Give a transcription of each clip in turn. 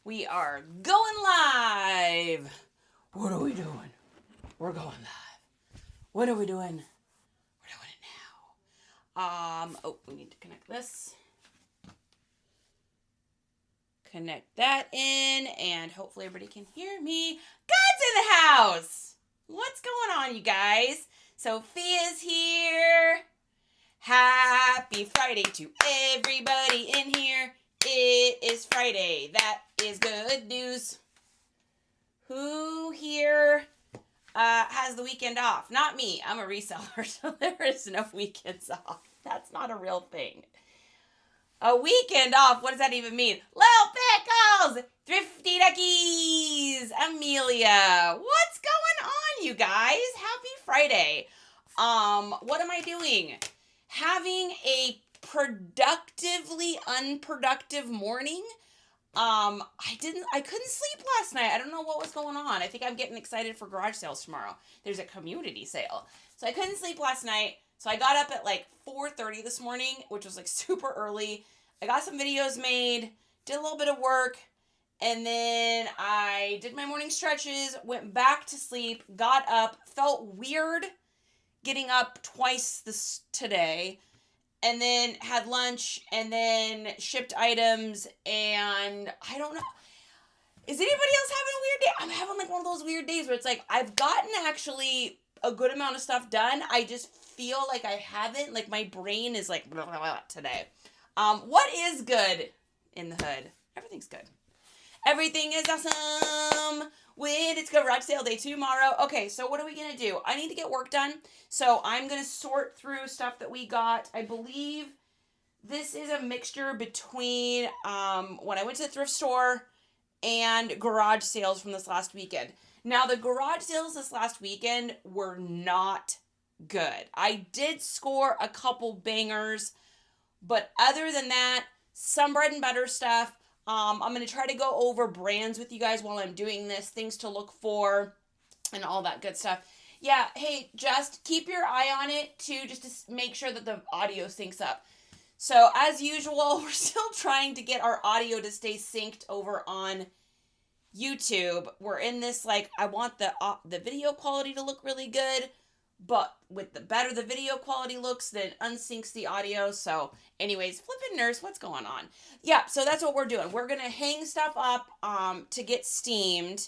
We are going live. What are we doing? We're going live. What are we doing? We're doing it now. We need to connect this. Connect that in, and hopefully everybody can hear me. God's in the house. What's going on, you guys? Sophia's here. Happy Friday to everybody in here. It is Friday. That is good news. Who here has the weekend off? Not me. I'm a reseller, so there is no weekends off. That's not a real thing. A weekend off? What does that even mean? Little Pickles! Thrifty Duckies! Amelia! What's going on, you guys? Happy Friday. What am I doing? Having a productively unproductive morning. I couldn't sleep last night. I don't know what was going on. I think I'm getting excited for garage sales tomorrow. There's a community sale. So I couldn't sleep last night. So I got up at like 4:30 this morning, which was like super early. I got some videos made, did a little bit of work, and then I did my morning stretches, went back to sleep, got up, felt weird getting up twice today, and then had lunch, and then shipped items, and I don't know. Is anybody else having a weird day? I'm having like one of those weird days where it's like I've gotten actually a good amount of stuff done. I just feel like I haven't. Like my brain is like blah, blah, blah today. What is good in the hood? Everything's good. Everything is awesome when it's garage sale day tomorrow. Okay, so what are we going to do? I need to get work done. So I'm going to sort through stuff that we got. I believe this is a mixture between when I went to the thrift store and garage sales from this last weekend. Now, the garage sales this last weekend were not good. I did score a couple bangers, but other than that, some bread and butter stuff. I'm going to try to go over brands with you guys while I'm doing this, things to look for, and all that good stuff. Yeah, hey, just keep your eye on it, too, just to make sure that the audio syncs up. So, as usual, we're still trying to get our audio to stay synced over on YouTube. We're in this, like, I want the video quality to look really good, but with the better the video quality looks, then unsyncs the audio. So anyways, flipping nurse, what's going on? Yeah, so that's what we're doing. We're going to hang stuff up to get steamed.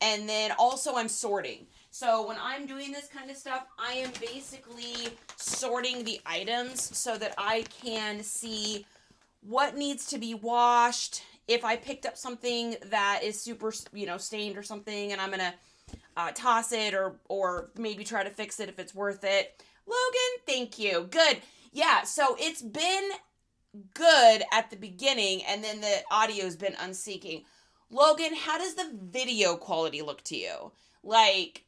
And then also I'm sorting. So when I'm doing this kind of stuff, I am basically sorting the items so that I can see what needs to be washed. If I picked up something that is super, stained or something, and I'm going to toss it or maybe try to fix it if it's worth it. Logan, thank you. Good. Yeah, so it's been good at the beginning, and then the audio's been unsyncing. Logan, how does the video quality look to you? Like,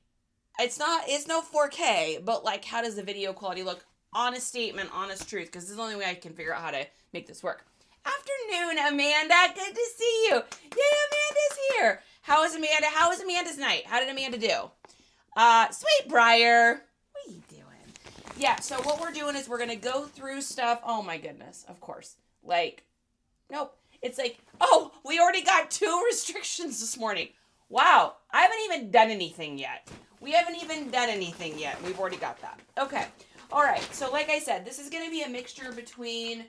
it's no 4K, but like, how does the video quality look? Honest statement, honest truth, because this is the only way I can figure out how to make this work. Afternoon, Amanda. Good to see you. Yay, Amanda's here. How is Amanda? How was Amanda's night? How did Amanda do? Sweet Briar. What are you doing? Yeah, so what we're doing is we're going to go through stuff. Oh, my goodness. Of course. Like, nope. It's like, oh, we already got 2 restrictions this morning. Wow. I haven't even done anything yet. We've already got that. Okay. All right. So like I said, this is going to be a mixture between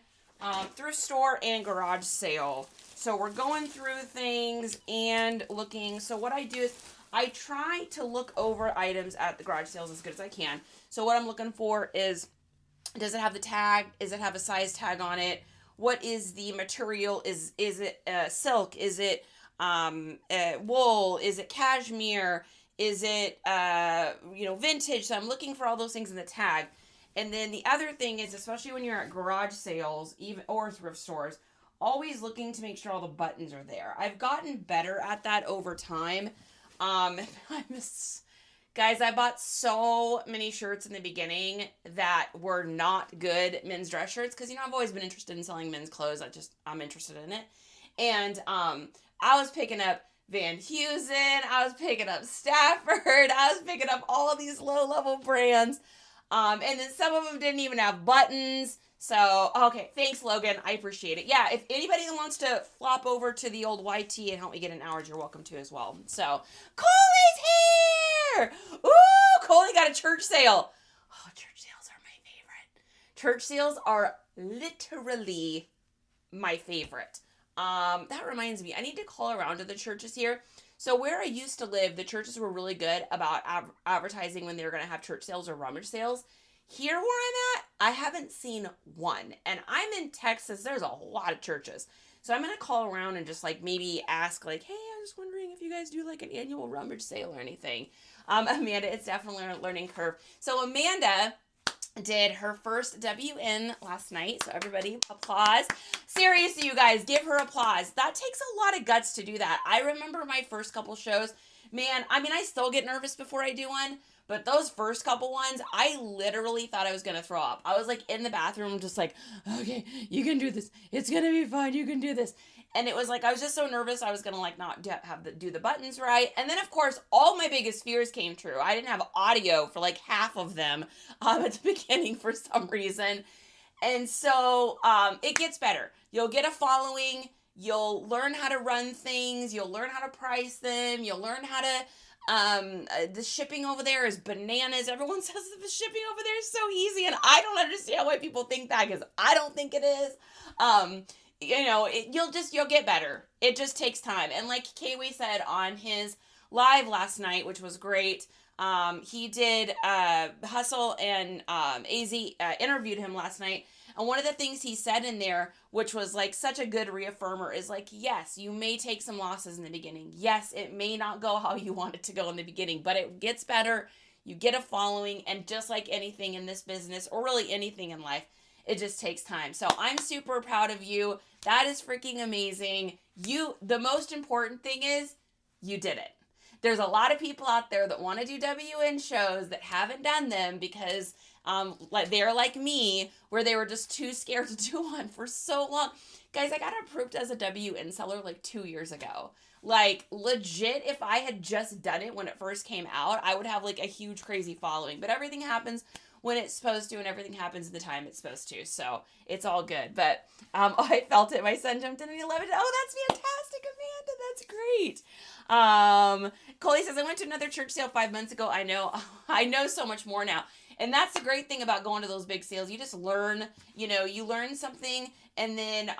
thrift store and garage sale. So we're going through things and looking. So what I do is I try to look over items at the garage sales as good as I can. So what I'm looking for is, does it have the tag? Does it have a size tag on it? What is the material? Is it silk? Is it wool? Is it cashmere? Is it vintage? So I'm looking for all those things in the tag. And then the other thing is, especially when you're at garage sales, even or thrift stores, always looking to make sure all the buttons are there. I've gotten better at that over time. Guys, I bought so many shirts in the beginning that were not good men's dress shirts because, I've always been interested in selling men's clothes. I'm interested in it. And I was picking up Van Heusen. I was picking up Stafford. I was picking up all of these low-level brands. And then some of them didn't even have buttons. So, okay, thanks, Logan. I appreciate it. Yeah, if anybody that wants to flop over to the old YT and help me get an hour, you're welcome to as well. So, Coley's here! Ooh, Coley got a church sale. Oh, church sales are my favorite. Church sales are literally my favorite. That reminds me, I need to call around to the churches here. So where I used to live, the churches were really good about advertising when they were going to have church sales or rummage sales. Here where I'm at, I haven't seen one. And I'm in Texas. There's a lot of churches. So I'm going to call around and just like maybe ask like, hey, I was wondering if you guys do like an annual rummage sale or anything. Amanda, it's definitely a learning curve. So Amanda did her first WN last night. So everybody applause. Seriously, you guys, give her applause. That takes a lot of guts to do that. I remember my first couple shows. Man, I mean, I still get nervous before I do one. But those first couple ones, I literally thought I was going to throw up. I was like in the bathroom just like, okay, you can do this. It's going to be fine. You can do this. And it was like, I was just so nervous. I was going to like not do the buttons right. And then of course, all my biggest fears came true. I didn't have audio for like half of them at the beginning for some reason. And so it gets better. You'll get a following. You'll learn how to run things. You'll learn how to price them. You'll learn how to the shipping over there is bananas. Everyone says that the shipping over there is so easy, and I don't understand why people think that, because I don't think it is. You know, you'll get better. It just takes time. And like Kiwi said on his live last night, which was great, he did Hustle and AZ interviewed him last night. And one of the things he said in there, which was like such a good reaffirmer, is like, yes, you may take some losses in the beginning. Yes, it may not go how you want it to go in the beginning, but it gets better. You get a following, and just like anything in this business, or really anything in life, it just takes time. So I'm super proud of you. That is freaking amazing. The most important thing is you did it. There's a lot of people out there that want to do WN shows that haven't done them because like they're like me, where they were just too scared to do one for so long. Guys, I got approved as a WN seller like 2 years ago. Like legit, if I had just done it when it first came out, I would have like a huge crazy following. But everything happens when it's supposed to, and everything happens at the time it's supposed to. So it's all good. But I felt it. My son jumped in and he loved it. Oh, that's fantastic, Amanda. That's great. Coley says, I went to another church sale 5 months ago. I know so much more now. And that's the great thing about going to those big sales. You just learn, you learn something, and then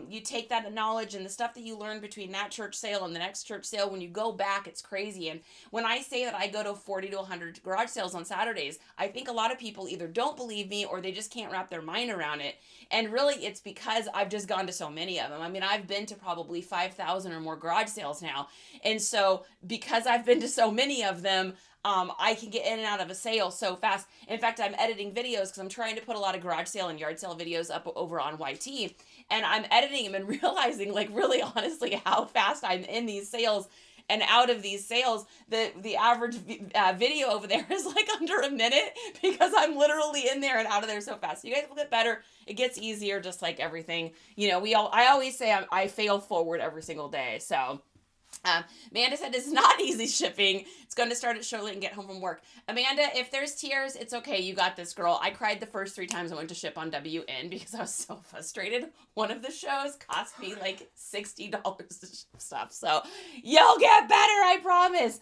you take that knowledge and the stuff that you learned between that church sale and the next church sale. When you go back, it's crazy. And when I say that I go to 40 to 100 garage sales on Saturdays, I think a lot of people either don't believe me or they just can't wrap their mind around it. And really, it's because I've just gone to so many of them. I mean, I've been to probably 5,000 or more garage sales now. And so because I've been to so many of them, I can get in and out of a sale so fast. In fact, I'm editing videos because I'm trying to put a lot of garage sale and yard sale videos up over on YT. And I'm editing them and realizing, like, really honestly, how fast I'm in these sales and out of these sales. The average video over there is like under a minute because I'm literally in there and out of there so fast. So you guys will get better. It gets easier, just like everything. I always say I fail forward every single day. So Amanda said it's not easy shipping. It's going to start at Charlotte and get home from work. Amanda, if there's tears, it's okay. You got this, girl. I cried the first 3 times I went to ship on WN because I was so frustrated. One of the shows cost me like $60 to ship stuff. So you'll get better, I promise.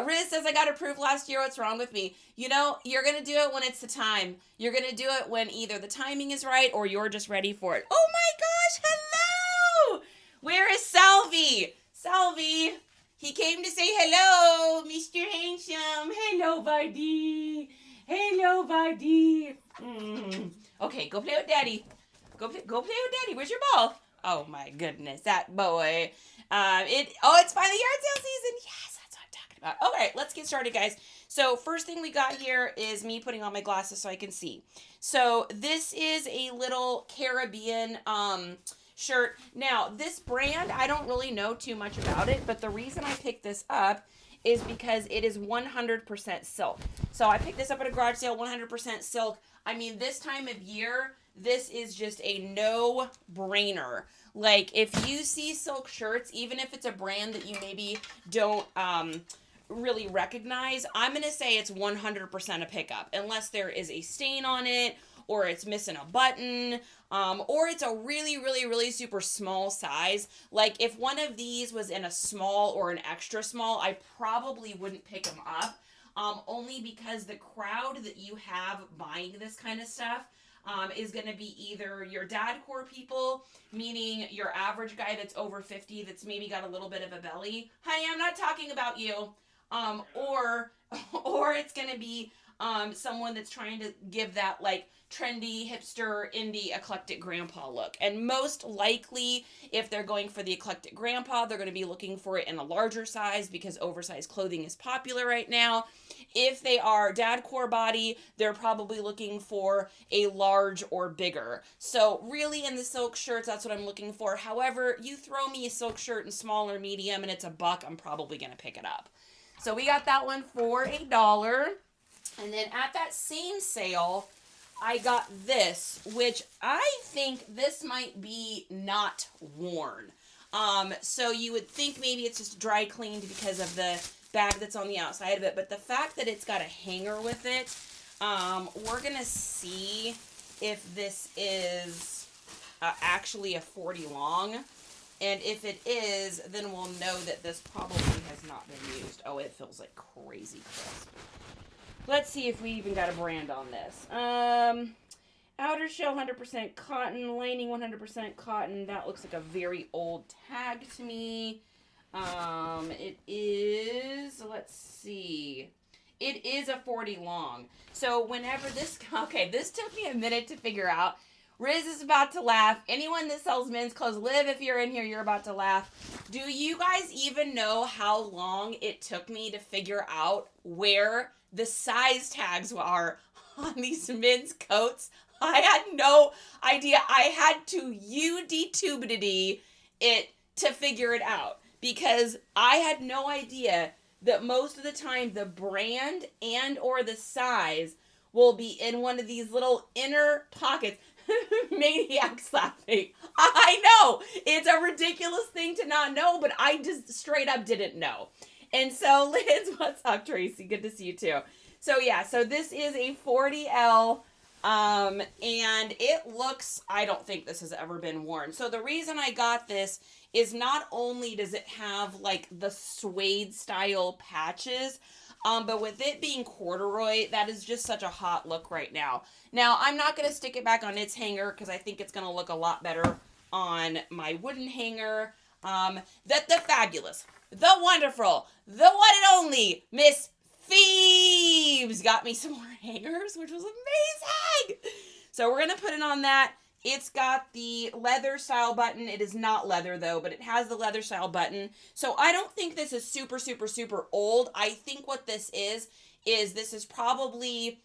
Riz says, I got approved last year. What's wrong with me? You're going to do it when it's the time. You're going to do it when either the timing is right or you're just ready for it. Oh my gosh, hello! Where is Salvi? Salvi, he came to say hello, Mr. Handsome. Hello, buddy. Hello, buddy. Okay, go play with Daddy. Go play with Daddy. Where's your ball? Oh my goodness, that boy. It's finally yard sale season. Yes, that's what I'm talking about. All right, let's get started, guys. So first thing we got here is me putting on my glasses so I can see. So this is a little Caribbean shirt. Now, this brand, I don't really know too much about it, but the reason I picked this up is because it is 100% silk. So I picked this up at a garage sale, 100% silk. I mean, this time of year, this is just a no-brainer. Like, if you see silk shirts, even if it's a brand that you maybe don't really recognize, I'm going to say it's 100% a pickup, unless there is a stain on it, or it's missing a button, or it's a really, really, really super small size. Like if one of these was in a small or an extra small, I probably wouldn't pick them up. Only because the crowd that you have buying this kind of stuff is going to be either your dadcore people, meaning your average guy that's over 50 that's maybe got a little bit of a belly. Honey, I'm not talking about you. Or it's going to be someone that's trying to give that like trendy, hipster, indie, eclectic grandpa look. And most likely, if they're going for the eclectic grandpa, they're going to be looking for it in a larger size because oversized clothing is popular right now. If they are dad core body, they're probably looking for a large or bigger. So really in the silk shirts, that's what I'm looking for. However, you throw me a silk shirt in small or medium and it's $1, I'm probably going to pick it up. So we got that one for $1. And then at that same sale, I got this, which I think this might be not worn. So you would think maybe it's just dry cleaned because of the bag that's on the outside of it. But the fact that it's got a hanger with it, we're going to see if this is actually a 40 long. And if it is, then we'll know that this probably has not been used. Oh, it feels like crazy crisp. Let's see if we even got a brand on this. Outer shell 100% cotton, lining 100% cotton. That looks like a very old tag to me. It is, let's see. It is a 40 long. So whenever this, okay, this took me a minute to figure out. Riz is about to laugh. Anyone that sells men's clothes, Liv, if you're in here, you're about to laugh. Do you guys even know how long it took me to figure out where the size tags are on these men's coats? I had no idea. I had to UD-tubity it to figure it out because I had no idea that most of the time the brand and or the size will be in one of these little inner pockets. Maniac's laughing. I know. It's a ridiculous thing to not know, but I just straight up didn't know. And so, Liz, what's up, Tracy? Good to see you too. So, yeah, so this is a 40L, and it looks, I don't think this has ever been worn. So the reason I got this is not only does it have, like, the suede style patches, but with it being corduroy, that is just such a hot look right now. Now, I'm not going to stick it back on its hanger because I think it's going to look a lot better on my wooden hanger. The fabulous, the wonderful, the one and only Miss Phoebes got me some more hangers, which was amazing. So we're going to put it on that. It's got the leather style button. It is not leather though, but it has the leather style button. So I don't think this is super, super, super old. I think what this is this is probably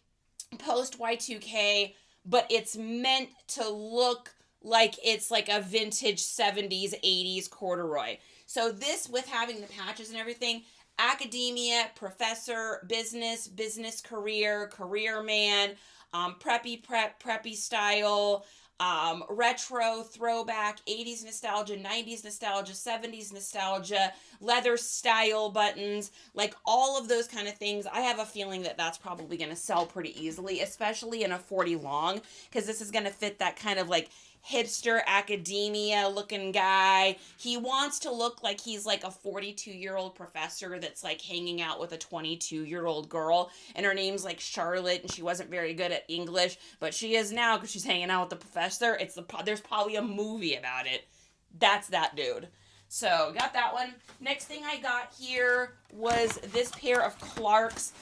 post Y2K, but it's meant to look like it's like a vintage 70s, 80s corduroy. So this, with having the patches and everything, academia, professor, business career, career man, preppy style, retro, throwback, 80s nostalgia, 90s nostalgia, 70s nostalgia, leather style buttons, like all of those kind of things. I have a feeling that that's probably going to sell pretty easily, especially in a 40 long, because this is going to fit that kind of like hipster academia looking guy. He wants to look like he's like a 42-year-old professor that's like hanging out with a 22-year-old girl, and her name's like Charlotte, and she wasn't very good at English, but she is now because she's hanging out with the professor. There's probably a movie about it. That's that dude. So got that one. Next thing I got here was this pair of Clarks.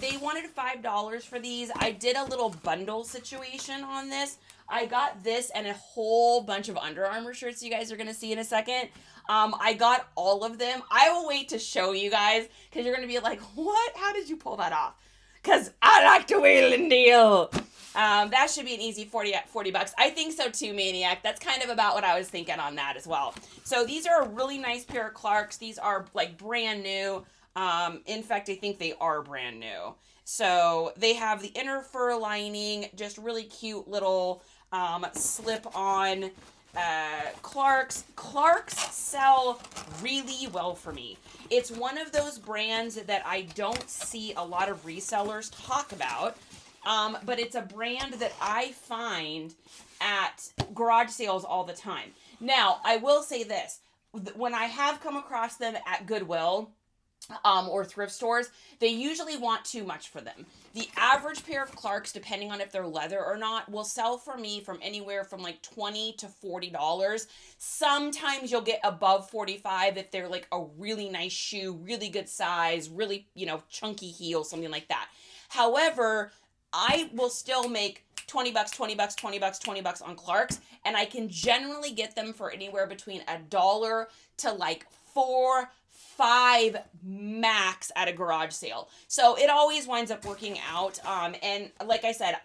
They wanted $5 for these. I did a little bundle situation on this. I got this and a whole bunch of Under Armour shirts you guys are going to see in a second. I got all of them. I will wait to show you guys because you're going to be like, what? How did you pull that off? Because I like to wheel and deal. That should be an easy 40 bucks. I think so too, Maniac. That's kind of about what I was thinking on that as well. So these are a really nice pair of Clarks. These are like brand new. In fact, I think they are brand new. So they have the inner fur lining, just really cute little slip-on Clarks. Clarks sell really well for me. It's one of those brands that I don't see a lot of resellers talk about. but it's a brand that I find at garage sales all the time. Now, I will say this. When I have come across them at Goodwill, or thrift stores, they usually want too much for them. The average pair of Clarks, depending on if they're leather or not, will sell for me from anywhere from like $20 to $40. Sometimes you'll get above $45 if they're like a really nice shoe, really good size, really, chunky heel, something like that. However, I will still make $20, $20, $20, $20 on Clarks, and I can generally get them for anywhere between $1 to like $4-5 max at a garage sale. So it always winds up working out. And like I said,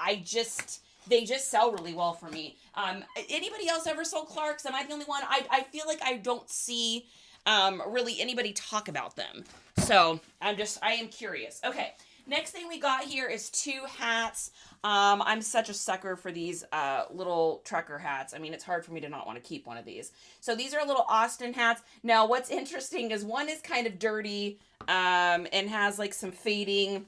they just sell really well for me. Anybody else ever sold Clarks? Am I the only one? I feel like I don't see really anybody talk about them. So I am curious. Okay. Next thing we got here is 2 hats. I'm such a sucker for these little trucker hats. I mean, it's hard for me to not want to keep one of these. So these are little Austin hats. Now, what's interesting is one is kind of dirty and has like some fading.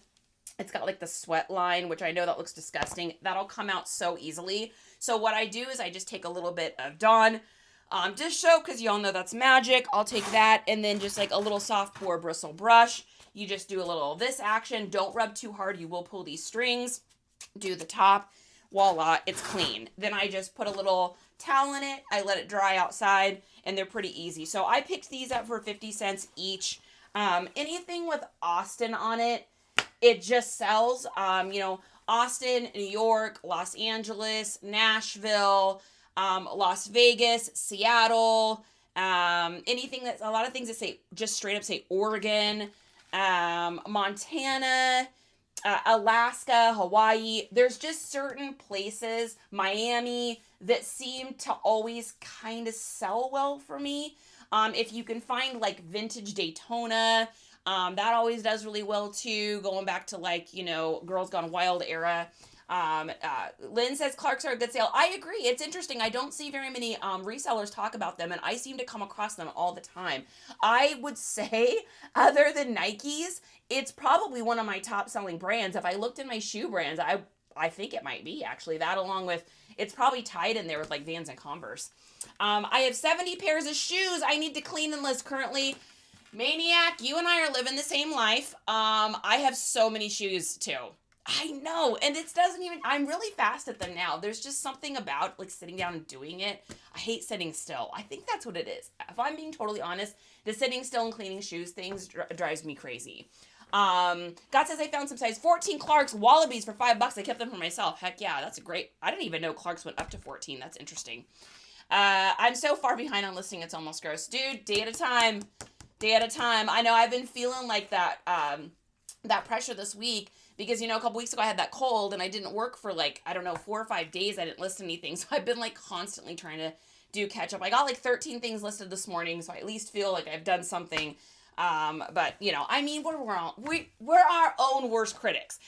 It's got like the sweat line, which I know that looks disgusting. That'll come out so easily. So what I do is I just take a little bit of Dawn dish soap, because y'all know that's magic. I'll take that, and then just like a little soft pore bristle brush. You just do a little of this action. Don't rub too hard. You will pull these strings. Do the top. Voila, it's clean. Then I just put a little towel in it. I let it dry outside, and they're pretty easy. So I picked these up for 50 cents each. Anything with Austin on it, it just sells. Austin, New York, Los Angeles, Nashville, Las Vegas, Seattle, anything that's, a lot of things that say, just straight up say Oregon, Montana, Alaska, Hawaii. There's just certain places, Miami, that seem to always kind of sell well for me. If you can find like vintage Daytona, that always does really well too, going back to like, Girls Gone Wild era. Lynn says Clarks are a good sale. I agree. It's interesting. I don't see very many resellers talk about them, and I seem to come across them all the time. I would say, other than Nike's, it's probably one of my top selling brands. If I looked in my shoe brands, I think it might be actually that, along with, it's probably tied in there with like Vans and Converse. I have 70 pairs of shoes I need to clean and list currently. Maniac, you and I are living the same life. I have so many shoes too. I know, and it doesn't even, I'm really fast at them now. There's just something about like sitting down and doing it. I hate sitting still. I think that's what it is. If I'm being totally honest, the sitting still and cleaning shoes things drives me crazy. God says I found some size 14 Clarks Wallabies for $5. I kept them for myself. Heck yeah, that's a great, I didn't even know Clarks went up to 14. That's interesting. I'm so far behind on listing, it's almost gross. Dude, day at a time. Day at a time. I know I've been feeling like that, that pressure this week, because, a couple weeks ago I had that cold and I didn't work for 4 or 5 days. I didn't list anything. So I've been constantly trying to do catch up. I got 13 things listed this morning. So I at least feel like I've done something. But we're our own worst critics.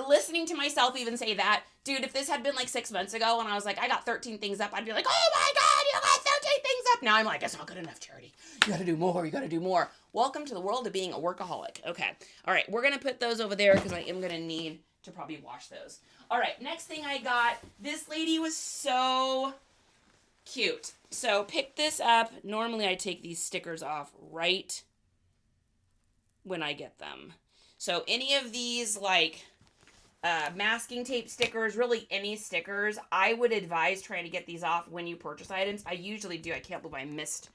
Listening to myself even say that, dude, if this had been 6 months ago and I was like, I got 13 things up, I'd be like, oh my God, you got 13 things up. Now I'm like, it's not good enough, Charity. You got to do more. You got to do more. Welcome to the world of being a workaholic. Okay. All right. We're going to put those over there because I am going to need to probably wash those. All right. Next thing I got, this lady was so cute. So pick this up. Normally I take these stickers off right when I get them. So any of these masking tape stickers, really any stickers, I would advise trying to get these off when you purchase items. I usually do. I can't believe I missed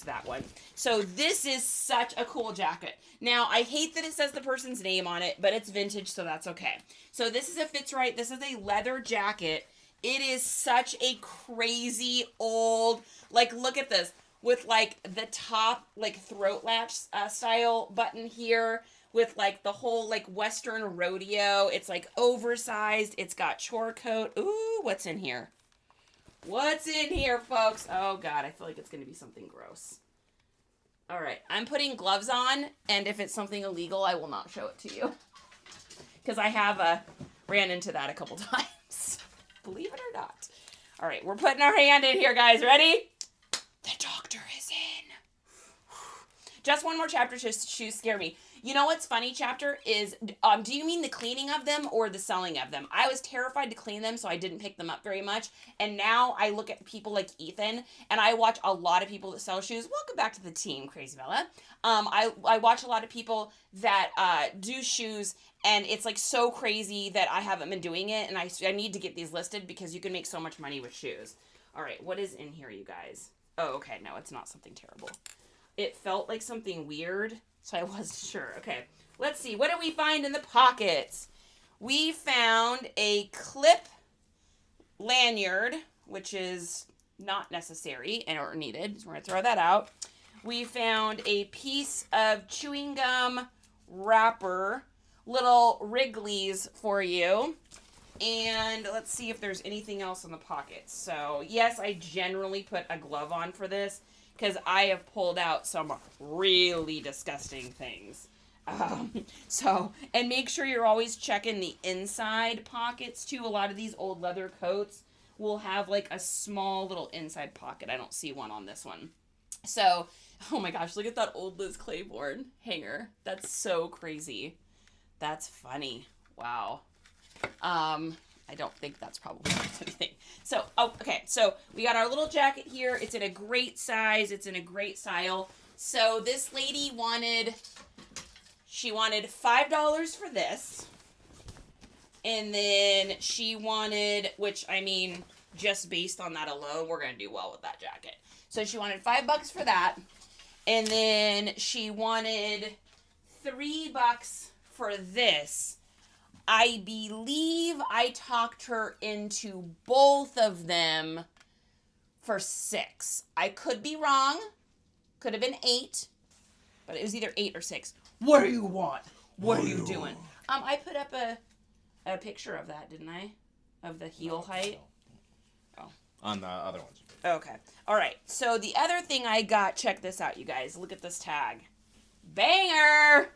that one. So this is such a cool jacket. Now, I hate that it says the person's name on it, but it's vintage, so that's okay. So this is a Fits Right. This is a leather jacket. It is such a crazy old, look at this, with the top throat latch style button here, with the whole Western rodeo. It's oversized. It's got chore coat. Ooh, what's in here? What's in here, folks? Oh God, I feel like it's going to be something gross. All right, I'm putting gloves on, and if it's something illegal, I will not show it to you. Because I have ran into that a couple times. Believe it or not. All right, we're putting our hand in here, guys. Ready? The doctor is in. Just one more chapter. Shoes scare me. You know what's funny, chapter, is, do you mean the cleaning of them or the selling of them? I was terrified to clean them, so I didn't pick them up very much. And now I look at people like Ethan, and I watch a lot of people that sell shoes. Welcome back to the team, Crazy Bella. I watch a lot of people that do shoes, and it's like so crazy that I haven't been doing it, and I need to get these listed because you can make so much money with shoes. All right, what is in here, you guys? Oh, okay, no, it's not something terrible. It felt like something weird, so I wasn't sure. Okay, let's see. What did we find in the pockets? We found a clip lanyard, which is not necessary or needed, so we're going to throw that out. We found a piece of chewing gum wrapper, little Wrigley's for you. And let's see if there's anything else in the pockets. So, yes, I generally put a glove on for this, because I have pulled out some really disgusting things. And make sure you're always checking the inside pockets, too. A lot of these old leather coats will have, like, a small little inside pocket. I don't see one on this one. So, oh my gosh, look at that old Liz Claiborne hanger. That's so crazy. That's funny. Wow. I don't think that's probably anything. So, okay. So we got our little jacket here. It's in a great size. It's in a great style. So this lady wanted $5 for this. And then she wanted, which I mean, just based on that alone, we're going to do well with that jacket. So she wanted $5 for that. And then she wanted $3 for this. I believe I talked her into both of them for $6. I could be wrong. Could have been $8. But it was either 8 or 6. What do you want? What are you doing? I put up a picture of that, didn't I? Of the heel height. Oh. On the other ones. Okay. All right. So the other thing I got, check this out, you guys. Look at this tag. Banger!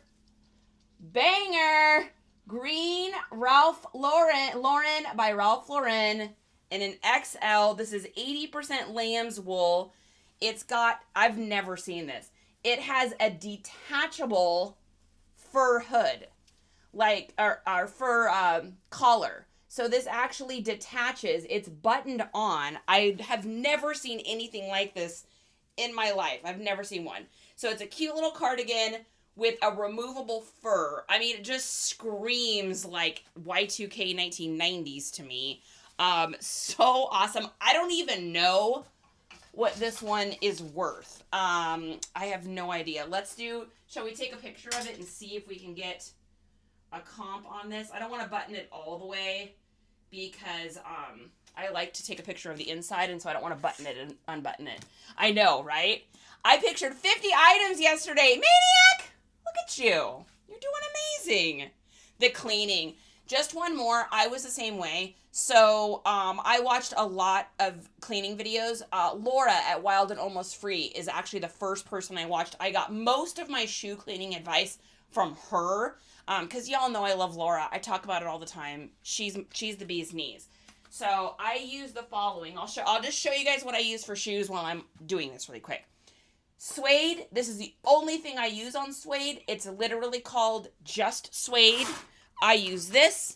Banger! Green Ralph Lauren by Ralph Lauren in an XL. This is 80% lamb's wool. It's got, I've never seen this. It has a detachable fur hood, like our fur collar. So this actually detaches. It's buttoned on. I have never seen anything like this in my life. I've never seen one. So it's a cute little cardigan with a removable fur. I mean, it just screams like Y2K 1990s to me. So awesome. I don't even know what this one is worth. I have no idea. Shall we take a picture of it and see if we can get a comp on this? I don't want to button it all the way because I like to take a picture of the inside, and so I don't want to button it and unbutton it. I know, right? I pictured 50 items yesterday. Maniac! Look at you. You're doing amazing. The cleaning. Just one more. I was the same way. So I watched a lot of cleaning videos. Laura at Wild and Almost Free is actually the first person I watched. I got most of my shoe cleaning advice from her. Because y'all know I love Laura. I talk about it all the time. She's the bee's knees. So I use the following. I'll just show you guys what I use for shoes while I'm doing this really quick. Suede. This is the only thing I use on suede. It's literally called just suede. I use this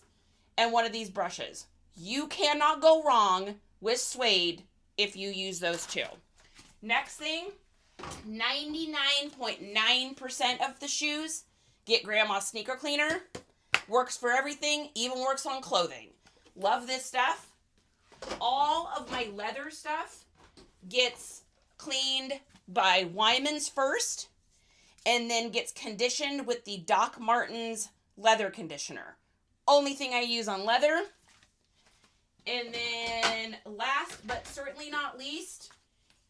and one of these brushes. You cannot go wrong with suede if you use those two. Next thing, 99.9% of the shoes get Grandma's sneaker cleaner. Works for everything, even works on clothing. Love this stuff. All of my leather stuff gets cleaned by Wyman's first and then gets conditioned with the Doc Martens leather conditioner. Only thing I use on leather. And then last but certainly not least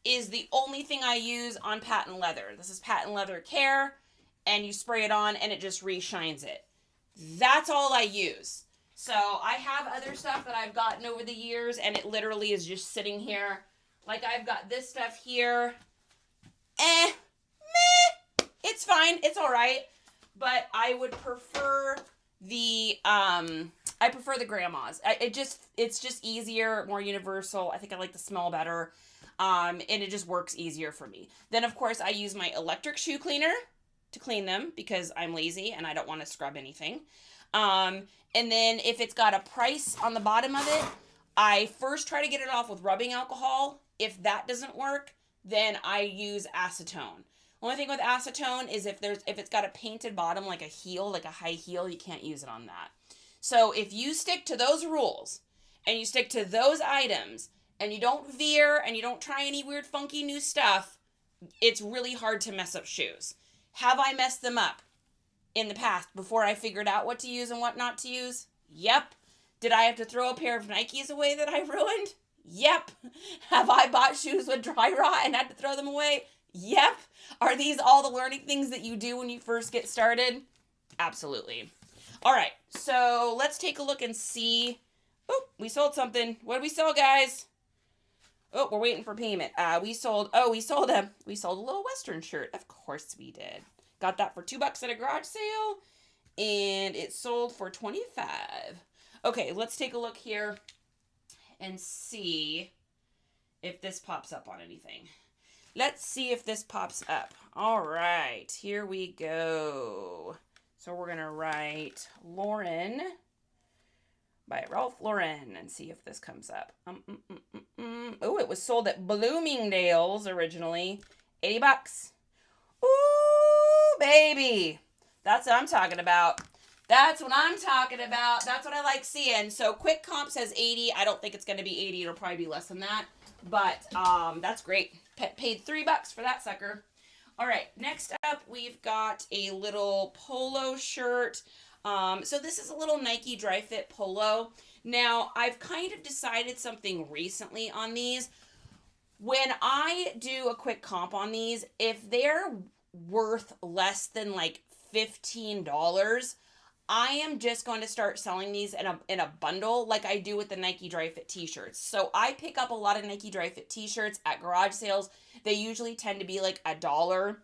is the only thing I use on patent leather. This is patent leather care, and you spray it on and it just re-shines it. That's all I use. So I have other stuff that I've gotten over the years, and it literally is just sitting here. Like I've got this stuff here. Meh. It's fine. It's all right. But I would prefer the I prefer the grandmas. It's just easier, more universal. I think I like the smell better. And it just works easier for me. Then of course I use my electric shoe cleaner to clean them because I'm lazy and I don't want to scrub anything. And then if it's got a price on the bottom of it, I first try to get it off with rubbing alcohol. If that doesn't work, then I use acetone. Only thing with acetone is if it's got a painted bottom like a heel, like a high heel, you can't use it on that. So if you stick to those rules and you stick to those items and you don't veer and you don't try any weird funky new stuff, it's really hard to mess up shoes. Have I messed them up in the past before I figured out what to use and what not to use? Yep. Did I have to throw a pair of Nikes away that I ruined? Yep. Have I bought shoes with dry rot and had to throw them away? Yep. Are these all the learning things that you do when you first get started? Absolutely. All right, so let's take a look and see. Oh, we sold something. What did we sell, guys? Oh, we're waiting for payment. We sold a little Western shirt. Of course we did. Got that for $2 at a garage sale, and it sold for $25. Okay, let's take a look here and see if this pops up on anything. Let's see if this pops up. All right, here we go. So we're going to write Lauren by Ralph Lauren and see if this comes up. Oh, it was sold at Bloomingdale's originally. $80. Ooh, baby. That's what I'm talking about. That's what I'm talking about. That's what I like seeing. So Quick Comp says 80. I don't think it's going to be 80. It'll probably be less than that. But that's great. Paid $3 for that sucker. All right, next up, we've got a little polo shirt. So this is a little Nike Dry Fit polo. Now, I've kind of decided something recently on these. When I do a quick comp on these, if they're worth less than like $15, I am just going to start selling these in a bundle like I do with the Nike Dry Fit t-shirts. So I pick up a lot of Nike Dry Fit t-shirts at garage sales. They usually tend to be like $1.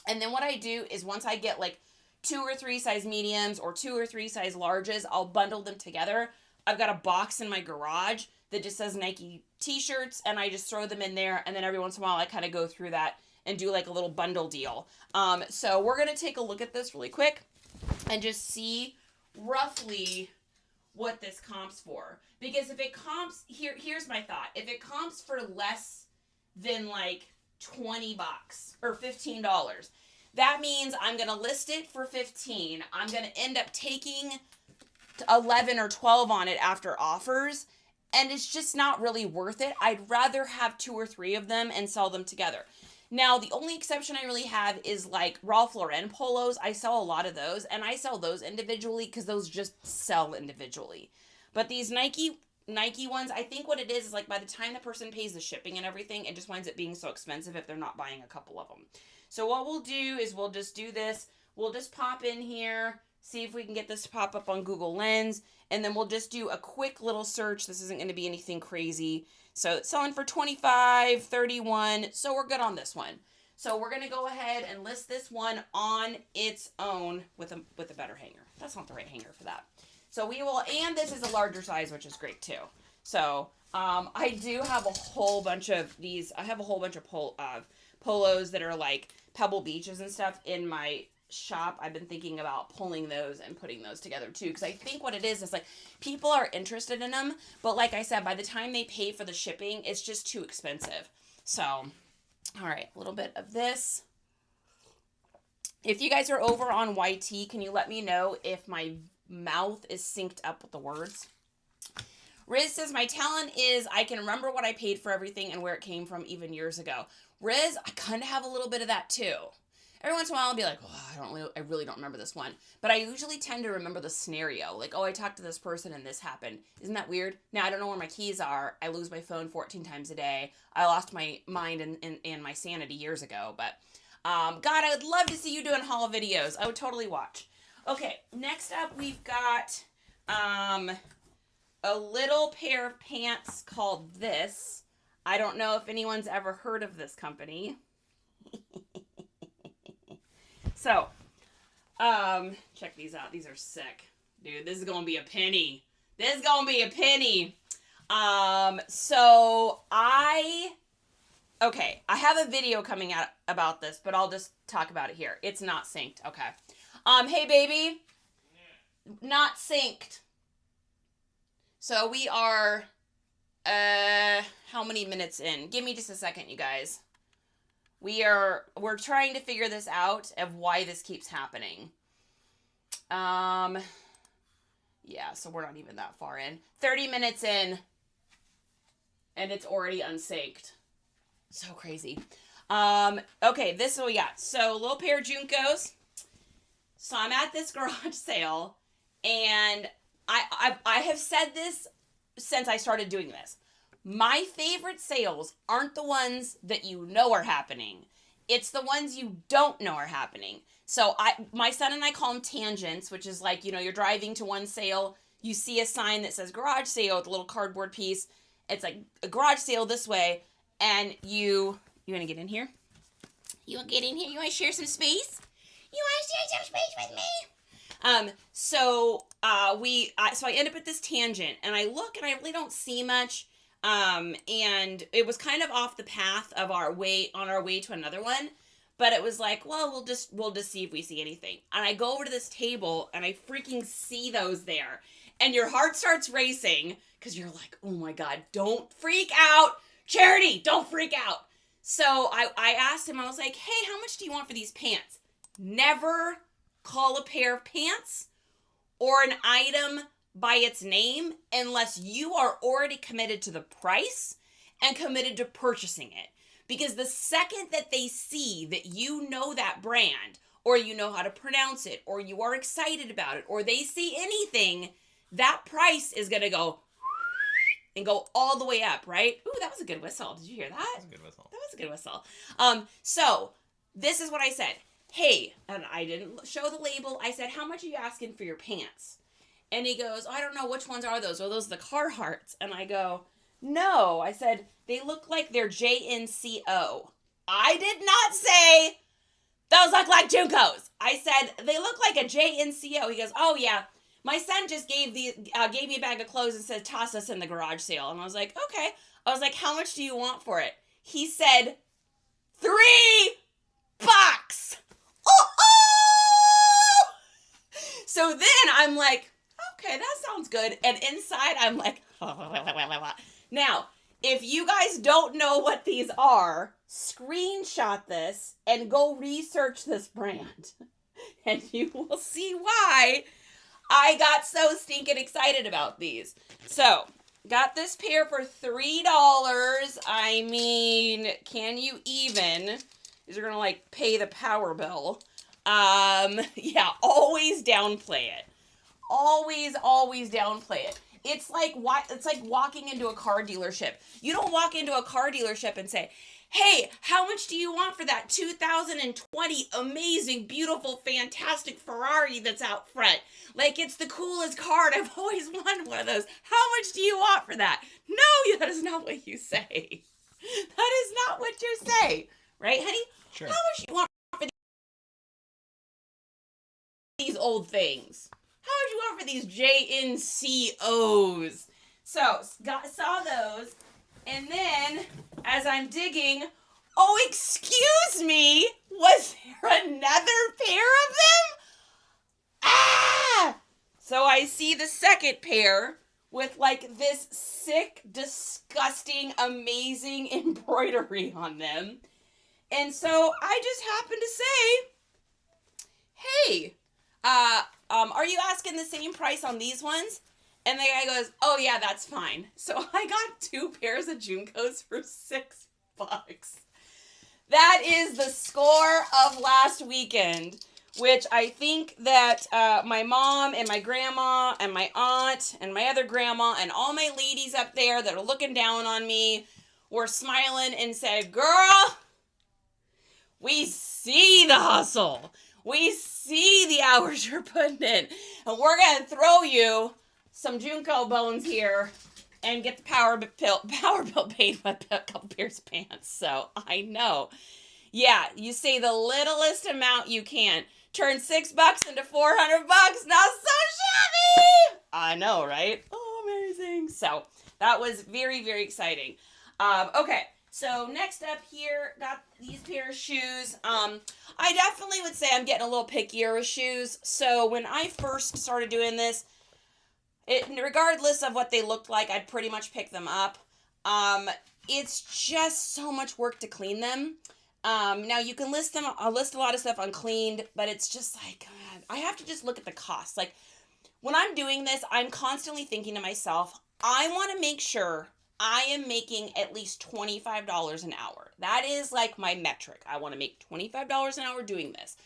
And then what I do is once I get like 2 or 3 size mediums or 2 or 3 size larges, I'll bundle them together. I've got a box in my garage that just says Nike t-shirts, and I just throw them in there, and then every once in a while I kind of go through that and do like a little bundle deal. So we're going to take a look at this really quick and just see roughly what this comps for. Because if it comps, here's my thought. If it comps for less than like $20 or $15, that means I'm going to list it for $15. I'm going to end up taking 11 or 12 on it after offers, and it's just not really worth it. I'd rather have 2 or 3 of them and sell them together. Now, the only exception I really have is like Ralph Lauren polos. I sell a lot of those, and I sell those individually because those just sell individually. But these Nike ones, I think what it is like by the time the person pays the shipping and everything, it just winds up being so expensive if they're not buying a couple of them. So what we'll do is we'll just do this. We'll just pop in here, see if we can get this to pop up on Google Lens, and then we'll just do a quick little search. This isn't going to be anything crazy. So it's selling for $25, $31, so we're good on this one. So we're going to go ahead and list this one on its own with a better hanger. That's not the right hanger for that. So we will, and this is a larger size, which is great too. So I do have a whole bunch of these. I have a whole bunch of polos that are like Pebble Beaches and stuff in my shop. I've been thinking about pulling those and putting those together too, because I think what it is like people are interested in them, but like I said, by the time they pay for the shipping, it's just too expensive. So, all right, a little bit of this. If you guys are over on YT, can you let me know if my mouth is synced up with the words? Riz says, my talent is I can remember what I paid for everything and where it came from even years ago. Riz, I kind of have a little bit of that too. Every once in a while I'll be like, oh, I really don't remember this one. But I usually tend to remember the scenario. Like, oh, I talked to this person and this happened. Isn't that weird? Now, I don't know where my keys are. I lose my phone 14 times a day. I lost my mind and my sanity years ago. But, God, I would love to see you doing haul videos. I would totally watch. Okay, next up we've got a little pair of pants called This. I don't know if anyone's ever heard of this company. So, check these out. These are sick. Dude, this is going to be a penny. This is gonna be a penny. So okay, I have a video coming out about this, but I'll just talk about it here. It's not synced. Okay. Hey baby. Not synced. So we are how many minutes in? Give me just a second, you guys. We're trying to figure this out of why this keeps happening. Yeah, so we're not even that far in. 30 minutes in, and it's already unsynced. So crazy. Okay, this is what we got. So, little pair of Junkos. So, I'm at this garage sale, and I have said this since I started doing this. My favorite sales aren't the ones that you know are happening. It's the ones you don't know are happening. So my son and I call them tangents, which is like, you're driving to one sale, you see a sign that says garage sale with a little cardboard piece. It's like a garage sale this way, and you want to get in here? You want to get in here? You want to share some space? You want to share some space with me? So I end up at this tangent, and I look, and I really don't see much. And it was kind of off the path of on our way to another one. But it was like, well, we'll just see if we see anything. And I go over to this table, and I freaking see those there. And your heart starts racing, because you're like, oh my God, don't freak out. Charity, don't freak out. So I asked him, I was like, hey, how much do you want for these pants? Never call a pair of pants or an item by its name unless you are already committed to the price and committed to purchasing it. Because the second that they see that you know that brand, or you know how to pronounce it, or you are excited about it, or they see anything, that price is going to go and go all the way up, right? Ooh, that was a good whistle. Did you hear that? That was a good whistle. That was a good whistle. So this is what I said. Hey, and I didn't show the label. I said, how much are you asking for your pants? And he goes, oh, I don't know. Which ones are those? Are those the Carhartts? And I go, no. I said, they look like they're JNCO. I did not say those look like Junkos. I said, they look like a JNCO. He goes, oh, yeah. My son just gave me a bag of clothes and said, toss us in the garage sale. And I was like, okay. I was like, how much do you want for it? He said, $3. Oh! So then I'm like, okay, that sounds good. And inside I'm like, now, if you guys don't know what these are, screenshot this and go research this brand. And you will see why I got so stinking excited about these. So, got this pair for $3. I mean, can you even? These are going to pay the power bill. Yeah, always downplay it. Always downplay it. It's like walking into a car dealership. You don't walk into a car dealership and say, hey, how much do you want for that 2020 amazing, beautiful, fantastic Ferrari that's out front? Like, it's the coolest car, and I've always wanted one of those. How much do you want for that? No, that is not what you say. That is not what you say. Right, honey? Sure. How much do you want for these old things? How much do you want for these JNCOs? So, saw those, and then, as I'm digging, oh, excuse me, was there another pair of them? Ah! So I see the second pair with this sick, disgusting, amazing embroidery on them. And so I just happened to say, hey, are you asking the same price on these ones? And the guy goes, oh yeah, that's fine. So I got 2 pairs of Junkos for $6. That is the score of last weekend, which I think that my mom and my grandma and my aunt and my other grandma and all my ladies up there that are looking down on me were smiling and said, girl, we see the hustle. We see the hours you're putting in. And we're going to throw you some Junko bones here and get the power bill paid with a couple pairs of pants. So I know. Yeah, you say the littlest amount you can. Turn $6 into $400. Not so shabby. I know, right? Oh. amazing. So that was very, very exciting. Okay. So next up here, got these pair of shoes. I definitely would say I'm getting a little pickier with shoes. So when I first started doing this, regardless of what they looked like, I'd pretty much pick them up. It's just so much work to clean them. Now you can list a lot of stuff uncleaned, but it's just like, God, I have to just look at the cost. Like when I'm doing this, I'm constantly thinking to myself, I want to make sure I am making at least $25 an hour. That is like my metric. I want to make $25 an hour doing this.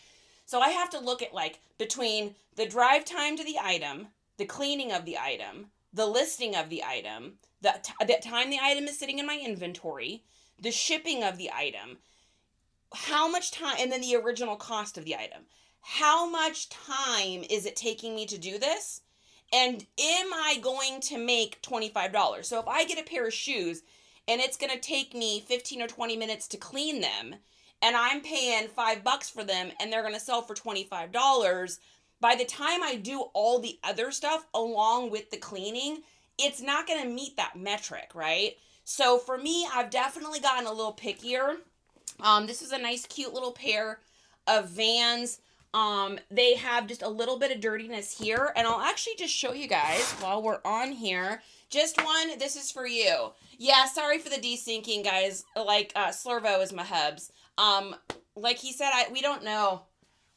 So I have to look at like between the drive time to the item, the cleaning of the item, the listing of the item, the time the item is sitting in my inventory, the shipping of the item, how much time, and then the original cost of the item. How much time is it taking me to do this? And am I going to make $25? So if I get a pair of shoes and it's going to take me 15 or 20 minutes to clean them and I'm paying $5 for them and they're going to sell for $25, by the time I do all the other stuff along with the cleaning, it's not going to meet that metric, right? So for me, I've definitely gotten a little pickier. This is a nice, cute little pair of Vans. They have just a little bit of dirtiness here, and I'll actually just show you guys while we're on here. Just one, this is for you. Yeah, sorry for the desyncing, guys. Like, Slurvo is my hubs. Like he said, we don't know.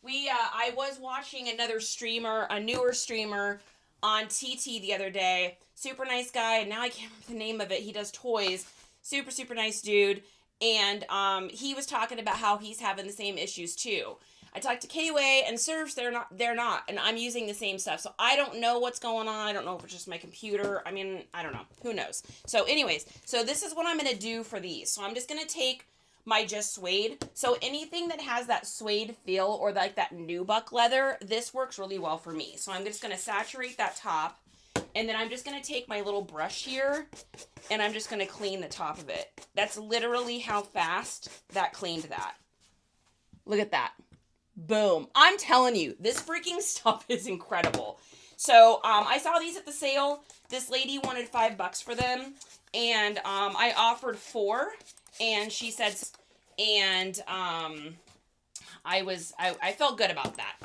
I was watching another streamer, a newer streamer on TT the other day. Super nice guy, and now I can't remember the name of it. He does toys. Super, super nice dude. And, he was talking about how he's having the same issues too. I talked to K-Way and Surfs, they're not, and I'm using the same stuff. So I don't know what's going on. I don't know if it's just my computer. I mean, I don't know. Who knows? So anyways, so this is what I'm going to do for these. So I'm just going to take my just suede. So anything that has that suede feel or like that nubuck leather, this works really well for me. So I'm just going to saturate that top, and then I'm just going to take my little brush here and I'm just going to clean the top of it. That's literally how fast that cleaned that. Look at that. Boom. I'm telling you, this freaking stuff is incredible. So, I saw these at the sale. This lady wanted $5 for them, and, I offered 4, and she said, and, I felt good about that.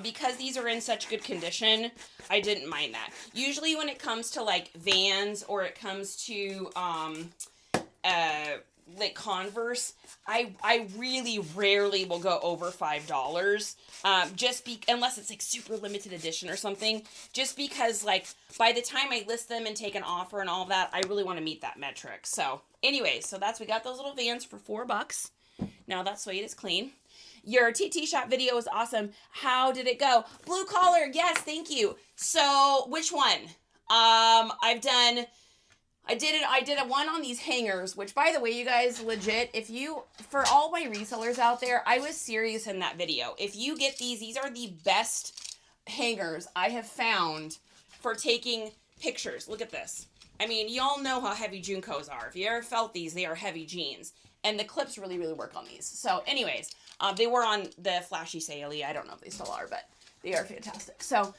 Because these are in such good condition, I didn't mind that. Usually when it comes to, like, Vans, or it comes to, like Converse, I really rarely will go over $5, unless it's like super limited edition or something, just because like by the time I list them and take an offer and all of that, I really want to meet that metric. So anyway, so we got those little Vans for $4. Now that suede is clean. Your TT shop video was awesome. How did it go? Blue collar, yes, thank you. So which one? I did a one on these hangers, which by the way, you guys, legit, for all my resellers out there, I was serious in that video. If you get these are the best hangers I have found for taking pictures. Look at this. I mean, y'all know how heavy Junkos are. If you ever felt these, they are heavy jeans. And the clips really, really work on these. So anyways, they were on the flashy sale. I don't know if they still are, but they are fantastic. So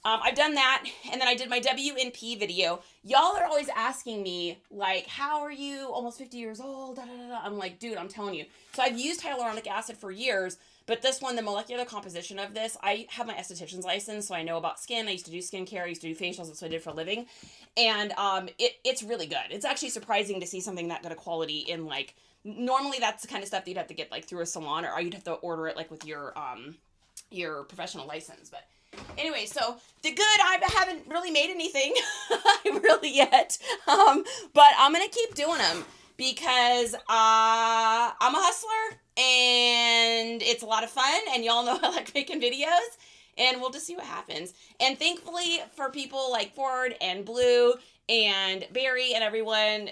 I've done that, and then I did my WNP video. Y'all are always asking me, like, how are you almost 50 years old? Da, da, da, da. I'm like, dude, I'm telling you. So I've used hyaluronic acid for years, but this one, the molecular composition of this, I have my esthetician's license, so I know about skin. I used to do skincare. I used to do facials. That's what I did for a living. And it's really good. It's actually surprising to see something that good of quality in, like, normally that's the kind of stuff that you'd have to get, like, through a salon, or you'd have to order it, like, with your professional license, but... Anyway, so the good, I haven't really made anything really yet, but I'm going to keep doing them because I'm a hustler and it's a lot of fun, and y'all know I like making videos, and we'll just see what happens. And thankfully for people like Ford and Blue and Barry and everyone,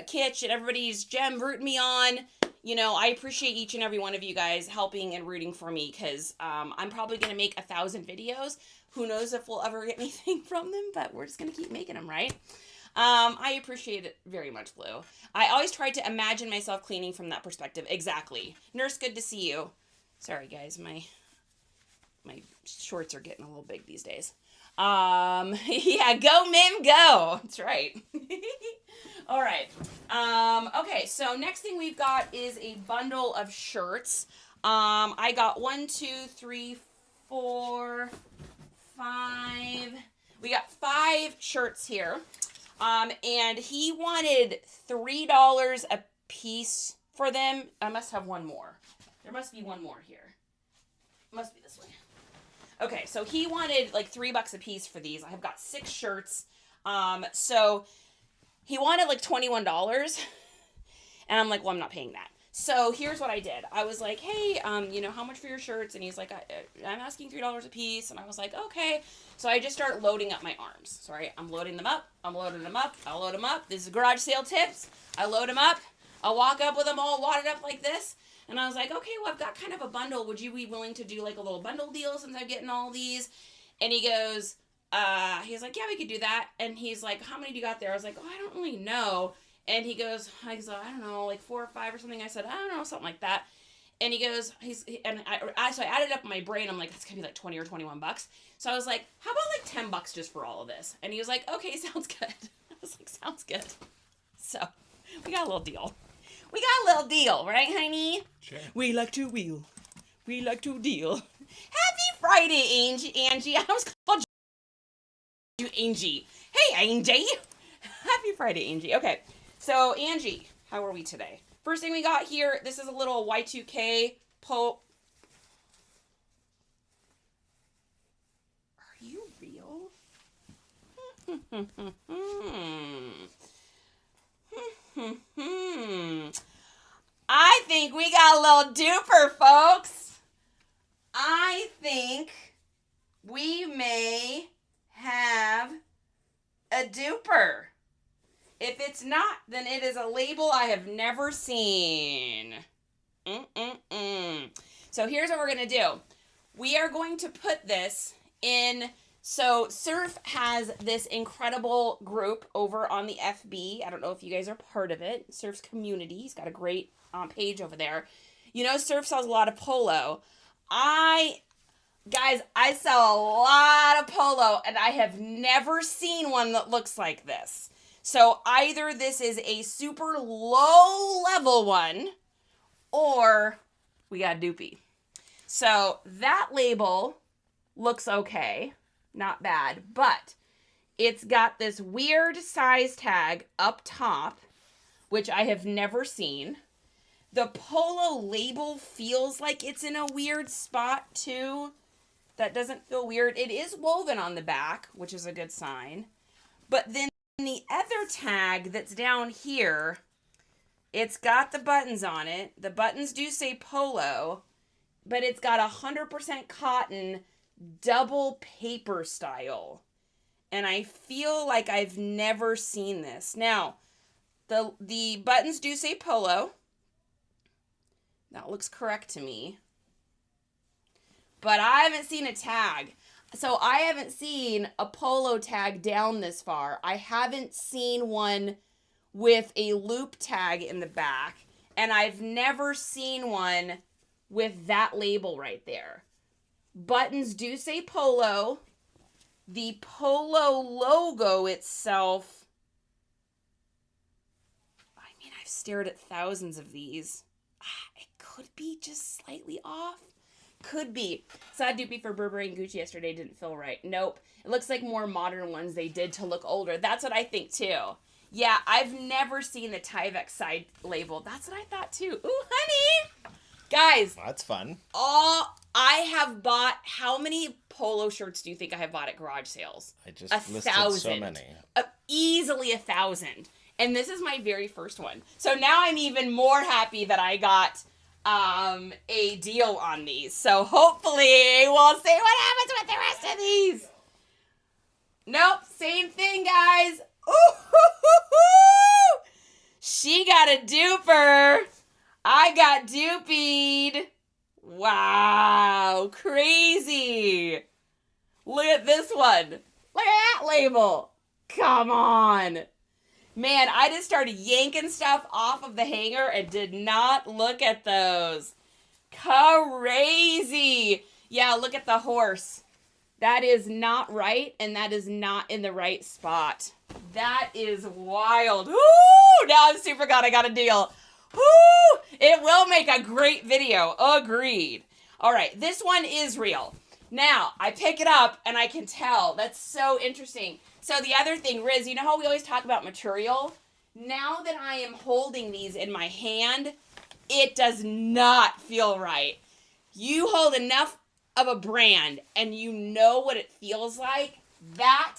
Kitch and everybody's Gem rooting me on. You know, I appreciate each and every one of you guys helping and rooting for me, because I'm probably going to make 1,000 videos. Who knows if we'll ever get anything from them, but we're just going to keep making them, right? I appreciate it very much, Blue. I always tried to imagine myself cleaning from that perspective. Exactly. Nurse, good to see you. Sorry, guys. My shorts are getting a little big these days. Yeah, go Mim, go. That's right. All right. Okay, so next thing we've got is a bundle of shirts. I got 1, 2, 3, 4, 5. We got 5 shirts here. And he wanted $3 a piece for them. I must have one more. There must be one more here. Must be this one. Okay, so he wanted like $3 a piece for these. I have got 6 shirts. So he wanted like $21. And I'm like, well, I'm not paying that. So here's what I did. I was like, hey, how much for your shirts? And he's like, I'm asking $3 a piece. And I was like, okay. So I just start loading up my arms. Sorry, I'm loading them up. I'm loading them up. I'll load them up. This is garage sale tips. I load them up. I'll walk up with them all wadded up like this. And I was like, okay, well, I've got kind of a bundle. Would you be willing to do like a little bundle deal since I'm getting all these? And he goes, he's like, yeah, we could do that. And he's like, how many do you got there? I was like, oh, I don't really know. And he goes, I don't know, like 4 or 5 or something. I said, I don't know, something like that. And he goes, so I added up in my brain. I'm like, that's gonna be like 20 or 21 bucks. So I was like, how about like 10 bucks just for all of this? And he was like, okay, sounds good. I was like, sounds good. So we got a little deal. We got a little deal, right, honey? Sure. We like to wheel. We like to deal. Happy Friday, Angie. I was called you Angie. Hey, Angie. Happy Friday, Angie. Okay. So, Angie, how are we today? First thing we got here, this is a little Y2K Are you real? I think we got a little duper, folks. I think we may have a duper. If it's not, then it is a label I have never seen. So here's what we're going to do. We are going to put this in. So Surf has this incredible group over on the FB. I don't know if you guys are part of it. Surf's community. He's got a great page over there. You know, Surf sells a lot of polo. Guys, I sell a lot of polo, and I have never seen one that looks like this. So either this is a super low level one, or we got Doopy. So that label looks okay, not bad, but it's got this weird size tag up top, which I have never seen. The polo label feels like it's in a weird spot too. That doesn't feel weird. It is woven on the back, which is a good sign. But then the other tag that's down here, it's got the buttons on it. The buttons do say polo, but it's got 100% cotton double paper style. And I feel like I've never seen this. Now, the buttons do say polo. That looks correct to me. But I haven't seen a tag. So I haven't seen a polo tag down this far. I haven't seen one with a loop tag in the back. And I've never seen one with that label right there. Buttons do say polo. The polo logo itself, I mean, I've stared at thousands of these. It could be just slightly off. Could be. Saw Doopy for Burberry and Gucci yesterday. Didn't feel right. Nope. It looks like more modern ones they did to look older. That's what I think too. Yeah, I've never seen the Tyvek side label. That's what I thought too. Ooh, honey! Guys. Well, that's fun. I have bought, how many polo shirts do you think I have bought at garage sales? I just listed so many. Easily 1,000. And this is my very first one. So now I'm even more happy that I got a deal on these. So hopefully we'll see what happens with the rest of these. Nope, same thing, guys. Ooh, she got a duper. I got doopied. Wow, crazy. Look at this one. Look at that label. Come on. Man, I just started yanking stuff off of the hanger and did not look at those. Crazy. Yeah, look at the horse. That is not right, and that is not in the right spot. That is wild. Woo! Now I'm super glad I got a deal. Woo! It will make a great video. Agreed. All right, this one is real. Now, I pick it up, and I can tell. That's so interesting. So the other thing, Riz, you know how we always talk about material? Now that I am holding these in my hand, it does not feel right. You hold enough of a brand and you know what it feels like, that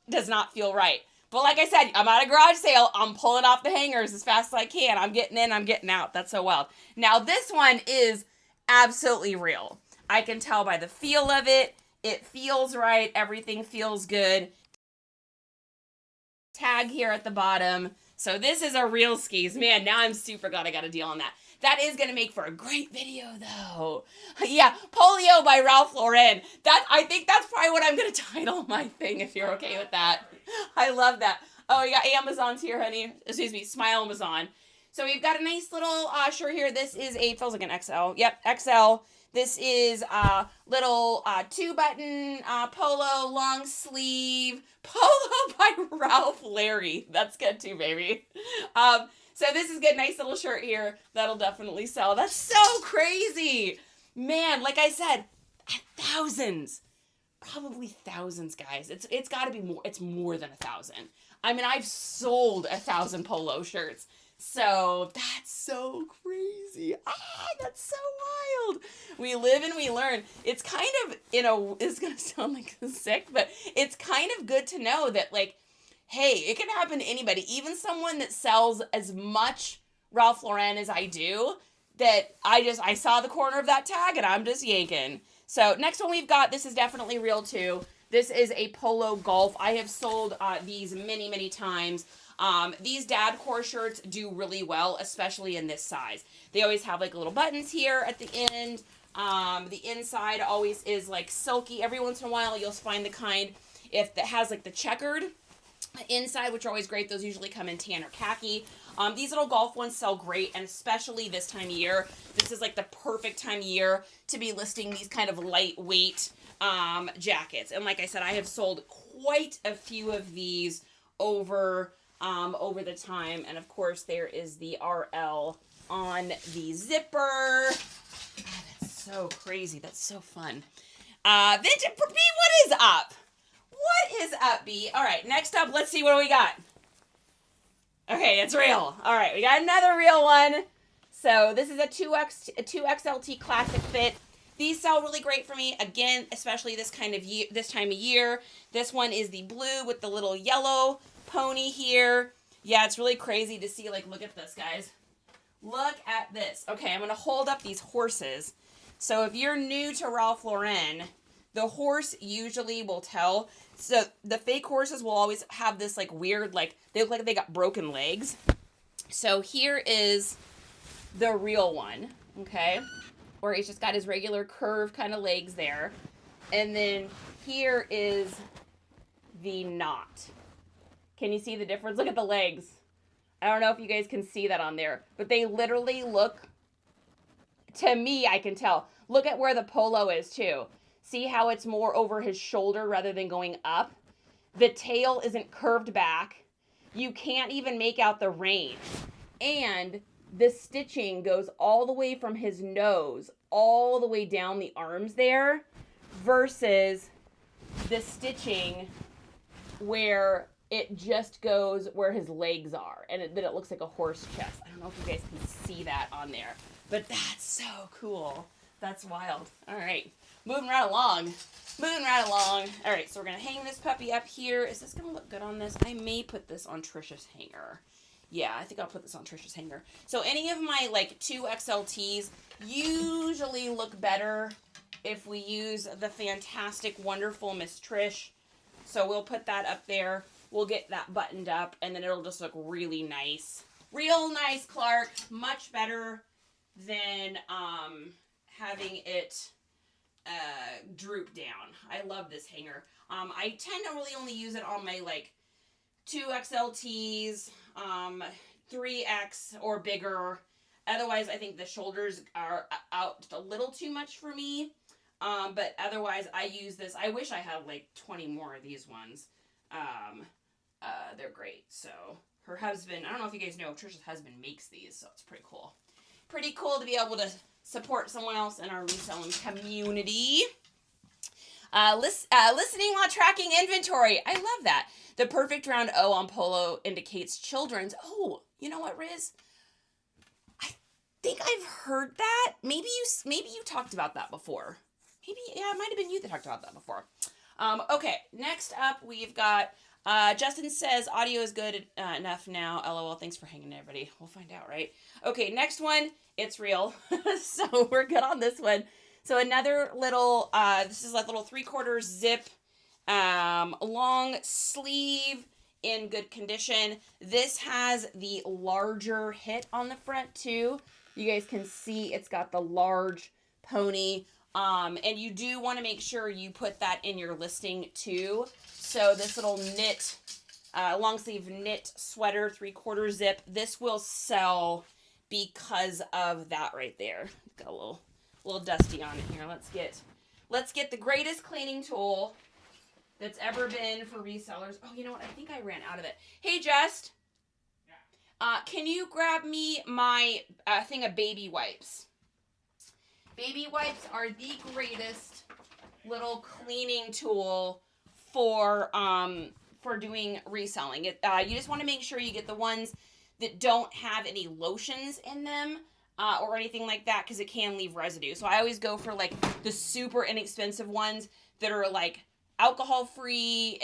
does not feel right. But like I said, I'm at a garage sale. I'm pulling off the hangers as fast as I can. I'm getting in, I'm getting out. That's so wild. Now this one is absolutely real. I can tell by the feel of it. It feels right. Everything feels good. Tag here at the bottom. So this is a real skis. Man, now I'm super glad I got a deal on that. That is going to make for a great video, though. Yeah, Polio by Ralph Lauren. I think that's probably what I'm going to title my thing, if you're okay with that. I love that. Oh, you got Amazon's here, honey. Excuse me, Smile Amazon. So we've got a nice little shirt here. This is feels like an XL. Yep, XL. This is a little 2-button polo long sleeve polo by Ralph Larry. That's good too, baby. So this is good. Nice little shirt here. That'll definitely sell. That's so crazy. Man, like I said, thousands. Probably thousands, guys. It's got to be more. It's more than 1,000. I mean, I've sold 1,000 polo shirts. So that's so crazy. That's so wild. We live and we learn. It's kind of, it's going to sound like sick, but it's kind of good to know that, like, hey, it can happen to anybody. Even someone that sells as much Ralph Lauren as I do, that I saw the corner of that tag and I'm just yanking. So next one we've got, this is definitely real too. This is a polo golf. I have sold these many, many times. These dad core shirts do really well, especially in this size. They always have like little buttons here at the end. The inside always is like silky. Every once in a while you'll find the kind if that has like the checkered inside, which are always great. Those usually come in tan or khaki. These little golf ones sell great, and especially this time of year. This is like the perfect time of year to be listing these kind of lightweight jackets. And like I said, I have sold quite a few of these over the time. And of course, there is the RL on the zipper. That's so crazy. That's so fun. Vintage B, what is up? What is up, B? All right, next up, let's see what we got. Okay, it's real. All right, we got another real one. So this is a 2XLT classic fit. These sell really great for me. Again, especially this time of year. This one is the blue with the little yellow pony here. Yeah, it's really crazy to see. Like, look at this, guys. Look at this. Okay, I'm going to hold up these horses. So if you're new to Ralph Lauren, the horse usually will tell. So the fake horses will always have this like weird, like they look like they got broken legs. So here is the real one, okay? Where he's just got his regular curved kind of legs there. And then here is the knot. Can you see the difference? Look at the legs. I don't know if you guys can see that on there, but they literally look, to me, I can tell. Look at where the polo is too. See how it's more over his shoulder rather than going up? The tail isn't curved back. You can't even make out the rein. And the stitching goes all the way from his nose all the way down the arms there versus the stitching where it just goes where his legs are, and then it looks like a horse chest. I don't know if you guys can see that on there, but that's so cool. That's wild. All right, moving right along. All right, so we're gonna hang this puppy up here. Is this gonna look good on this? I may put this on Trisha's hanger. Yeah, I think I'll put this on Trisha's hanger. So any of my like 2XLTs usually look better if we use the fantastic, wonderful Miss Trish. So we'll put that up there. We'll get that buttoned up, and then it'll just look really nice. Real nice, Clark. Much better than having it droop down. I love this hanger. I tend to really only use it on my like 2XLTs, 3X or bigger. Otherwise, I think the shoulders are out a little too much for me. But otherwise, I use this. I wish I had like 20 more of these ones. They're great. So her husband, I don't know if you guys know, Trisha's husband makes these, so it's pretty cool. Pretty cool to be able to support someone else in our reselling community. Listening while tracking inventory. I love that. The perfect round O on polo indicates children's. Oh, you know what, Riz? I think I've heard that. Maybe you talked about that before. Maybe, yeah, it might have been you that talked about that before. Okay, next up we've got, Justin says audio is good enough now. LOL, thanks for hanging in, everybody. We'll find out, right? Okay, next one, it's real. So we're good on this one. So another little, this is like little 3/4 zip, long sleeve in good condition. This has the larger hit on the front too. You guys can see it's got the large pony. And you do want to make sure you put that in your listing too. So this little knit, long sleeve knit sweater, 3/4 zip, this will sell because of that right there. Got a little dusty on it here. Let's get the greatest cleaning tool that's ever been for resellers. Oh, you know what? I think I ran out of it. Hey, Just. Can you grab me my thing of baby wipes? Baby wipes are the greatest little cleaning tool for doing reselling. You just want to make sure you get the ones that don't have any lotions in them or anything like that, because it can leave residue. So I always go for like the super inexpensive ones that are like alcohol free,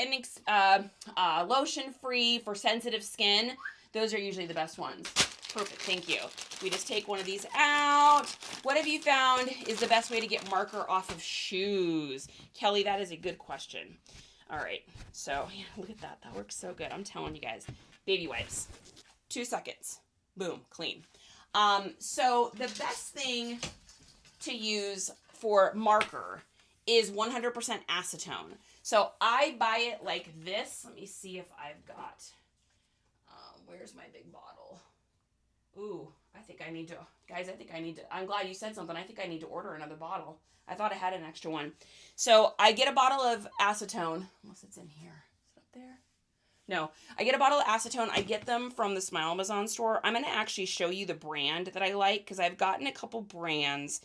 lotion free for sensitive skin. Those are usually the best ones. Perfect, thank you. We just take one of these out. What have you found is the best way to get marker off of shoes? Kelly, that is a good question. All right, so yeah, look at that. That works so good. I'm telling you guys. Baby wipes. 2 seconds. Boom, clean. So the best thing to use for marker is 100% acetone. So I buy it like this. Let me see if I've got, where's my big bottle? Ooh, I'm glad you said something. I think I need to order another bottle. I thought I had an extra one. So I get a bottle of acetone, unless it's in here. Is it up there? No, I get a bottle of acetone. I get them from the Smile Amazon store. I'm going to actually show you the brand that I like, because I've gotten a couple brands.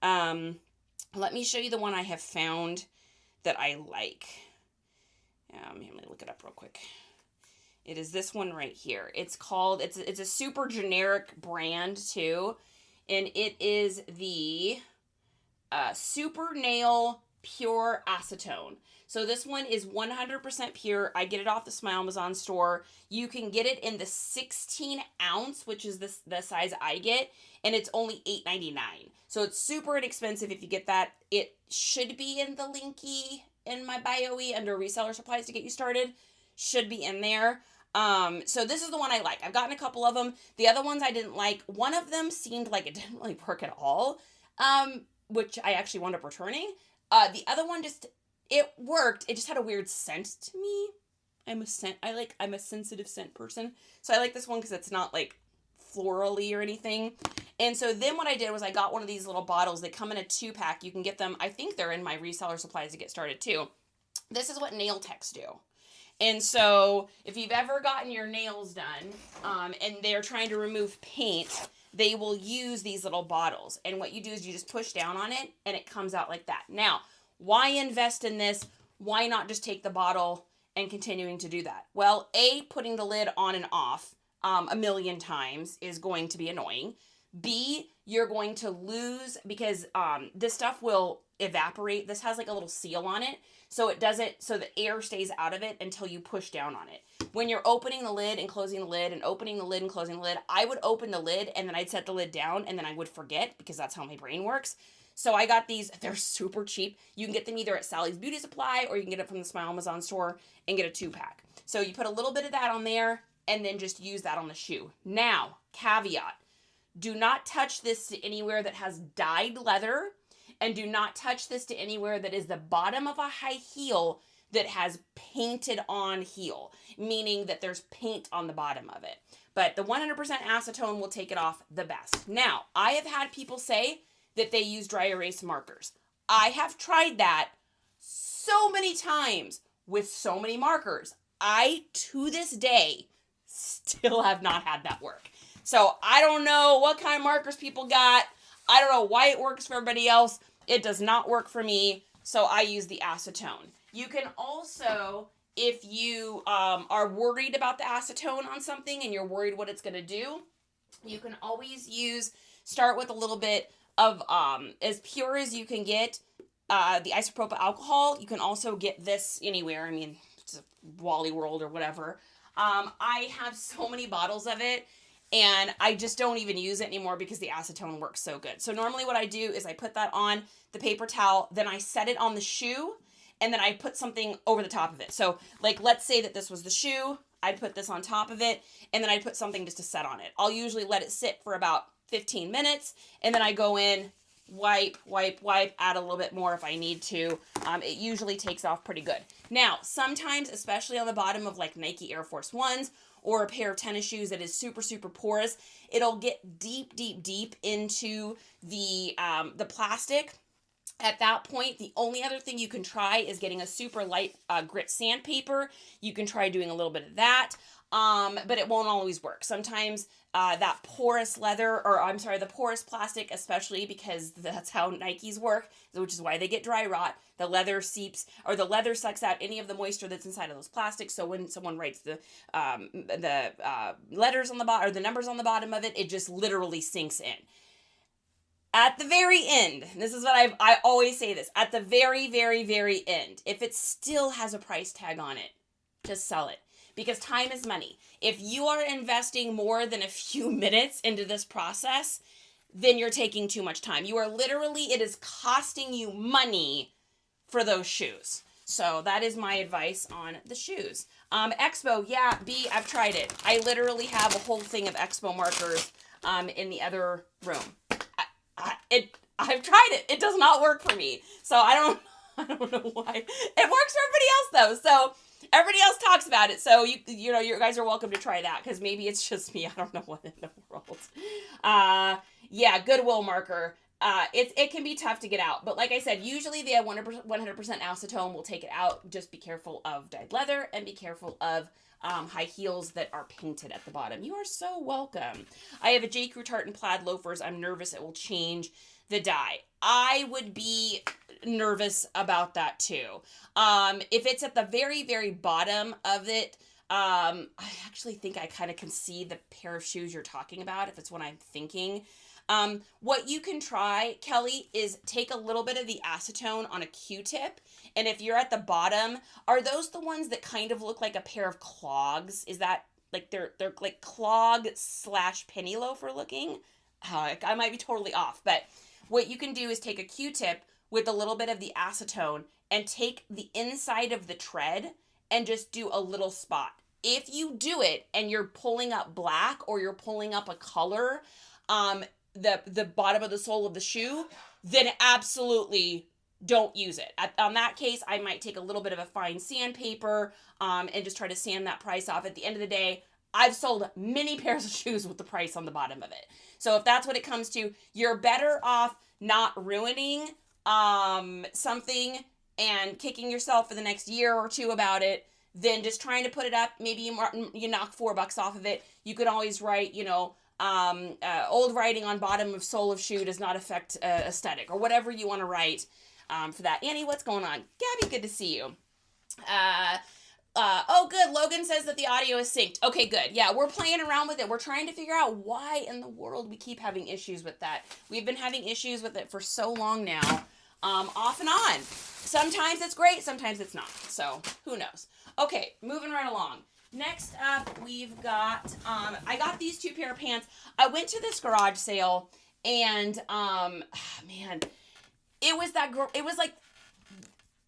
Let me show you the one I have found that I like. Let me look it up real quick. It is this one right here. It's a super generic brand too. And it is the Super Nail Pure Acetone. So this one is 100% pure. I get it off the Smile Amazon store. You can get it in the 16 ounce, which is the size I get, and it's only $8.99. So it's super inexpensive if you get that. It should be in the linky in my bio-y under reseller supplies to get you started. Should be in there. So this is the one I like. I've gotten a couple of them. The other ones I didn't like. One of them seemed like it didn't really work at all, which I actually wound up returning. The other one it worked. It just had a weird scent to me. I'm a sensitive scent person. So I like this one because it's not like florally or anything. And so then what I did was I got one of these little bottles. They come in a 2-pack. You can get them. I think they're in my reseller supplies to get started too. This is what nail techs do. And so if you've ever gotten your nails done and they're trying to remove paint, they will use these little bottles. And what you do is you just push down on it and it comes out like that. Now, why invest in this? Why not just take the bottle and continuing to do that? Well, putting the lid on and off a million times is going to be annoying. B, you're going to lose, because this stuff will evaporate. This has like a little seal on it. So the air stays out of it until you push down on it. When you're opening the lid and closing the lid and opening the lid and closing the lid, I would open the lid and then I'd set the lid down and then I would forget, because that's how my brain works. So I got these. They're super cheap. You can get them either at Sally's Beauty Supply or you can get it from the Smile Amazon store and get a 2-pack. So you put a little bit of that on there and then just use that on the shoe. Now, caveat. Do not touch this to anywhere that has dyed leather, and do not touch this to anywhere that is the bottom of a high heel that has painted on heel, meaning that there's paint on the bottom of it. But the 100% acetone will take it off the best. Now, I have had people say that they use dry erase markers. I have tried that so many times with so many markers. I, to this day, still have not had that work. So I don't know what kind of markers people got. I don't know why it works for everybody else. It does not work for me. So I use the acetone. You can also, if you are worried about the acetone on something and you're worried what it's going to do, you can always start with a little bit of, as pure as you can get, the isopropyl alcohol. You can also get this anywhere. I mean, it's a Wally World or whatever. I have so many bottles of it, and I just don't even use it anymore because the acetone works so good. So normally what I do is I put that on the paper towel, then I set it on the shoe, and then I put something over the top of it. So, like, let's say that this was the shoe. I'd put this on top of it, and then I'd put something just to set on it. I'll usually let it sit for about 15 minutes, and then I go in, wipe, add a little bit more if I need to. It usually takes off pretty good. Now, sometimes, especially on the bottom of like Nike Air Force Ones or a pair of tennis shoes that is super, super porous, it'll get deep into the plastic. At that point, the only other thing you can try is getting a super light grit sandpaper. You can try doing a little bit of that, but it won't always work. Sometimes that porous leather, or I'm sorry, the porous plastic, especially because that's how Nikes work, which is why they get dry rot. The leather seeps, or the leather sucks out any of the moisture that's inside of those plastics. So when someone writes the letters on the bottom, or the numbers on the bottom of it, it just literally sinks in. At the very end, this is what I always say this, at the very, very, very end, if it still has a price tag on it, just sell it. Because time is money. If you are investing more than a few minutes into this process, then you're taking too much time. You are literally, it is costing you money for those shoes. So that is my advice on the shoes. Expo, yeah, B, I've tried it. I literally have a whole thing of Expo markers in the other room. I've tried it. It does not work for me. So I don't know why. It works for everybody else though. So everybody else talks about it. So you know, you guys are welcome to try that, because maybe it's just me. I don't know what in the world. Yeah, Goodwill marker. It can be tough to get out, but like I said, usually the 100% acetone will take it out. Just be careful of dyed leather and be careful of high heels that are painted at the bottom. You are so welcome. I have a J. Crew tartan plaid loafers. I'm nervous it will change the dye. I would be nervous about that too. If it's at the very, very bottom of it, I actually think I kind of can see the pair of shoes you're talking about, if it's what I'm thinking. What you can try, Kelly, is take a little bit of the acetone on a Q-tip, and if you're at the bottom, are those the ones that kind of look like a pair of clogs? Is that like they're like clog / penny loafer looking? I might be totally off, but what you can do is take a Q-tip with a little bit of the acetone and take the inside of the tread and just do a little spot. If you do it and you're pulling up black or you're pulling up a color, the bottom of the sole of the shoe, then absolutely don't use it. On that case, I might take a little bit of a fine sandpaper and just try to sand that price off. At the end of the day, I've sold many pairs of shoes with the price on the bottom of it. So if that's what it comes to, you're better off not ruining something and kicking yourself for the next year or two about it than just trying to put it up. Maybe you knock $4 off of it. You could always write, old writing on bottom of sole of shoe does not affect aesthetic, or whatever you want to write for that. Annie, what's going on? Gabby, good to see you. Oh, good. Logan says that the audio is synced. Okay, good. Yeah, we're playing around with it. We're trying to figure out why in the world we keep having issues with that. We've been having issues with it for so long now, off and on. Sometimes it's great, sometimes it's not. So, who knows? Okay, moving right along. Next up, we've got, I got these two pair of pants. I went to this garage sale, and, man, it was like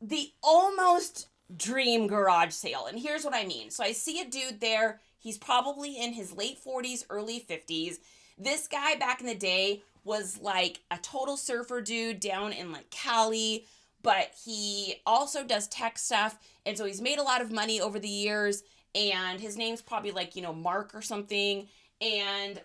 the almost dream garage sale. And here's what I mean. So I see a dude there. He's probably in his late 40s, early 50s. This guy back in the day was like a total surfer dude down in like Cali, but he also does tech stuff. And so he's made a lot of money over the years. And his name's probably like, Mark or something. And,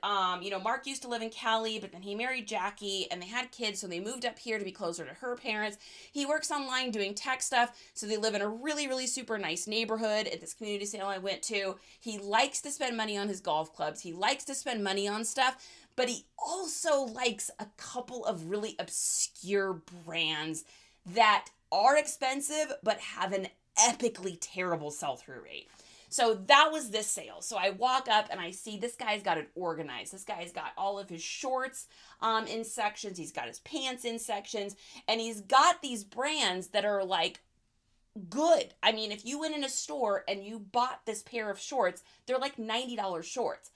Mark used to live in Cali, but then he married Jackie and they had kids. So they moved up here to be closer to her parents. He works online doing tech stuff. So they live in a really, really super nice neighborhood at this community sale I went to. He likes to spend money on his golf clubs. He likes to spend money on stuff, but he also likes a couple of really obscure brands that are expensive, but have an epically terrible sell-through rate. So that was this sale. So I walk up and I see this guy's got it organized. This guy's got all of his shorts in sections. He's got his pants in sections. And he's got these brands that are like good. I mean, if you went in a store and you bought this pair of shorts, they're like $90 shorts.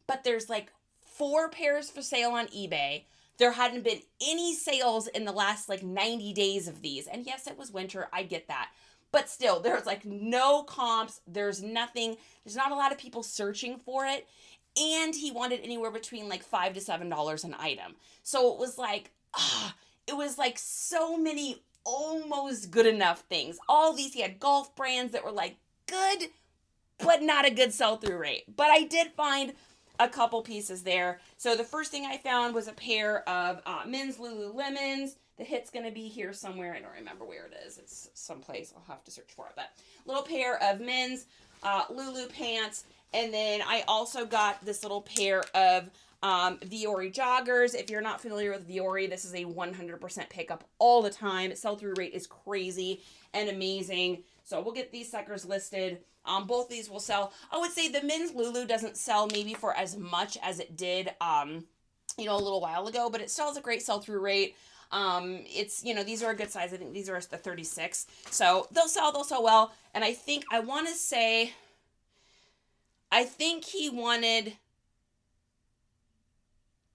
But there's like 4 pairs for sale on eBay. There hadn't been any sales in the last like 90 days of these. And yes, it was winter. I get that. But still, there's like no comps. There's nothing. There's not a lot of people searching for it. And he wanted anywhere between like $5 to $7 an item. So it was like so many almost good enough things. All these, he had golf brands that were like good, but not a good sell-through rate. But I did find a couple pieces there. So the first thing I found was a pair of men's Lululemons. The hit's going to be here somewhere. I don't remember where it is. It's someplace. I'll have to search for it. But little pair of men's Lulu pants. And then I also got this little pair of Viore joggers. If you're not familiar with Viore, this is a 100% pickup all the time. Sell-through rate is crazy and amazing. So we'll get these suckers listed. Both these will sell. I would say the men's Lulu doesn't sell maybe for as much as it did, a little while ago, but it still has a great sell-through rate. It's, these are a good size. I think these are the 36. So they'll sell well. And I think he wanted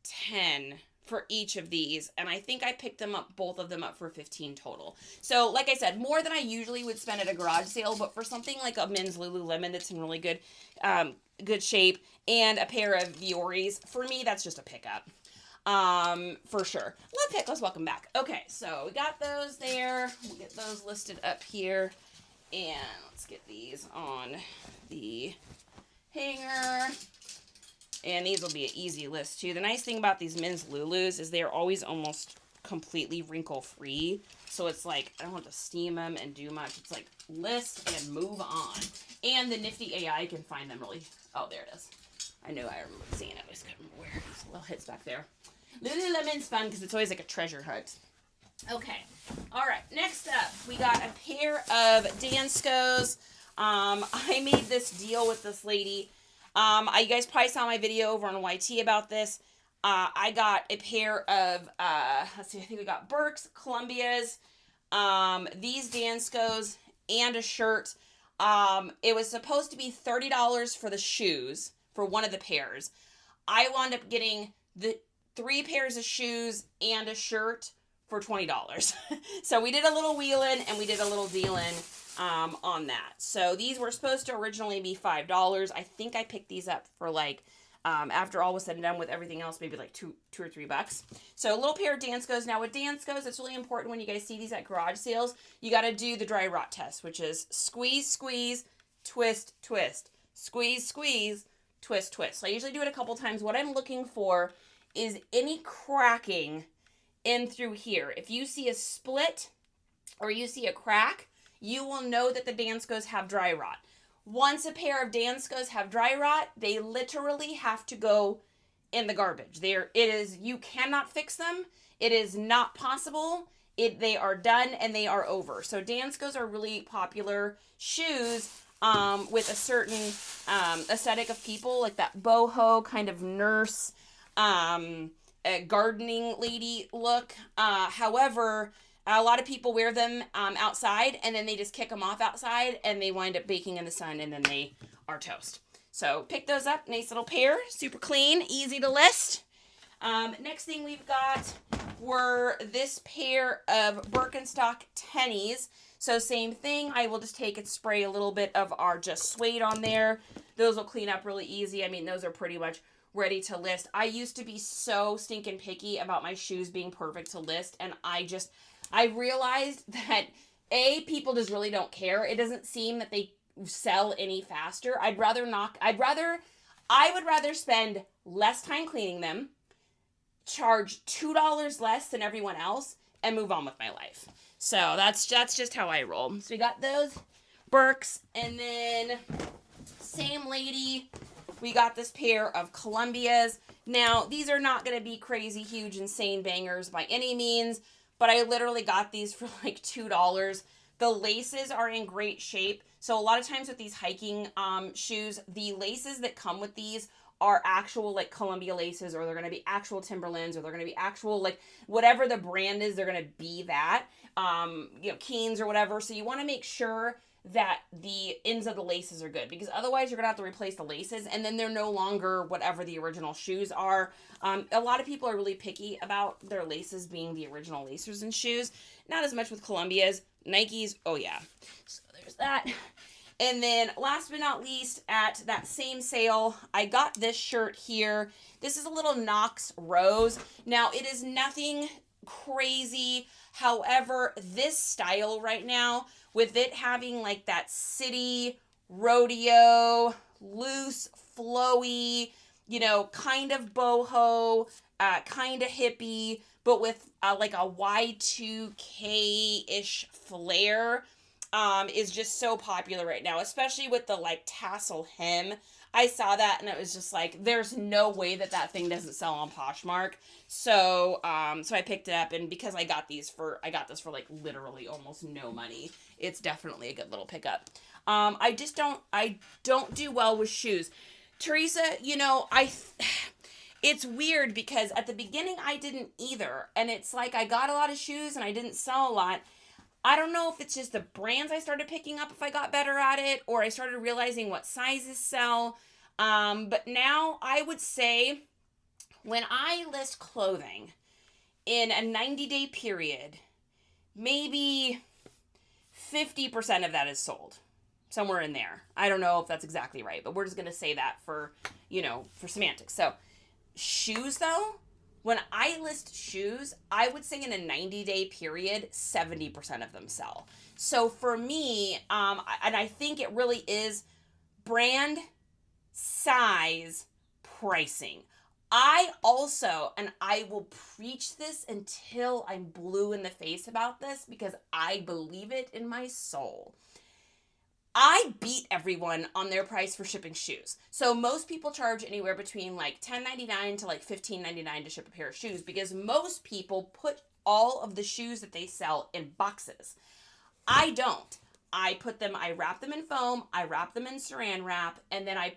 10 for each of these. And I think I picked both of them up for 15 total. So like I said, more than I usually would spend at a garage sale, but for something like a men's Lululemon that's in really good shape and a pair of Viores, for me, that's just a pickup. For sure. Love Pickles, welcome back. Okay, so we got those there. We'll get those listed up here. And let's get these on the hanger. And these will be an easy list too. The nice thing about these men's Lulus is they're always almost completely wrinkle free. So it's like, I don't have to steam them and do much. It's like list and move on. And the nifty AI can find them really. Oh, there it is. I remember seeing it. I just couldn't remember where. There's little hits back there. Lululemon's fun because it's always like a treasure hunt. Okay. All right. Next up, we got a pair of Danskos. I made this deal with this lady. You guys probably saw my video over on YT about this. I got a pair of, I think we got Burke's, Columbia's, these Danskos, and a shirt. It was supposed to be $30 for the shoes for one of the pairs. I wound up getting the 3 pairs of shoes and a shirt for $20. So we did a little wheeling and we did a little dealing on that. So these were supposed to originally be $5. I think I picked these up for like, after all was said and done with everything else, maybe like $2 or $3. So a little pair of Danskos. Now with Danskos, it's really important when you guys see these at garage sales, you got to do the dry rot test, which is squeeze, squeeze, twist, twist, squeeze, squeeze, twist, twist. So I usually do it a couple times. What I'm looking for is any cracking in through here. If you see a split or you see a crack, you will know that the Danskos have dry rot. Once a pair of Danskos have dry rot, they literally have to go in the garbage. You cannot fix them. It is not possible. They are done and they are over. So Danskos are really popular shoes with a certain aesthetic of people, like that boho kind of nurse, gardening lady look. However, a lot of people wear them outside and then they just kick them off outside and they wind up baking in the sun and then they are toast. So pick those up. Nice little pair. Super clean. Easy to list. Next thing we've got were this pair of Birkenstock tennies. So same thing. I will just take and spray a little bit of our Just Suede on there. Those will clean up really easy. I mean, those are pretty much ready to list. I used to be so stinking picky about my shoes being perfect to list. And I realized that people just really don't care. It doesn't seem that they sell any faster. I would rather spend less time cleaning them, charge $2 less than everyone else, and move on with my life. So that's just how I roll. So we got those Birks, and then same lady, we got this pair of Columbias. Now, these are not going to be crazy, huge, insane bangers by any means, but I literally got these for like $2. The laces are in great shape. So a lot of times with these hiking shoes, the laces that come with these are actual like Columbia laces, or they're going to be actual Timberlands, or they're going to be actual like whatever the brand is, they're going to be that, Keens or whatever. So you want to make sure that the ends of the laces are good, because otherwise you're gonna have to replace the laces and then they're no longer whatever the original shoes are. A lot of people are really picky about their laces being the original laces in shoes. Not as much with Columbias. Nikes, oh yeah. So there's that. And then last but not least, at that same sale, I got this shirt here. This is a little Knox Rose. Now, it is nothing crazy. However, this style right now, with it having like that city, rodeo, loose, flowy, kind of boho, kind of hippie, but with like a Y2K-ish flair, is just so popular right now, especially with the like tassel hem. I saw that and it was just like, there's no way that thing doesn't sell on Poshmark. So I picked it up, and because I got this for like literally almost no money. It's definitely a good little pickup. I don't do well with shoes. Teresa, it's weird because at the beginning I didn't either. And it's like I got a lot of shoes and I didn't sell a lot. I don't know if it's just the brands I started picking up if I got better at it, or I started realizing what sizes sell. But now I would say when I list clothing in a 90-day period, maybe 50% of that is sold. Somewhere in there. I don't know if that's exactly right, but we're just going to say that for semantics. So shoes though, when I list shoes, I would say in a 90-day period, 70% of them sell. So for me, and I think it really is brand, size, pricing. I also, and I will preach this until I'm blue in the face about this because I believe it in my soul. I beat everyone on their price for shipping shoes. So most people charge anywhere between like $10.99 to like $15.99 to ship a pair of shoes, because most people put all of the shoes that they sell in boxes. I don't. I wrap them in foam, I wrap them in saran wrap, and then I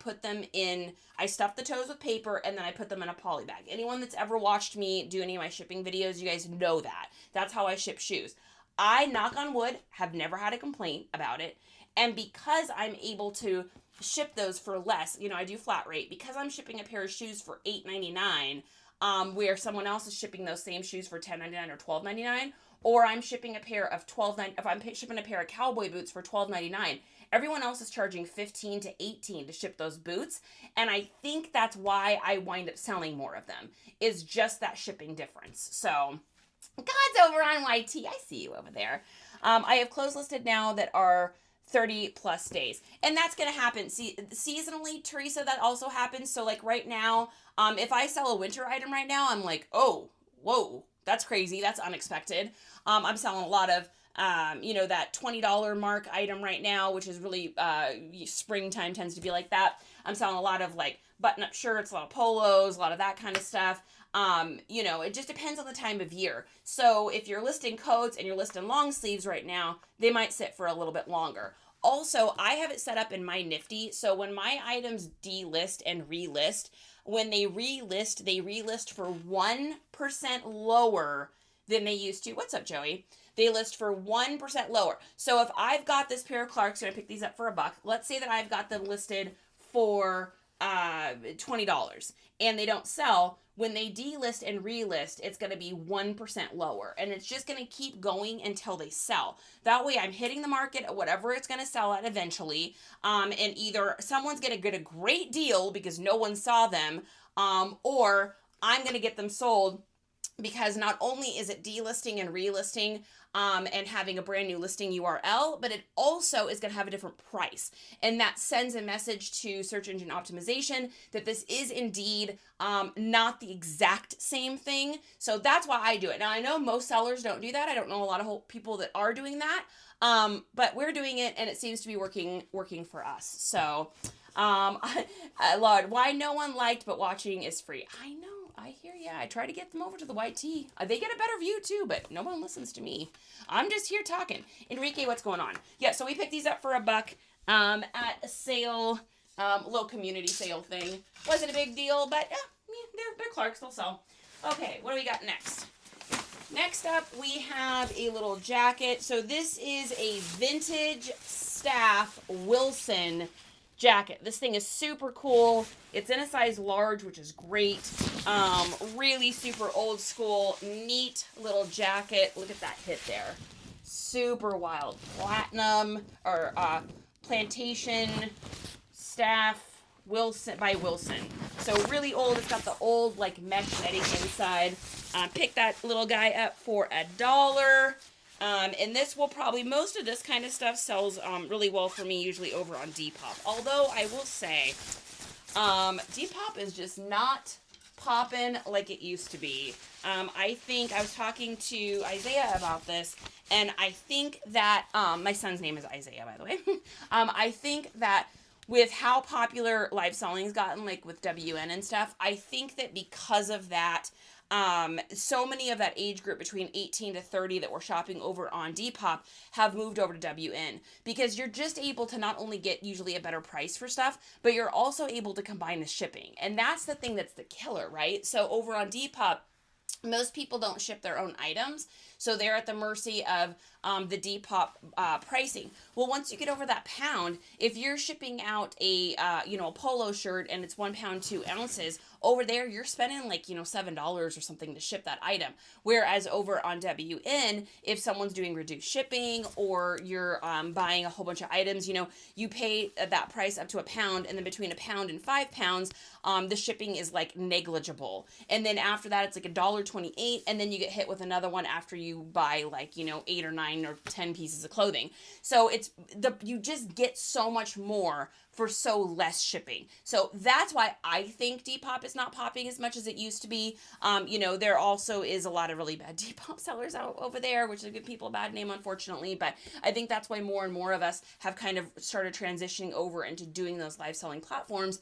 stuff the toes with paper, and then I put them in a poly bag. Anyone that's ever watched me do any of my shipping videos, you guys know that. That's how I ship shoes. I, knock on wood, have never had a complaint about it. And because I'm able to ship those for less, I do flat rate, because I'm shipping a pair of shoes for $8.99, where someone else is shipping those same shoes for $10.99 or $12.99, or I'm shipping a pair of if I'm shipping a pair of cowboy boots for $12.99, everyone else is charging $15 to $18 to ship those boots. And I think that's why I wind up selling more of them, is just that shipping difference. So God's over on YT. I see you over there. I have clothes listed now that are 30 plus days. And that's going to happen. See, seasonally, Teresa, that also happens. So like right now, if I sell a winter item right now, I'm like, oh, whoa, that's crazy. That's unexpected. I'm selling a lot of, that $20 mark item right now, which is really, springtime tends to be like that. I'm selling a lot of like button up shirts, a lot of polos, a lot of that kind of stuff. It just depends on the time of year. So if you're listing coats and you're listing long sleeves right now, they might sit for a little bit longer. Also, I have it set up in my Nifty. So when my items delist and relist, when they relist for 1% lower than they used to. What's up, Joey? They list for 1% lower. So if I've got this pair of Clarks, I'm going to pick these up for $1. Let's say that I've got them listed for $20 and they don't sell. When they delist and relist, it's going to be 1% lower, and it's just going to keep going until they sell. That way I'm hitting the market at whatever it's going to sell at eventually, and either someone's going to get a great deal because no one saw them, or I'm going to get them sold because not only is it delisting and relisting and having a brand new listing URL, but it also is going to have a different price. And that sends a message to search engine optimization that this is indeed not the exact same thing. So that's why I do it. Now, I know most sellers don't do that. I don't know a lot of people that are doing that. But we're doing it, and it seems to be working for us. So, Lord, why no one liked, but watching is free. I know. I hear ya. I try to get them over to the YT. They get a better view too, but no one listens to me. I'm just here talking. Enrique, what's going on? Yeah, so we picked these up for $1 at a sale, little community sale thing. Wasn't a big deal, but they're Clarks. They'll sell. Okay, what do we got next? Next up, we have a little jacket. So this is a vintage staff Wilson jacket. This thing is super cool. It's in a size large, which is great. Really super old school, neat little jacket. Look at that hit there. Super wild. Platinum or plantation staff Wilson by Wilson. So really old. It's got the old like mesh netting inside. Pick that little guy up for $1. And this will probably, most of this kind of stuff sells really well for me, usually over on Depop. Although I will say, Depop is just not popping like it used to be. I think I was talking to Isaiah about this, and I think that, my son's name is Isaiah, by the way. I think that with how popular live selling's gotten, like with WN and stuff, I think that because of that, so many of that age group between 18 to 30 that were shopping over on Depop have moved over to WN, because you're just able to not only get usually a better price for stuff, but you're also able to combine the shipping. And that's the thing that's the killer, right? So over on Depop, most people don't ship their own items, so they're at the mercy of the Depop pricing. Well, once you get over that pound, if you're shipping out a a polo shirt and it's 1 pound 2 ounces, over there you're spending like $7 or something to ship that item. Whereas over on WN, if someone's doing reduced shipping or you're buying a whole bunch of items, you pay that price up to £1, and then between £1 and 5 pounds, the shipping is like negligible. And then after that, it's like $1.28, and then you get hit with another one after you buy like 8 or 9 or 10 pieces of clothing. So you just get so much more for so less shipping. So that's why I think Depop is not popping as much as it used to be. There also is a lot of really bad Depop sellers out over there, which is give people a bad name, unfortunately. But I think that's why more and more of us have kind of started transitioning over into doing those live selling platforms,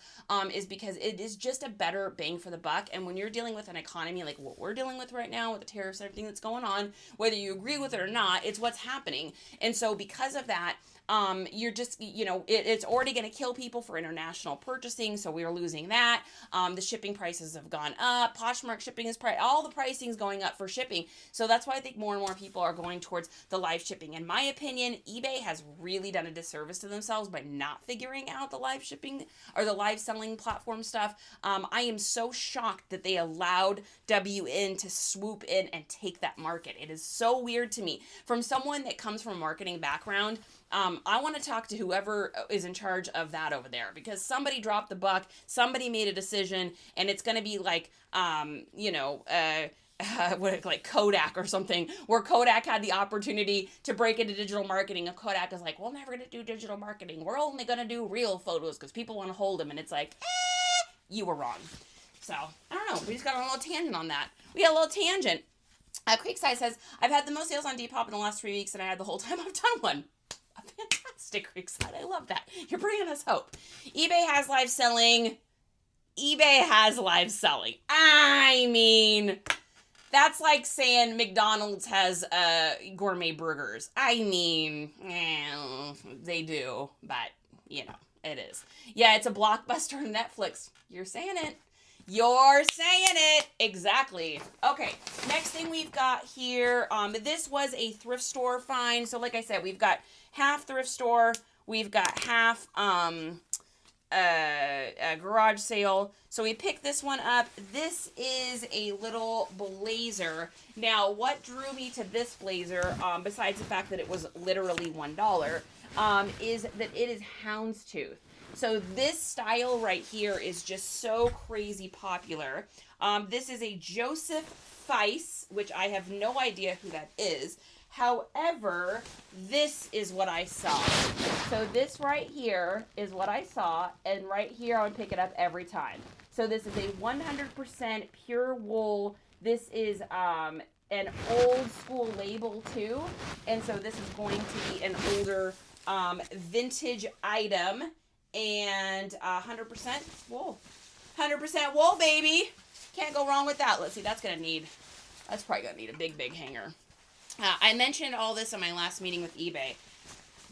is because it is just a better bang for the buck. And when you're dealing with an economy like what we're dealing with right now with the tariffs and everything that's going on, whether you agree with it or not, it's what's happening. And so because of that, you're just, it's already going to kill people for international purchasing, so we are losing that. The shipping prices have gone up. Poshmark shipping is all the pricing is going up for shipping. So that's why I think more and more people are going towards the live shipping. In my opinion, eBay has really done a disservice to themselves by not figuring out the live shipping or the live selling platform stuff. I am so shocked that they allowed WN to swoop in and take that market. It is so weird to me. From someone that comes from a marketing background, I want to talk to whoever is in charge of that over there, because somebody dropped the buck, somebody made a decision, and it's going to be like, like Kodak or something, where Kodak had the opportunity to break into digital marketing, and Kodak is like, we're never going to do digital marketing. We're only going to do real photos because people want to hold them. And it's like, you were wrong. So, I don't know. We just got a little tangent on that. We got a little tangent. Creekside says, I've had the most sales on Depop in the last 3 weeks, and I had the whole time I've done one. Fantastic, Creekside. I love that. You're bringing us hope. eBay has live selling. I mean, that's like saying McDonald's has gourmet burgers. I mean, they do, but, it is. Yeah, it's a Blockbuster on Netflix. You're saying it. Exactly. Okay, next thing we've got here, this was a thrift store find. So like I said, we've got half thrift store, we've got half a garage sale. So we picked this one up. This is a little blazer. Now, what drew me to this blazer, besides the fact that it was literally $1, is that it is houndstooth. So this style right here is just so crazy popular. This is a Joseph Feiss, which I have no idea who that is. However, this is what I saw. So this right here is what I saw, and right here I would pick it up every time. So this is a 100% pure wool. This is an old school label too, and so this is going to be an older vintage item, and 100% wool. 100% wool, baby. Can't go wrong with that. Let's see, that's probably gonna need a big hanger. I mentioned all this on my last meeting with eBay.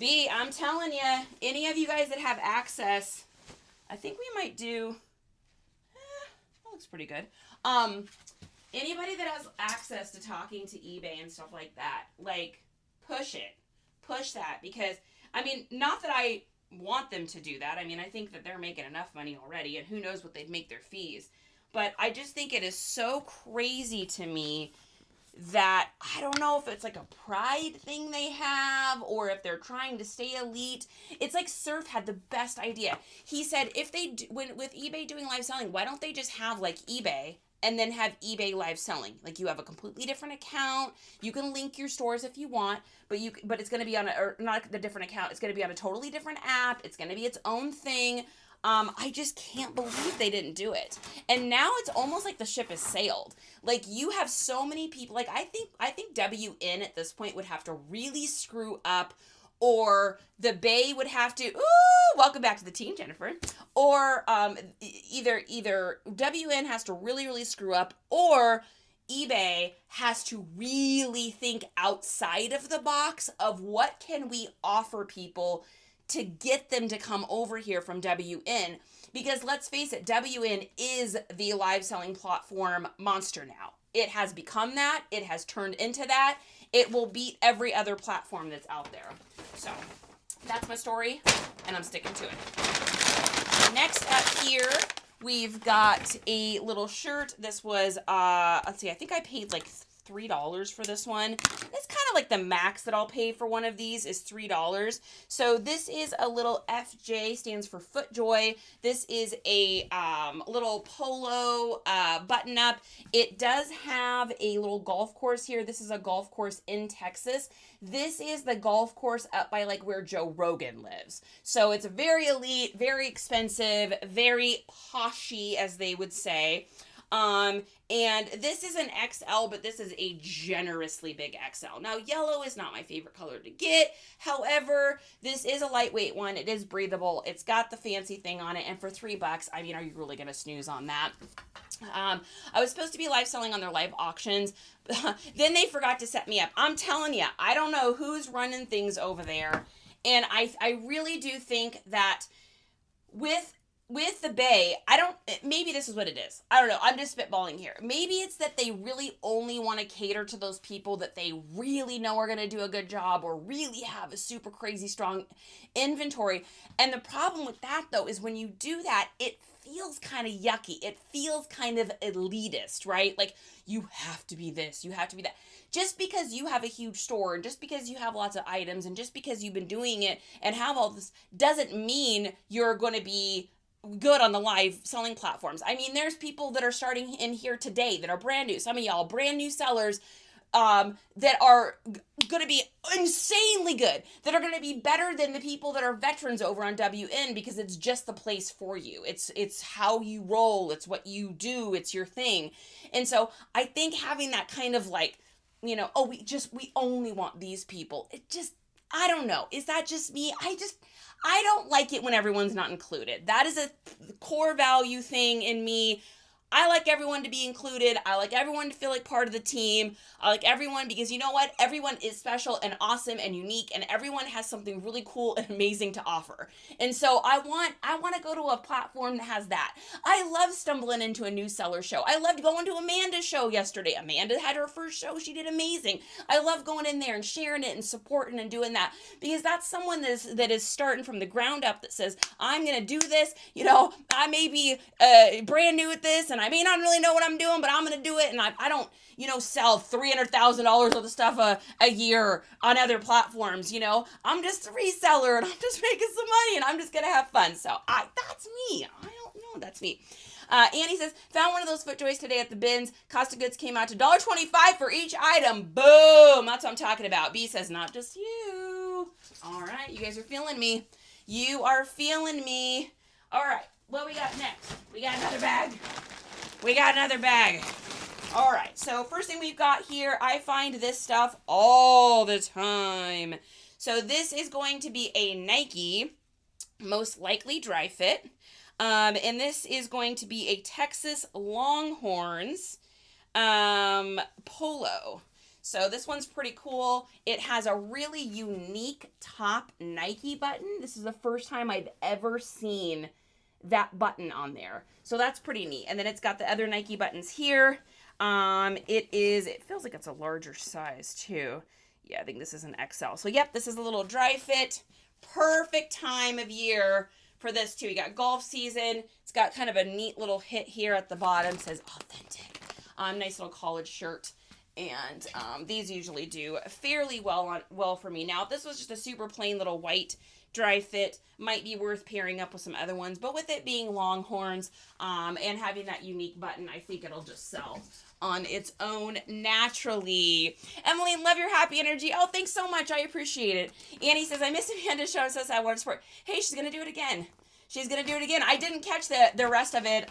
B, I'm telling you, any of you guys that have access, I think we might do, that looks pretty good. Anybody that has access to talking to eBay and stuff like that, like, push that, because, I mean, not that I want them to do that. I mean, I think that they're making enough money already, and who knows what they'd make their fees. But I just think it is so crazy to me that I don't know if it's like a pride thing they have or if they're trying to stay elite. It's like Surf had the best idea. He said if they do, with eBay doing live selling, why don't they just have like eBay and then have eBay live selling? Like you have a completely different account. You can link your stores if you want, but it's going to be on not the different account. It's going to be on a totally different app. It's going to be its own thing. I just can't believe they didn't do it. And now it's almost like the ship has sailed. Like you have so many people, like I think WN at this point would have to really screw up, or the Bay would have to, welcome back to the team, Jennifer. Or either WN has to really, really screw up, or eBay has to really think outside of the box of what can we offer people to get them to come over here from WN. Because let's face it, WN is the live selling platform monster now. It has become that. It has turned into that. It will beat every other platform that's out there. So that's my story, and I'm sticking to it. Next up here, we've got a little shirt. This was, let's see, I think I paid like $3 for this one. It's kind of like the max that I'll pay for one of these is $3. So this is a little FJ, stands for FootJoy. This is a little polo button up. It does have a little golf course here. This is a golf course in Texas. This is the golf course up by like where Joe Rogan lives. So it's very elite, very expensive, very poshy, as they would say. And this is an XL, but this is a generously big XL. Now, yellow is not my favorite color to get. However, this is a lightweight one. It is breathable. It's got the fancy thing on it. And for $3, I mean, are you really going to snooze on that? I was supposed to be live selling on their live auctions. Then they forgot to set me up. I'm telling you, I don't know who's running things over there. And I really do think that with the Bay, maybe this is what it is. I don't know. I'm just spitballing here. Maybe it's that they really only want to cater to those people that they really know are going to do a good job or really have a super crazy strong inventory. And the problem with that, though, is when you do that, it feels kind of yucky. It feels kind of elitist, right? Like, you have to be this, you have to be that. Just because you have a huge store, and just because you have lots of items, and just because you've been doing it and have all this, doesn't mean you're going to be good on the live selling platforms. I mean, there's people that are starting in here today that are brand new. Some of y'all brand new sellers that are going to be insanely good, that are going to be better than the people that are veterans over on WN, because it's just the place for you. It's how you roll. It's what you do. It's your thing. And so I think having that kind of like, you know, we only want these people. It just, I don't know. Is that just me? I don't like it when everyone's not included. That is a core value thing in me. I like everyone to be included. I like everyone to feel like part of the team. I like everyone because you know what? Everyone is special and awesome and unique, and everyone has something really cool and amazing to offer. And so I want to go to a platform that has that. I love stumbling into a new seller show. I loved going to Amanda's show yesterday. Amanda had her first show. She did amazing. I love going in there and sharing it and supporting and doing that, because that's someone that is starting from the ground up, that says, I'm going to do this. You know, I may be brand new at this, and I may not really know what I'm doing, but I'm going to do it. And I don't, you know, sell $300,000 worth of stuff a year on other platforms. You know, I'm just a reseller, and I'm just making some money, and I'm just going to have fun. So that's me. I don't Oh, that's me. Annie says, found one of those FootJoys today at the bins. Cost of goods came out to $1.25 for each item. Boom! That's what I'm talking about. B says, not just you. All right, you guys are feeling me. You are feeling me. All right, what we got next? We got another bag. All right, so first thing we've got here, I find this stuff all the time. So this is going to be a Nike, most likely dry fit. And this is going to be a Texas Longhorns polo. So this one's pretty cool. It has a really unique top Nike button. This is the first time I've ever seen that button on there. So that's pretty neat. And then it's got the other Nike buttons here. It feels like it's a larger size too. Yeah, I think this is an XL. So yep, this is a little dry fit. Perfect time of year for this too. You got golf season. It's got kind of a neat little hit here at the bottom. It says authentic. Nice little college shirt. And these usually do fairly well for me. Now, if this was just a super plain little white dry fit, might be worth pairing up with some other ones. But with it being Longhorns and having that unique button, I think it'll just sell on its own naturally. Emily, love your happy energy. Oh, thanks so much. I appreciate it. Annie says, I missed Amanda's show, so I want to support. Hey, she's going to do it again. I didn't catch the rest of it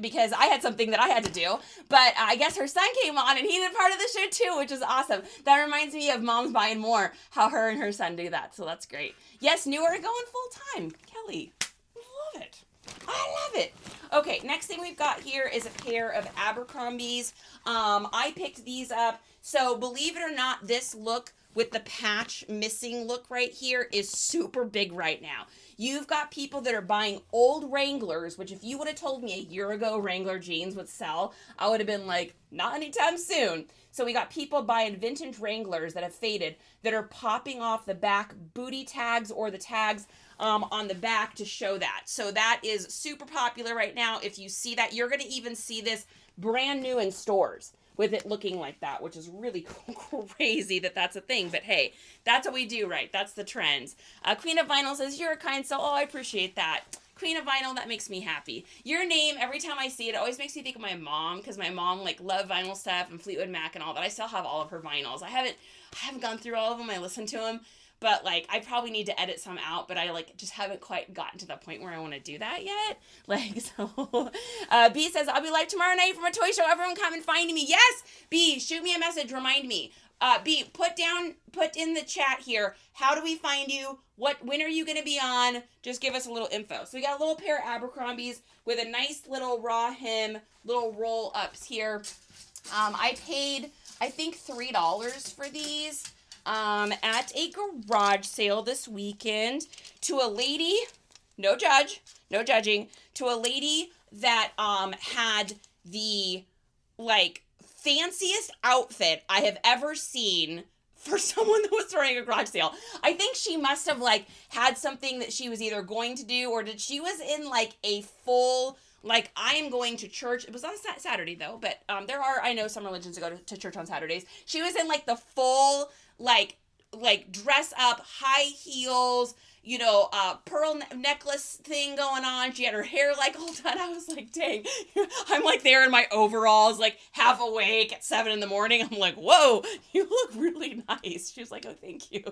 because I had something that I had to do. But I guess her son came on and he did part of the show too, which is awesome. That reminds me of Moms Buying More, how her and her son do that. So that's great. Yes, newer going full time. Kelly, love it. I love it. Okay, next thing we've got here is a pair of Abercrombies. I picked these up. So believe it or not, this look with the patch missing look right here is super big right now. You've got people that are buying old Wranglers, which if you would have told me a year ago Wrangler jeans would sell, I would have been like, not anytime soon. So we got people buying vintage Wranglers that have faded that are popping off the back booty tags or the tags on the back to show that. So that is super popular right now. If you see that, you're going to even see this brand new in stores with it looking like that, which is really crazy that that's a thing. But hey, that's what we do, right? That's the trends. Queen of Vinyl says, you're a kind soul. Oh, I appreciate that. Queen of Vinyl, that makes me happy. Your name, every time I see it, always makes me think of my mom, because my mom loved vinyl stuff and Fleetwood Mac and all that. I still have all of her vinyls. I haven't gone through all of them. I listen to them. But, I probably need to edit some out, but I, just haven't quite gotten to the point where I want to do that yet. B says, I'll be live tomorrow night from a toy show. Everyone come and find me. Yes! B, shoot me a message. Remind me. B, put in the chat here, how do we find you? When are you going to be on? Just give us a little info. So we got a little pair of Abercrombies with a nice little raw hem, little roll-ups here. I paid, I think, $3 for these. At a garage sale this weekend to a lady, no judging, to a lady that, had the, fanciest outfit I have ever seen for someone that was throwing a garage sale. I think she must have, had something that she was either going to do, or she was in, a full, I am going to church. It was on Saturday, though, but, I know some religions go to church on Saturdays. She was in, the full, dress up, high heels, pearl necklace thing going on. She had her hair all done. I was like, dang, I'm there in my overalls, half awake at 7 a.m. I'm like, whoa, you look really nice. She was like, oh, thank you.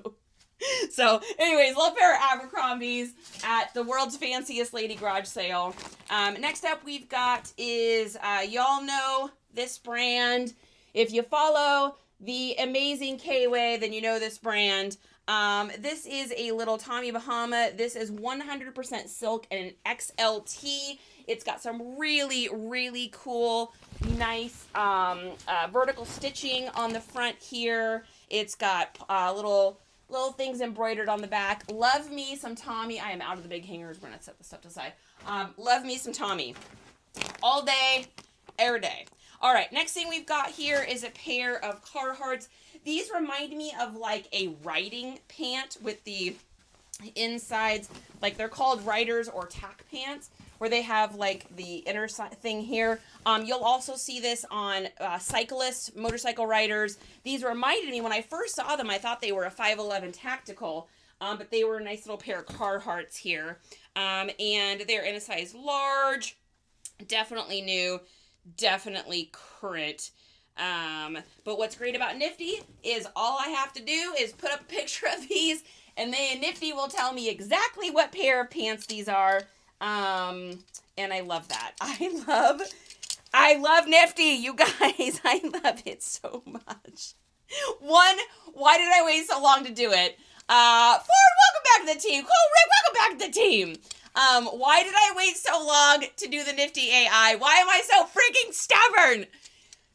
So anyways, little pair of Abercrombies at the world's fanciest lady garage sale. Next up we've got is, y'all know this brand. If you follow the amazing K-Way, then you know this brand. This is a little Tommy Bahama. This is 100% silk and an XLT. It's got some really, really cool, nice vertical stitching on the front here. It's got little things embroidered on the back. Love me some Tommy. I am out of the big hangers. We're going to set this stuff aside. Love me some Tommy. All day, every day. All right, next thing we've got here is a pair of Carhartts. These remind me of a riding pant with the insides, they're called riders or tack pants, where they have the inner thing here. You'll also see this on cyclists, motorcycle riders. These reminded me, when I first saw them, I thought they were a 511 tactical, but they were a nice little pair of Carhartts here. And they're in a size large. Definitely new, definitely current. But what's great about Nifty is all I have to do is put up a picture of these, and Nifty will tell me exactly what pair of pants these are. And I love that. I love Nifty, you guys. I love it so much. One, why did I wait so long to do it? Ford, welcome back to the team. Cool, Rick, welcome back to the team. Why did I wait so long to do the Nifty AI? Why am I so freaking stubborn?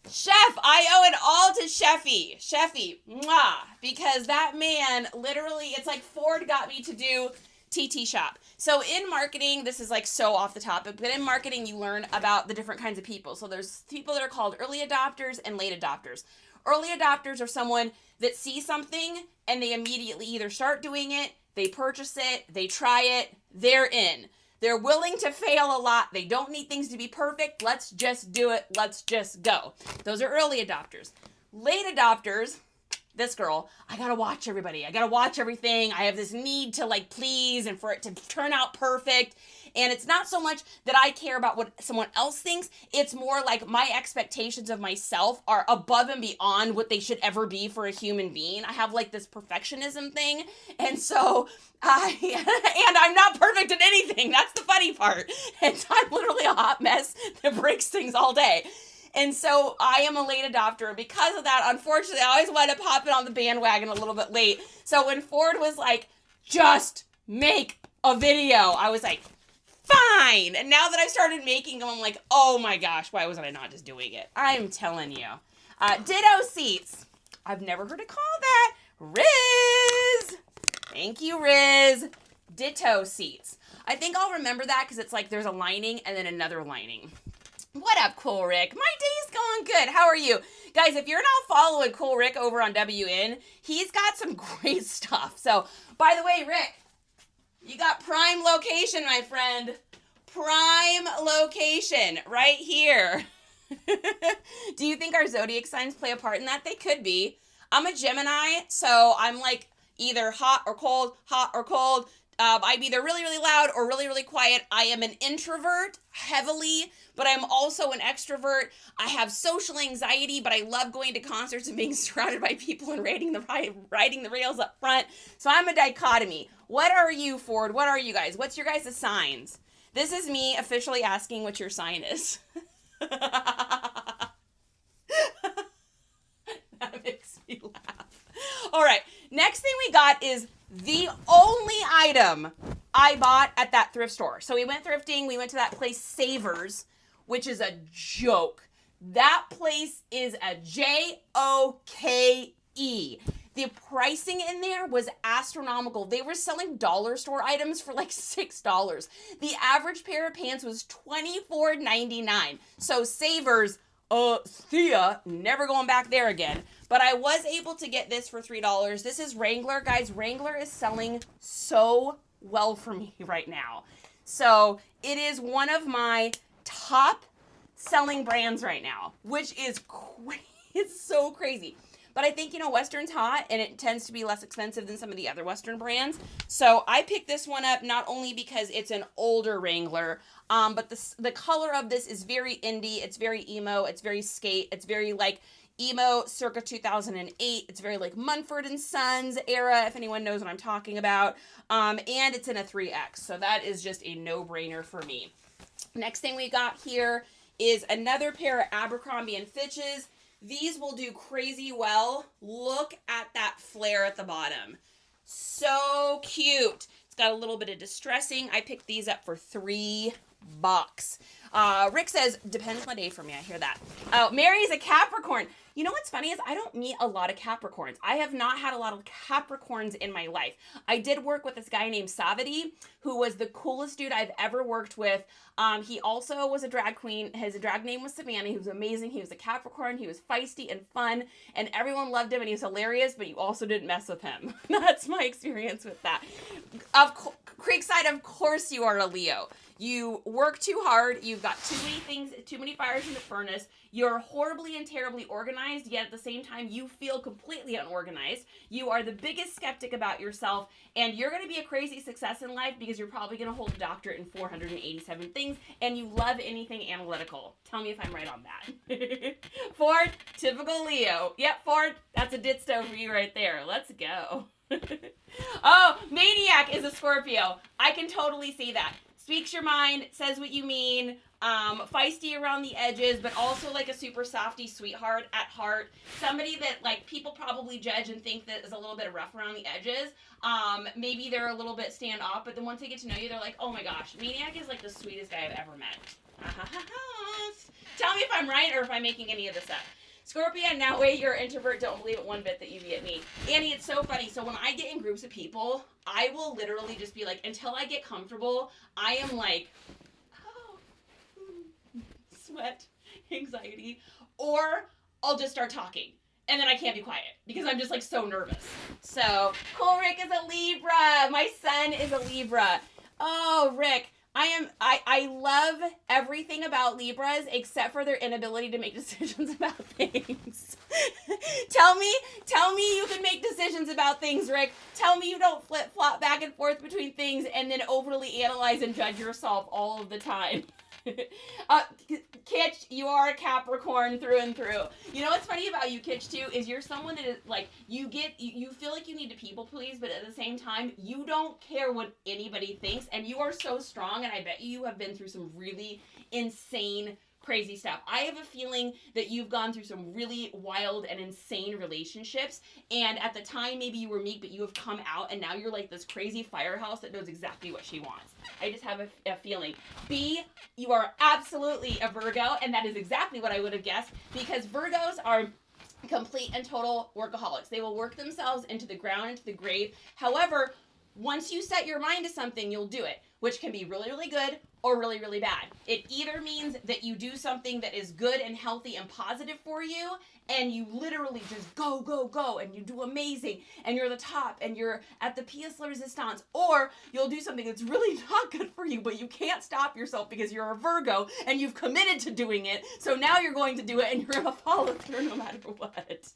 Chef, I owe it all to Sheffy. Sheffy, mwah. Because that man, literally, it's like Ford got me to do TT Shop. So in marketing, this is like so off the topic, but in marketing, you learn about the different kinds of people. So there's people that are called early adopters and late adopters. Early adopters are someone that sees something and they immediately either start doing it, they purchase it, they try it, they're in. They're willing to fail a lot. They don't need things to be perfect. Let's just do it. Let's just go. Those are early adopters. Late adopters, this girl, I gotta watch everybody. I gotta watch everything. I have this need to like please and for it to turn out perfect. And it's not so much that I care about what someone else thinks. It's more like my expectations of myself are above and beyond what they should ever be for a human being. I have like this perfectionism thing. And so and I'm not perfect at anything. That's the funny part. And so I'm literally a hot mess that breaks things all day. And so I am a late adopter. Because of that, unfortunately, I always wind up hopping on the bandwagon a little bit late. So when Ford was like, just make a video, I was like, fine. And now that I've started making them, I'm like, oh my gosh, why wasn't I not just doing it? I'm telling you. Ditto seats. I've never heard it called that. Riz. Thank you, Riz. Ditto seats. I think I'll remember that because it's like there's a lining and then another lining. What up, Cool Rick? My day's going good. How are you? Guys, if you're not following Cool Rick over on WN, he's got some great stuff. So, by the way, Rick, you got prime location, my friend. Prime location right here. Do you think our zodiac signs play a part in that? They could be. I'm a Gemini, so I'm like either hot or cold, hot or cold. I'm either really, really loud or really, really quiet. I am an introvert heavily, but I'm also an extrovert. I have social anxiety, but I love going to concerts and being surrounded by people and riding the rails up front. So I'm a dichotomy. What are you, Ford? What are you guys? What's your guys' signs? This is me officially asking what your sign is. That makes me laugh. All right, next thing we got is the only item I bought at that thrift store. So we went thrifting. We went to that place, Savers, which is a joke. That place is a Joke. The pricing in there was astronomical. They were selling dollar store items for like $6. The average pair of pants was $24.99. So Savers, see ya, never going back there again. But I was able to get this for $3. This is Wrangler. Guys, Wrangler is selling so well for me right now. So it is one of my top selling brands right now, which is it's so crazy. But I think, Western's hot, and it tends to be less expensive than some of the other Western brands. So I picked this one up not only because it's an older Wrangler, but the color of this is very indie. It's very emo. It's very skate. It's very like emo circa 2008. It's very like Mumford & Sons era, if anyone knows what I'm talking about. And it's in a 3X. So that is just a no-brainer for me. Next thing we got here is another pair of Abercrombie & Fitches. These will do crazy well. Look at that flare at the bottom. So cute. It's got a little bit of distressing. I picked these up for $3. Rick says, depends on the day for me. I hear that. Oh, Mary's a Capricorn. You know what's funny is I don't meet a lot of Capricorns. I have not had a lot of Capricorns in my life. I did work with this guy named Savity, who was the coolest dude I've ever worked with. He also was a drag queen. His drag name was Savannah. He was amazing. He was a Capricorn. He was feisty and fun, and everyone loved him, and he was hilarious, but you also didn't mess with him. That's my experience with that. Creekside, of course you are a Leo. You work too hard. You've got too many fires in the furnace. You're horribly and terribly organized, yet at the same time, you feel completely unorganized. You are the biggest skeptic about yourself, and you're going to be a crazy success in life because you're probably going to hold a doctorate in 487 things, and you love anything analytical. Tell me if I'm right on that. 4, typical Leo. Yep, 4, that's a ditsto for you right there. Let's go. Oh, Maniac is a Scorpio. I can totally see that. Speaks your mind, says what you mean, feisty around the edges, but also like a super softy sweetheart at heart. Somebody that like people probably judge and think that is a little bit rough around the edges. Maybe they're a little bit standoff, but then once they get to know you, they're like, oh my gosh, Maniac is like the sweetest guy I've ever met. Tell me if I'm right or if I'm making any of this up. Scorpion, now wait, you're an introvert. Don't believe it one bit that you get me. Annie, it's so funny. So when I get in groups of people, I will literally just be like, until I get comfortable, I am like, oh, sweat, anxiety, or I'll just start talking. And then I can't be quiet because I'm just like so nervous. So, cool, Rick is a Libra. My son is a Libra. Oh, Rick. I love everything about Libras except for their inability to make decisions about things. Tell me you can make decisions about things, Rick. Tell me you don't flip-flop back and forth between things and then overly analyze and judge yourself all of the time. Kitch, you are a Capricorn through and through. You know what's funny about you, Kitch, too, is you're someone that is like, you feel like you need to people please, but at the same time, you don't care what anybody thinks, and you are so strong, and I bet you have been through some really insane crazy stuff. I have a feeling that you've gone through some really wild and insane relationships, and at the time maybe you were meek, but you have come out and now you're like this crazy firehouse that knows exactly what she wants. I just have a feeling. B, you are absolutely a Virgo, and that is exactly what I would have guessed, because Virgos are complete and total workaholics. They will work themselves into the ground, into the grave. However, once you set your mind to something, you'll do it, which can be really, really good or really, really bad. It either means that you do something that is good and healthy and positive for you, and you literally just go, go, go, and you do amazing, and you're the top, and you're at the pièce de résistance, or you'll do something that's really not good for you, but you can't stop yourself because you're a Virgo, and you've committed to doing it, so now you're going to do it, and you're going to follow through no matter what.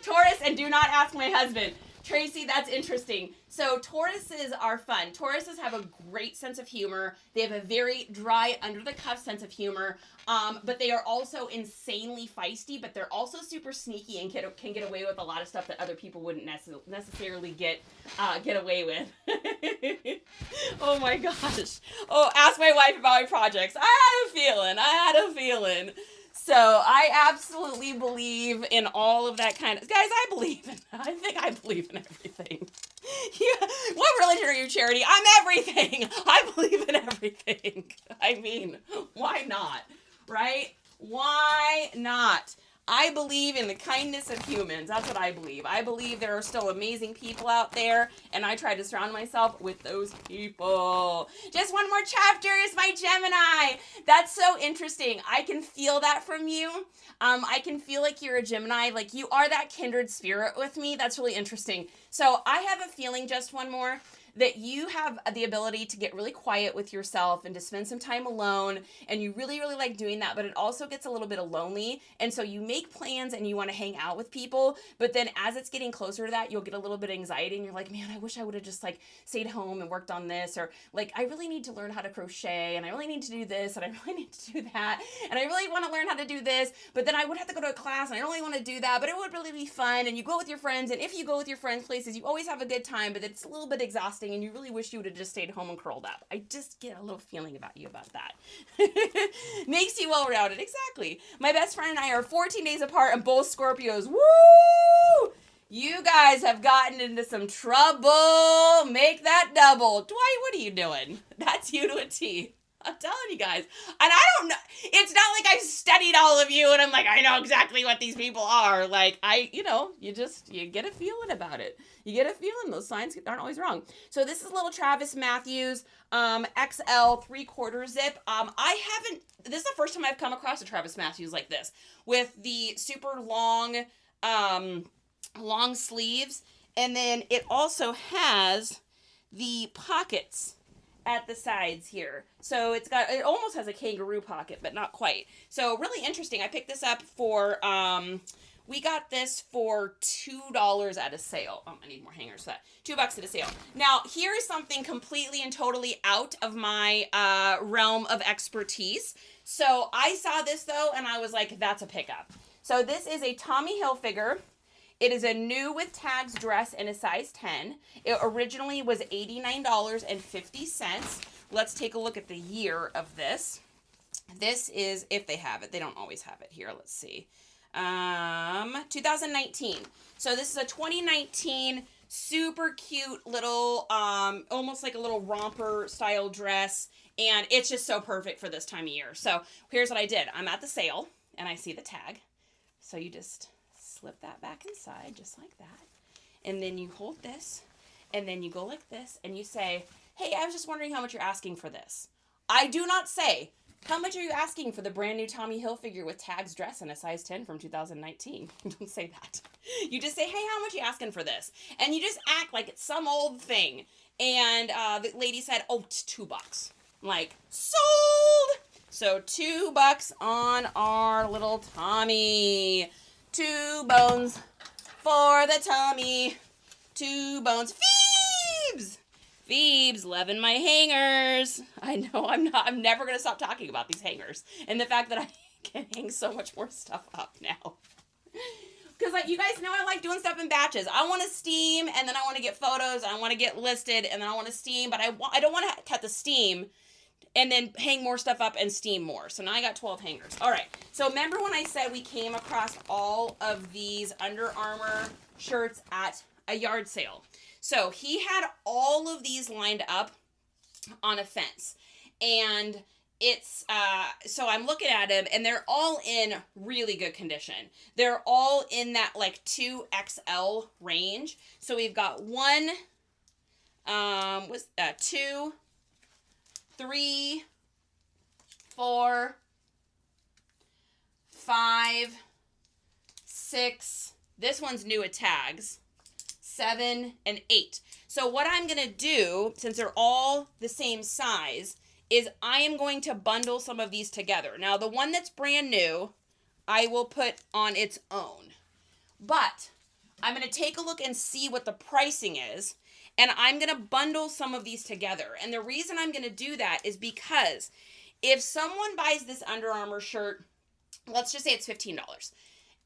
Taurus, and do not ask my husband. Tracy, that's interesting. So Tauruses are fun. Tauruses have a great sense of humor. They have a very dry, under-the-cuff sense of humor, but they are also insanely feisty, but they're also super sneaky and can get away with a lot of stuff that other people wouldn't necessarily get away with. Oh my gosh. Oh, ask my wife about my projects. I had a feeling. So I absolutely believe in all of that kind of... Guys, I think I believe in everything. Yeah. What religion are you, Charity? I'm everything. I believe in everything. I mean, why not? Right? Why not? I believe in the kindness of humans. That's what I believe. I believe there are still amazing people out there, and I try to surround myself with those people. Just one more chapter is my Gemini. That's so interesting. I can feel that from you. I can feel like you're a Gemini. Like you are that kindred spirit with me. That's really interesting. So I have a feeling, just one more, that you have the ability to get really quiet with yourself and to spend some time alone, and you really, really like doing that, but it also gets a little bit lonely, and so you make plans and you want to hang out with people, but then as it's getting closer to that, you'll get a little bit of anxiety, and you're like, man, I wish I would have just like stayed home and worked on this, or like, I really need to learn how to crochet, and I really need to do this, and I really need to do that, and I really want to learn how to do this, but then I would have to go to a class, and I really want to do that, but it would really be fun, and you go with your friends, and if you go with your friends places, you always have a good time, but it's a little bit exhausting, and you really wish you would have just stayed home and curled up. I just get a little feeling about you about that. Makes you well-rounded. Exactly. My best friend and I are 14 days apart and both Scorpios. Woo! You guys have gotten into some trouble. Make that double. Dwight, what are you doing? That's you to a T. I'm telling you guys. And I don't know. It's not like I've studied all of you and I'm like, I know exactly what these people are. Like, you get a feeling about it. You get a feeling. Those signs aren't always wrong. So this is little Travis Matthews, XL 3/4 zip. This is the first time I've come across a Travis Matthews like this with the super long, long sleeves. And then it also has the pockets at the sides here. So it almost has a kangaroo pocket, but not quite. So really interesting. I picked this up for, we got this for $2 at a sale. Oh, I need more hangers for that. $2 at a sale. Now, here is something completely and totally out of my realm of expertise. So I saw this though, and I was like, that's a pickup. So this is a Tommy Hilfiger. It is a new with tags dress in a size 10. It originally was $89.50. Let's take a look at the year of this. This is, if they have it. They don't always have it here. Let's see. 2019. So this is a 2019 super cute little, almost like a little romper style dress. And it's just so perfect for this time of year. So here's what I did. I'm at the sale and I see the tag. So you just slip that back inside just like that. And then you hold this and then you go like this and you say, hey, I was just wondering how much you're asking for this. I do not say, how much are you asking for the brand new Tommy Hilfiger with tags dress in a size 10 from 2019? Don't say that. You just say, hey, how much are you asking for this? And you just act like it's some old thing. And the lady said, oh, it's $2. I'm like, sold! So $2 on our little Tommy. 2 bones for the Tommy. 2 bones. Phoebes, loving my hangers. I know I'm never going to stop talking about these hangers. And the fact that I can hang so much more stuff up now. Because like you guys know I like doing stuff in batches. I want to steam and then I want to get photos. I want to get listed and then I want to steam. But I don't want to cut the steam and then hang more stuff up and steam more. So now I got 12 hangers. All right. So remember when I said we came across all of these Under Armour shirts at a yard sale? So he had all of these lined up on a fence. And it's, so I'm looking at them and they're all in really good condition. They're all in that like 2XL range. So we've got 2, 3, 4, 5, 6. This one's new with tags. 7 and 8. So what I'm going to do, since they're all the same size, is I am going to bundle some of these together. Now, the one that's brand new, I will put on its own. But I'm going to take a look and see what the pricing is. And I'm going to bundle some of these together. And the reason I'm going to do that is because if someone buys this Under Armour shirt, let's just say it's $15,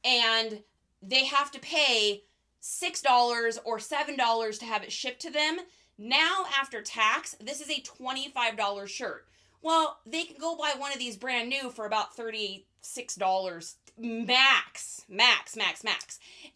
and they have to pay $6 or $7 to have it shipped to them, now after tax, this is a $25 shirt. Well, they can go buy one of these brand new for about $36 max.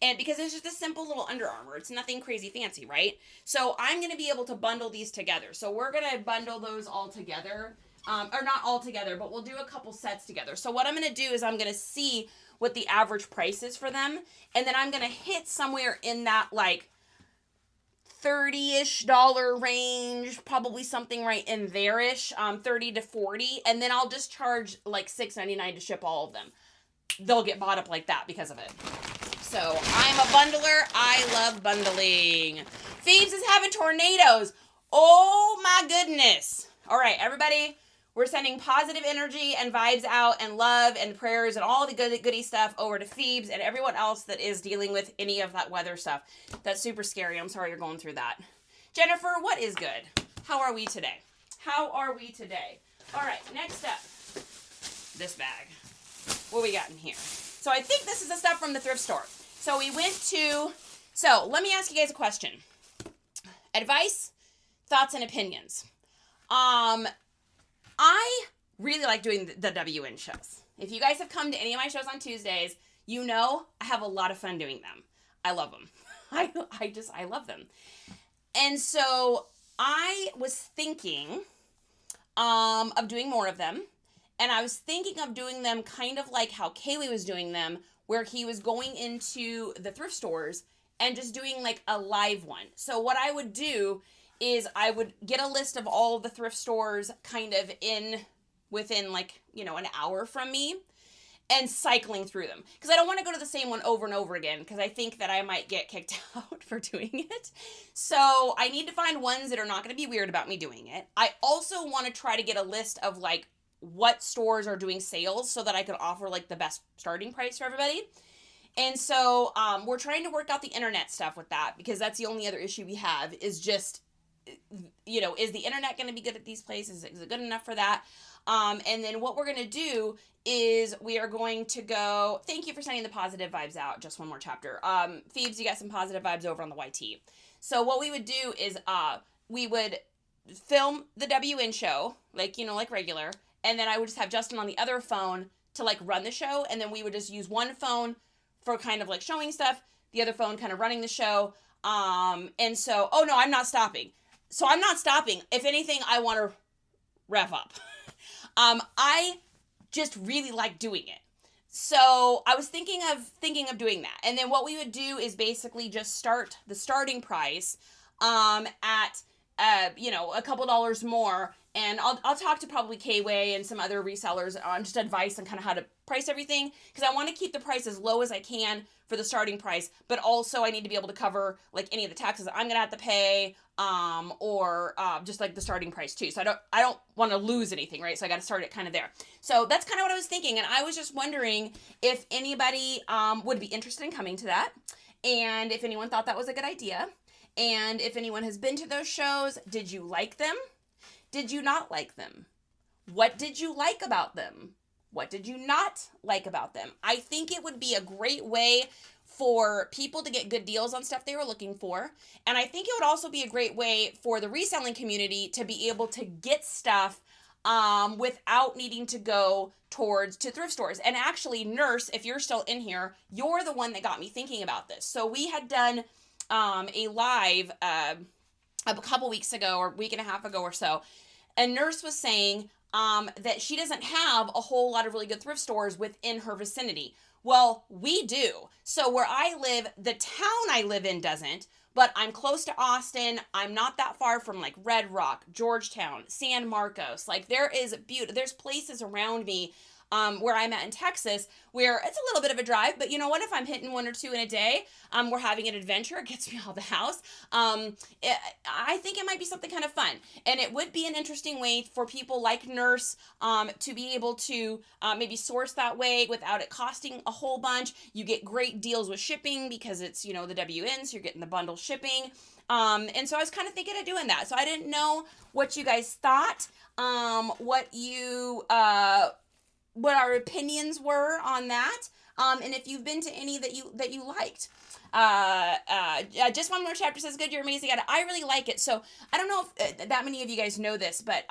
And because it's just a simple little Under Armour, it's nothing crazy fancy, right? So I'm going to be able to bundle these together. So we're going to bundle those all together, or not all together, but we'll do a couple sets together. So what I'm going to do is I'm going to see what the average price is for them, and then I'm going to hit somewhere in that like $30-ish range, probably something right in there-ish, 30 to 40, and then I'll just charge like $6.99 to ship all of them. They'll get bought up like that because of it. So I'm a bundler. I love bundling. Phoebes is having tornadoes. Oh my goodness. All right, everybody, we're sending positive energy and vibes out and love and prayers and all the goody stuff over to Phoebes and everyone else that is dealing with any of that weather stuff. That's super scary. I'm sorry you're going through that. Jennifer, what is good? How are we today? All right, next up, this bag. What we got in here? So I think this is the stuff from the thrift store. So let me ask you guys a question. Advice, thoughts, and opinions. I really like doing the WN shows. If you guys have come to any of my shows on Tuesdays, you know I have a lot of fun doing them. I love them. I love them. And so I was thinking of doing more of them. And I was thinking of doing them kind of like how Kaylee was doing them, where he was going into the thrift stores and just doing like a live one. So what I would do is I would get a list of all the thrift stores kind of within like, an hour from me. and cycling through them. Because I don't want to go to the same one over and over again, because I think that I might get kicked out for doing it. So I need to find ones that are not going to be weird about me doing it. I also want to try to get a list of like what stores are doing sales so that I can offer like the best starting price for everybody. And so we're trying to work out the internet stuff with that, because that's the only other issue we have is just, is the internet going to be good at these places? Is it good enough for that? And then what we're going to do is we are going to go, thank you for sending the positive vibes out. Just one more chapter. Phoebes, you got some positive vibes over on the YT. So what we would do is we would film the WN show, like regular. And then I would just have Justin on the other phone to like run the show. And then we would just use one phone for kind of like showing stuff, the other phone kind of running the show. And so, oh no, I'm not stopping. So I'm not stopping. If anything, I want to rev up. I just really like doing it. So I was thinking of doing that. And then what we would do is basically just start the starting price at a couple dollars more. And I'll talk to probably K-Way and some other resellers on just advice on kind of how to price everything, because I want to keep the price as low as I can for the starting price, but also I need to be able to cover like any of the taxes I'm gonna have to pay, or just like the starting price too. So I don't want to lose anything, right? So I got to start it kind of there. So that's kind of what I was thinking, and I was just wondering if anybody would be interested in coming to that, and if anyone thought that was a good idea, and if anyone has been to those shows. Did you like them? Did you not like them? What did you like about them? What did you not like about them? I think it would be a great way for people to get good deals on stuff they were looking for. And I think it would also be a great way for the reselling community to be able to get stuff without needing to go to thrift stores. And actually, Nurse, if you're still in here, you're the one that got me thinking about this. So we had done a live a couple weeks ago, or a week and a half ago or so. And Nurse was saying that she doesn't have a whole lot of really good thrift stores within her vicinity. Well, we do. So where I live, the town I live in doesn't, but I'm close to Austin. I'm not that far from like Red Rock, Georgetown, San Marcos. Like there's places around me where I'm at in Texas, where it's a little bit of a drive, but you know what? If I'm hitting one or two in a day, we're having an adventure. It gets me out of the house. I think it might be something kind of fun, and it would be an interesting way for people like Nurse to be able to maybe source that way without it costing a whole bunch. You get great deals with shipping because it's the WN, so you're getting the bundle shipping. And so I was kind of thinking of doing that. So I didn't know what you guys thought, what our opinions were on that, and if you've been to any that you liked. Just one more chapter says, good, you're amazing at it. I really like it. So I don't know if that many of you guys know this, but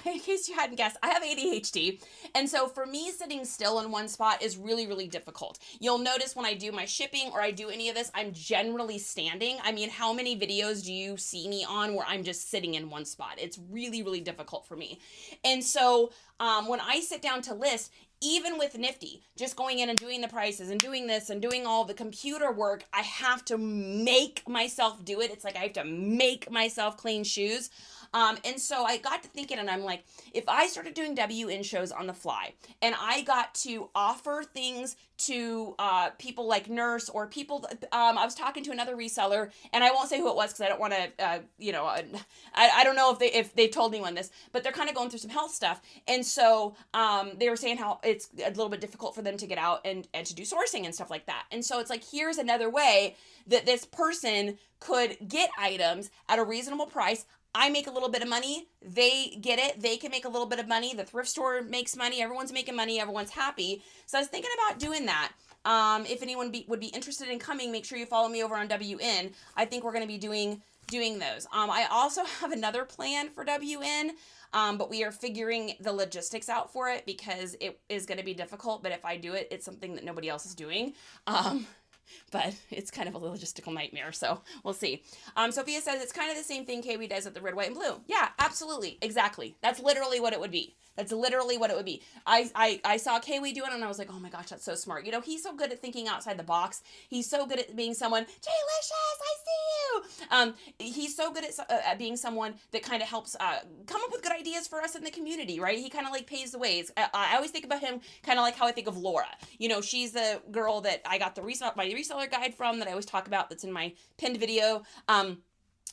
in case you hadn't guessed, I have ADHD, and so for me, sitting still in one spot is really, really difficult. You'll notice when I do my shipping or I do any of this, I'm generally standing. I mean, how many videos do you see me on where I'm just sitting in one spot? It's really, really difficult for me. And so when I sit down to list, even with Nifty, just going in and doing the prices and doing this and doing all the computer work, I have to make myself do it. It's like I have to make myself clean shoes. And so I got to thinking, and I'm like, if I started doing WN shows on the fly and I got to offer things to people like Nurse or people, I was talking to another reseller, and I won't say who it was because I don't want to, I don't know if they've told anyone this, but they're kind of going through some health stuff. And so they were saying how it's a little bit difficult for them to get out and to do sourcing and stuff like that. And so it's like, here's another way that this person could get items at a reasonable price. I make a little bit of money. They get it. They can make a little bit of money. The thrift store makes money. Everyone's making money. Everyone's happy. So I was thinking about doing that. If anyone would be interested in coming, make sure you follow me over on WN. I think we're going to be doing those. I also have another plan for WN, but we are figuring the logistics out for it because it is going to be difficult. But if I do it, it's something that nobody else is doing. but it's kind of a logistical nightmare, so we'll see. Sophia says it's kind of the same thing KW does at the red, white, and blue. Yeah, absolutely, exactly. That's literally what it would be. That's literally what it would be. I saw KW do it, and I was like, oh my gosh, that's so smart. You know, he's so good at thinking outside the box. He's so good at being someone, Jalicious, I see you. He's so good at being someone that kind of helps come up with good ideas for us in the community, right? He kind of like pays the ways. I always think about him kind of like how I think of Laura. You know, she's the girl that I got my reseller guide from that I always talk about, that's in my pinned video.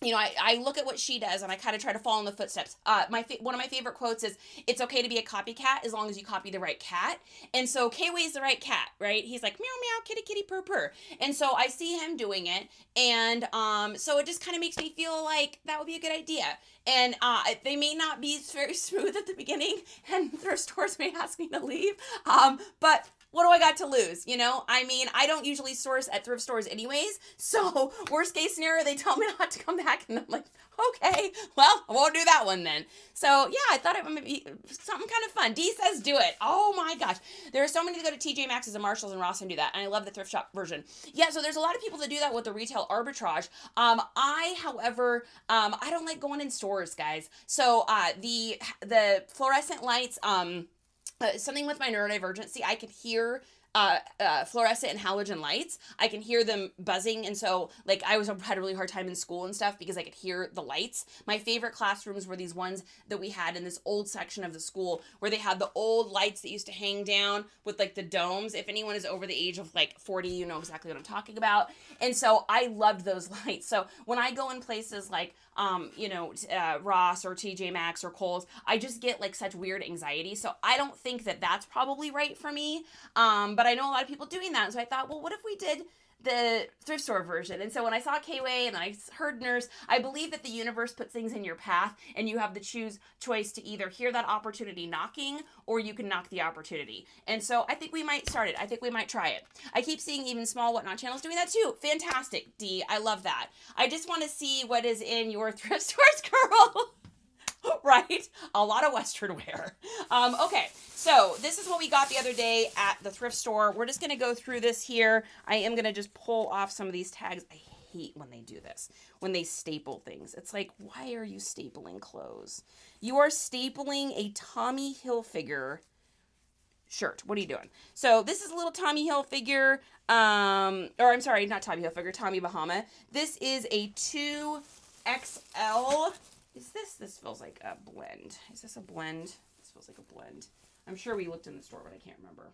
You know, I look at what she does and I kind of try to follow in the footsteps. One of my favorite quotes is, it's okay to be a copycat as long as you copy the right cat. And so K-Way is the right cat, right? He's like, meow, meow, kitty, kitty, purr, purr. And so I see him doing it. And so it just kind of makes me feel like that would be a good idea. And they may not be very smooth at the beginning, and thrift stores may ask me to leave. But what do I got to lose? You know, I mean, I don't usually source at thrift stores anyways. So worst case scenario, they tell me not to come back, and I'm like, okay, well, I won't do that one then. So yeah, I thought it would be something kind of fun. Dee says do it. Oh my gosh. There are so many that go to TJ Maxx's and Marshalls and Ross and do that. And I love the thrift shop version. Yeah, so there's a lot of people that do that with the retail arbitrage. However, I don't like going in stores, guys. So the fluorescent lights, something with my neurodivergency, I can hear fluorescent and halogen lights. I can hear them buzzing, and so like I had a really hard time in school and stuff because I could hear the lights. My favorite classrooms were these ones that we had in this old section of the school where they had the old lights that used to hang down with like the domes. If anyone is over the age of like 40, you know exactly what I'm talking about. And so I loved those lights. So when I go in places like Ross or TJ Maxx or Kohl's, I just get like such weird anxiety. So I don't think that that's probably right for me. But I know a lot of people doing that. And so I thought, well, what if we did the thrift store version? And so when I saw K-Way and I heard Nurse, I believe that the universe puts things in your path and you have the choice to either hear that opportunity knocking or you can knock the opportunity. And so I think we might start it. I think we might try it. I keep seeing even small Whatnot channels doing that too. Fantastic, Dee. I love that. I just want to see what is in your thrift stores, girl. Right? A lot of Western wear. Okay, so this is what we got the other day at the thrift store. We're just going to go through this here. I am going to just pull off some of these tags. I hate when they do this, when they staple things. It's like, why are you stapling clothes? You are stapling a Tommy Hilfiger shirt. What are you doing? So this is a little Tommy Hilfiger, or I'm sorry, not Tommy Hilfiger, Tommy Bahama. This is a 2XL. This feels like a blend. Is this a blend? This feels like a blend. I'm sure we looked in the store, but I can't remember.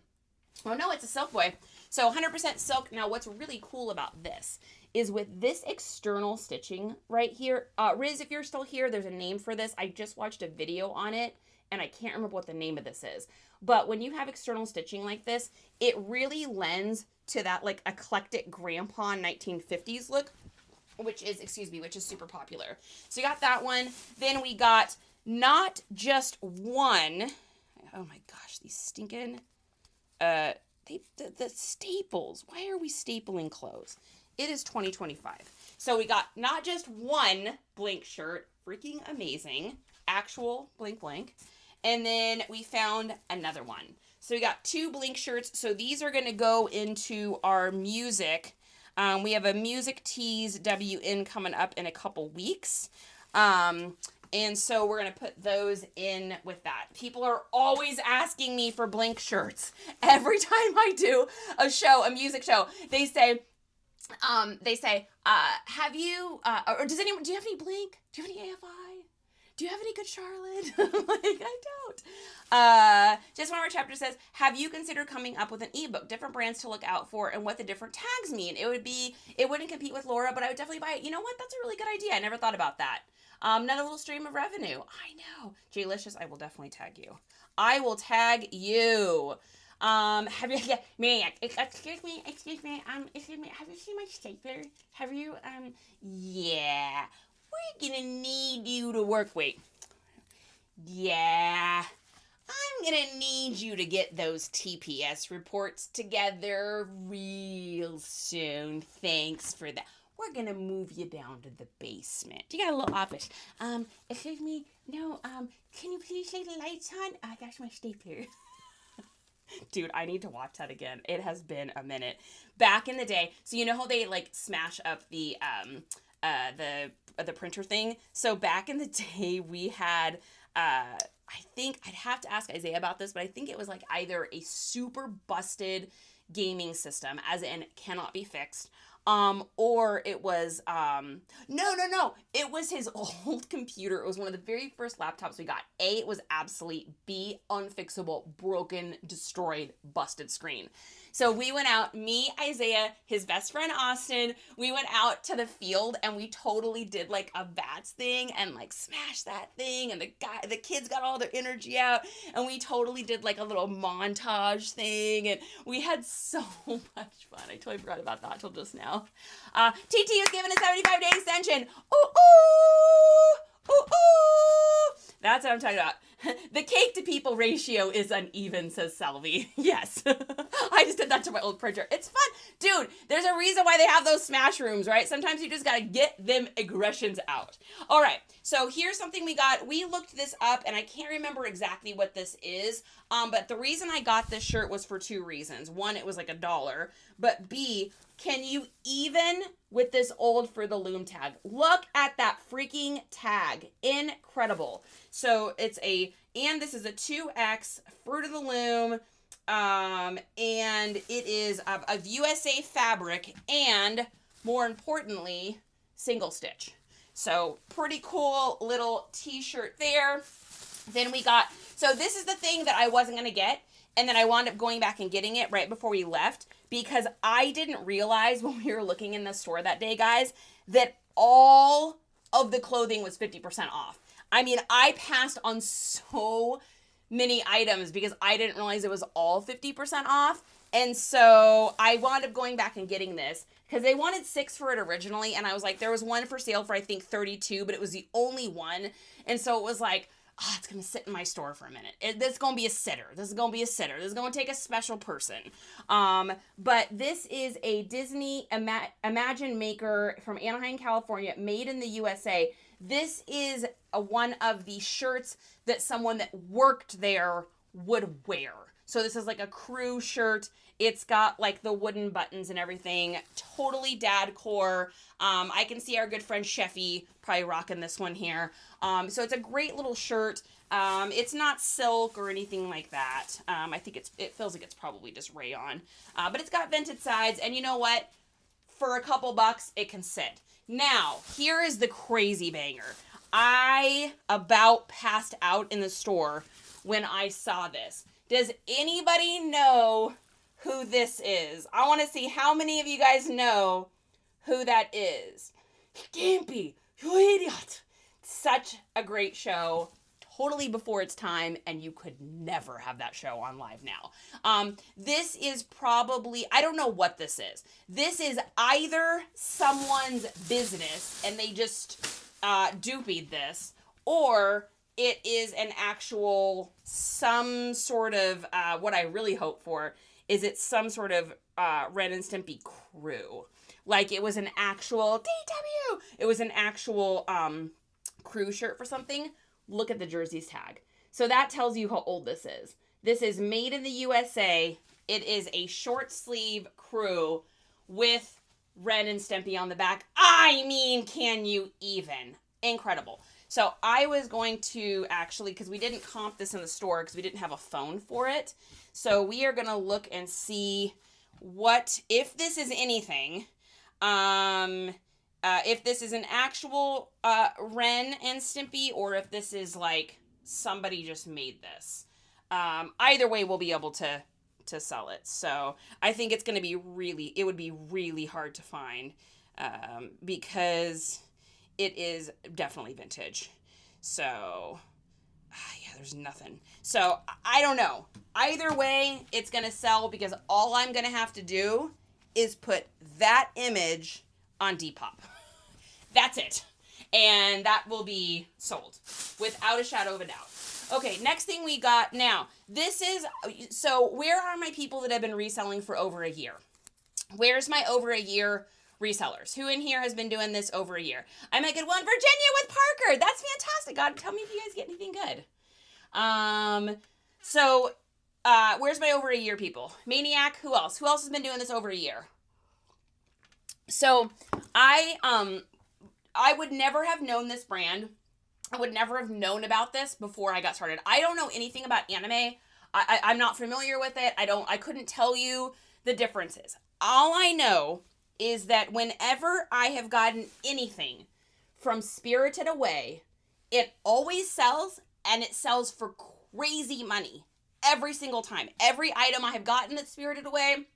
Oh no, it's a silk boy. So 100% silk. Now what's really cool about this is with this external stitching right here. Riz, if you're still here, there's a name for this. I just watched a video on it and I can't remember what the name of this is. But when you have external stitching like this, it really lends to that like eclectic grandpa 1950s look. Which is super popular. So we got that one. Then we got not just one. Oh my gosh, these stinking, the staples. Why are we stapling clothes? It is 2025. So we got not just one blank shirt, freaking amazing, actual blank blank. And then we found another one. So we got 2 blank shirts. So these are going to go into our music. We have a music tease WN coming up in a couple weeks. And so we're going to put those in with that. People are always asking me for blank shirts. Every time I do a music show, they say, have you, or do you have any blank? Do you have any AFI? Do you have any good Charlotte? I'm like, I don't. Just one more chapter says, have you considered coming up with an ebook, different brands to look out for and what the different tags mean? It wouldn't compete with Laura, but I would definitely buy it. You know what? That's a really good idea. I never thought about that. Another little stream of revenue. I know. Jalicious, I will definitely tag you. I will tag you. Have you, yeah, Maniac, excuse me, have you seen my stapler? Have you, yeah. We're gonna need you to work. Wait. Yeah. I'm gonna need you to get those TPS reports together real soon. Thanks for that. We're gonna move you down to the basement. You got a little office. Excuse me. No, can you please take the lights on? That's my stapler. Dude, I need to watch that again. It has been a minute. Back in the day, so you know how they like smash up the printer thing? So back in the day, we had I think I'd have to ask Isaiah about this, but I think it was like either a super busted gaming system, as in cannot be fixed, or it was no, it was his old computer. It was one of the very first laptops we got. A, it was obsolete. B, unfixable, broken, destroyed, busted screen. So we went out, me, Isaiah, his best friend Austin, we went out to the field and we totally did like a VATS thing and like smashed that thing, and the kids got all their energy out, and we totally did like a little montage thing, and we had so much fun. I totally forgot about that till just now. TT was given a 75-day extension. Ooh, ooh. That's what I'm talking about. The cake to people ratio is uneven, says Salvi. Yes. I just did that to my old printer. It's fun. Dude, there's a reason why they have those smash rooms, right? Sometimes you just gotta get them aggressions out. All right, so here's something we got. We looked this up, and I can't remember exactly what this is, but the reason I got this shirt was for two reasons. One, it was like $1, but B, can you even with this old For the Loom tag? Look at that freaking tag. Incredible. So it's and this is a 2X Fruit of the Loom, and it is of USA fabric, and more importantly, single stitch. So pretty cool little t-shirt there. Then we got, so this is the thing that I wasn't going to get, and then I wound up going back and getting it right before we left, because I didn't realize when we were looking in the store that day, guys, that all of the clothing was 50% off. I mean, I passed on so many items because I didn't realize it was all 50% off. And so I wound up going back and getting this because they wanted 6 for it originally. And I was like, there was one for sale for I think $32, but it was the only one. And so it was like, it's going to sit in my store for a minute. This is going to be a sitter. This is going to be a sitter. This is going to take a special person. But this is a Disney Imagine Maker from Anaheim, California, made in the USA. This is one of the shirts that someone that worked there would wear. So this is like a crew shirt. It's got like the wooden buttons and everything. Totally dadcore. I can see our good friend Sheffy probably rocking this one here. So it's a great little shirt. It's not silk or anything like that. I think it feels like it's probably just rayon. But it's got vented sides, and you know what? For a couple bucks, it can sit. Now, here is the crazy banger. I about passed out in the store when I saw this. Does anybody know who this is? I want to see how many of you guys know who that is. Gimpy, you idiot. Such a great show. Totally before its time, and you could never have that show on live now. This is probably, I don't know what this is. This is either someone's business, and they just dupied this, or it is an actual, some sort of, what I really hope for is it's some sort of Ren and Stimpy crew. Like it was an actual DW. It was an actual crew shirt for something. Look at the jerseys tag. So that tells you how old this is. This is made in the USA. It is a short sleeve crew with Ren and Stimpy on the back. I mean, can you even? Incredible. So I was going to actually, because we didn't comp this in the store because we didn't have a phone for it. So we are going to look and see what, if this is anything, if this is an actual Ren and Stimpy, or if this is like somebody just made this. Either way, we'll be able to sell it. So I think it's going to be it would be really hard to find because it is definitely vintage. So yeah, there's nothing. So I don't know. Either way, it's going to sell because all I'm going to have to do is put that image on Depop. That's it. And that will be sold without a shadow of a doubt. Okay, next thing we got now. This is, so where are my people that have been reselling for over a year? Where's my over a year resellers? Who in here has been doing this over a year? I might get one. Virginia with Parker. That's fantastic. God, tell me if you guys get anything good. So where's my over a year people? Maniac, who else? Who else has been doing this over a year? So I would never have known this brand. I would never have known about this before I got started. I don't know anything about anime. I'm not familiar with it. I couldn't tell you the differences. All I know is that whenever I have gotten anything from Spirited Away, it always sells, and it sells for crazy money every single time. Every item I have gotten that's Spirited Away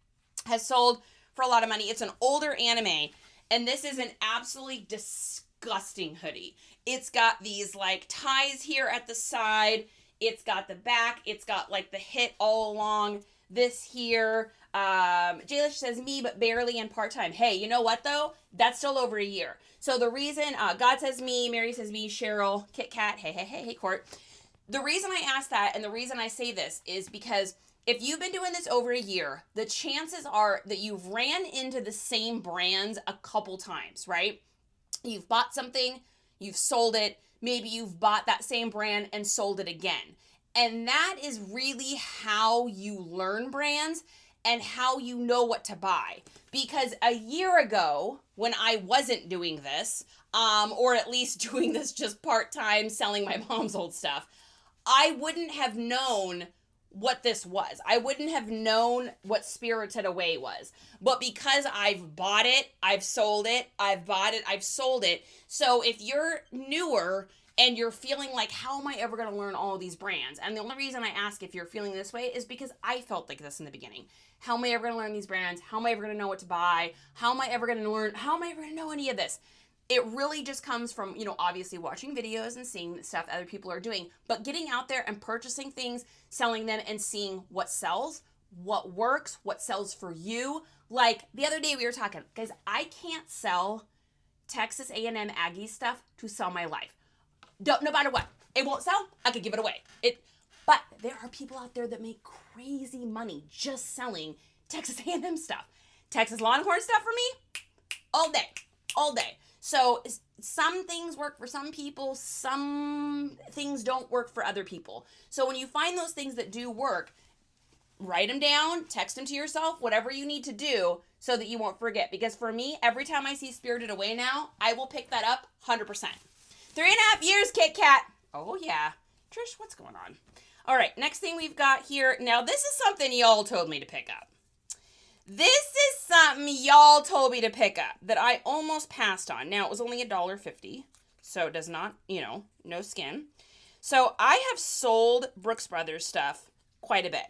has sold for a lot of money. It's an older anime, and this is an absolutely disgusting hoodie. It's got these like ties here at the side. It's got the back. It's got like the hit all along this here. Jaylish says me, but barely and part-time. Hey, you know what though? That's still over a year. So the reason, God says me, Mary says me, Cheryl, Kit Kat, hey, Court. The reason I ask that and the reason I say this is because if you've been doing this over a year, the chances are that you've ran into the same brands a couple times, right? You've bought something, you've sold it, maybe you've bought that same brand and sold it again. And that is really how you learn brands and how you know what to buy. Because a year ago, when I wasn't doing this, or at least doing this just part-time, selling my mom's old stuff, I wouldn't have known what this was. I wouldn't have known what Spirited Away was. But because I've bought it, I've sold it, I've bought it, I've sold it. So if you're newer and you're feeling like, how am I ever going to learn all of these brands? And the only reason I ask if you're feeling this way is because I felt like this in the beginning. How am I ever going to learn these brands? How am I ever going to know what to buy? How am I ever going to learn? How am I ever going to know any of this? It really just comes from, obviously watching videos and seeing stuff other people are doing, but getting out there and purchasing things, selling them, and seeing what sells, what works, what sells for you. Like the other day we were talking, guys, I can't sell Texas A&M Aggie stuff to sell my life. No matter what, it won't sell. I could give it away. But there are people out there that make crazy money just selling Texas A&M stuff. Texas Longhorn stuff for me, all day. So some things work for some people, some things don't work for other people. So when you find those things that do work, write them down, text them to yourself, whatever you need to do so that you won't forget. Because for me, every time I see Spirited Away now, I will pick that up 100%. 3.5 years, Kit Kat. Oh yeah. Trish, what's going on? All right, next thing we've got here. Now this is something y'all told me to pick up. This is something y'all told me to pick up that I almost passed on. Now, it was only $1.50, so it does not, no skin. So I have sold Brooks Brothers stuff quite a bit.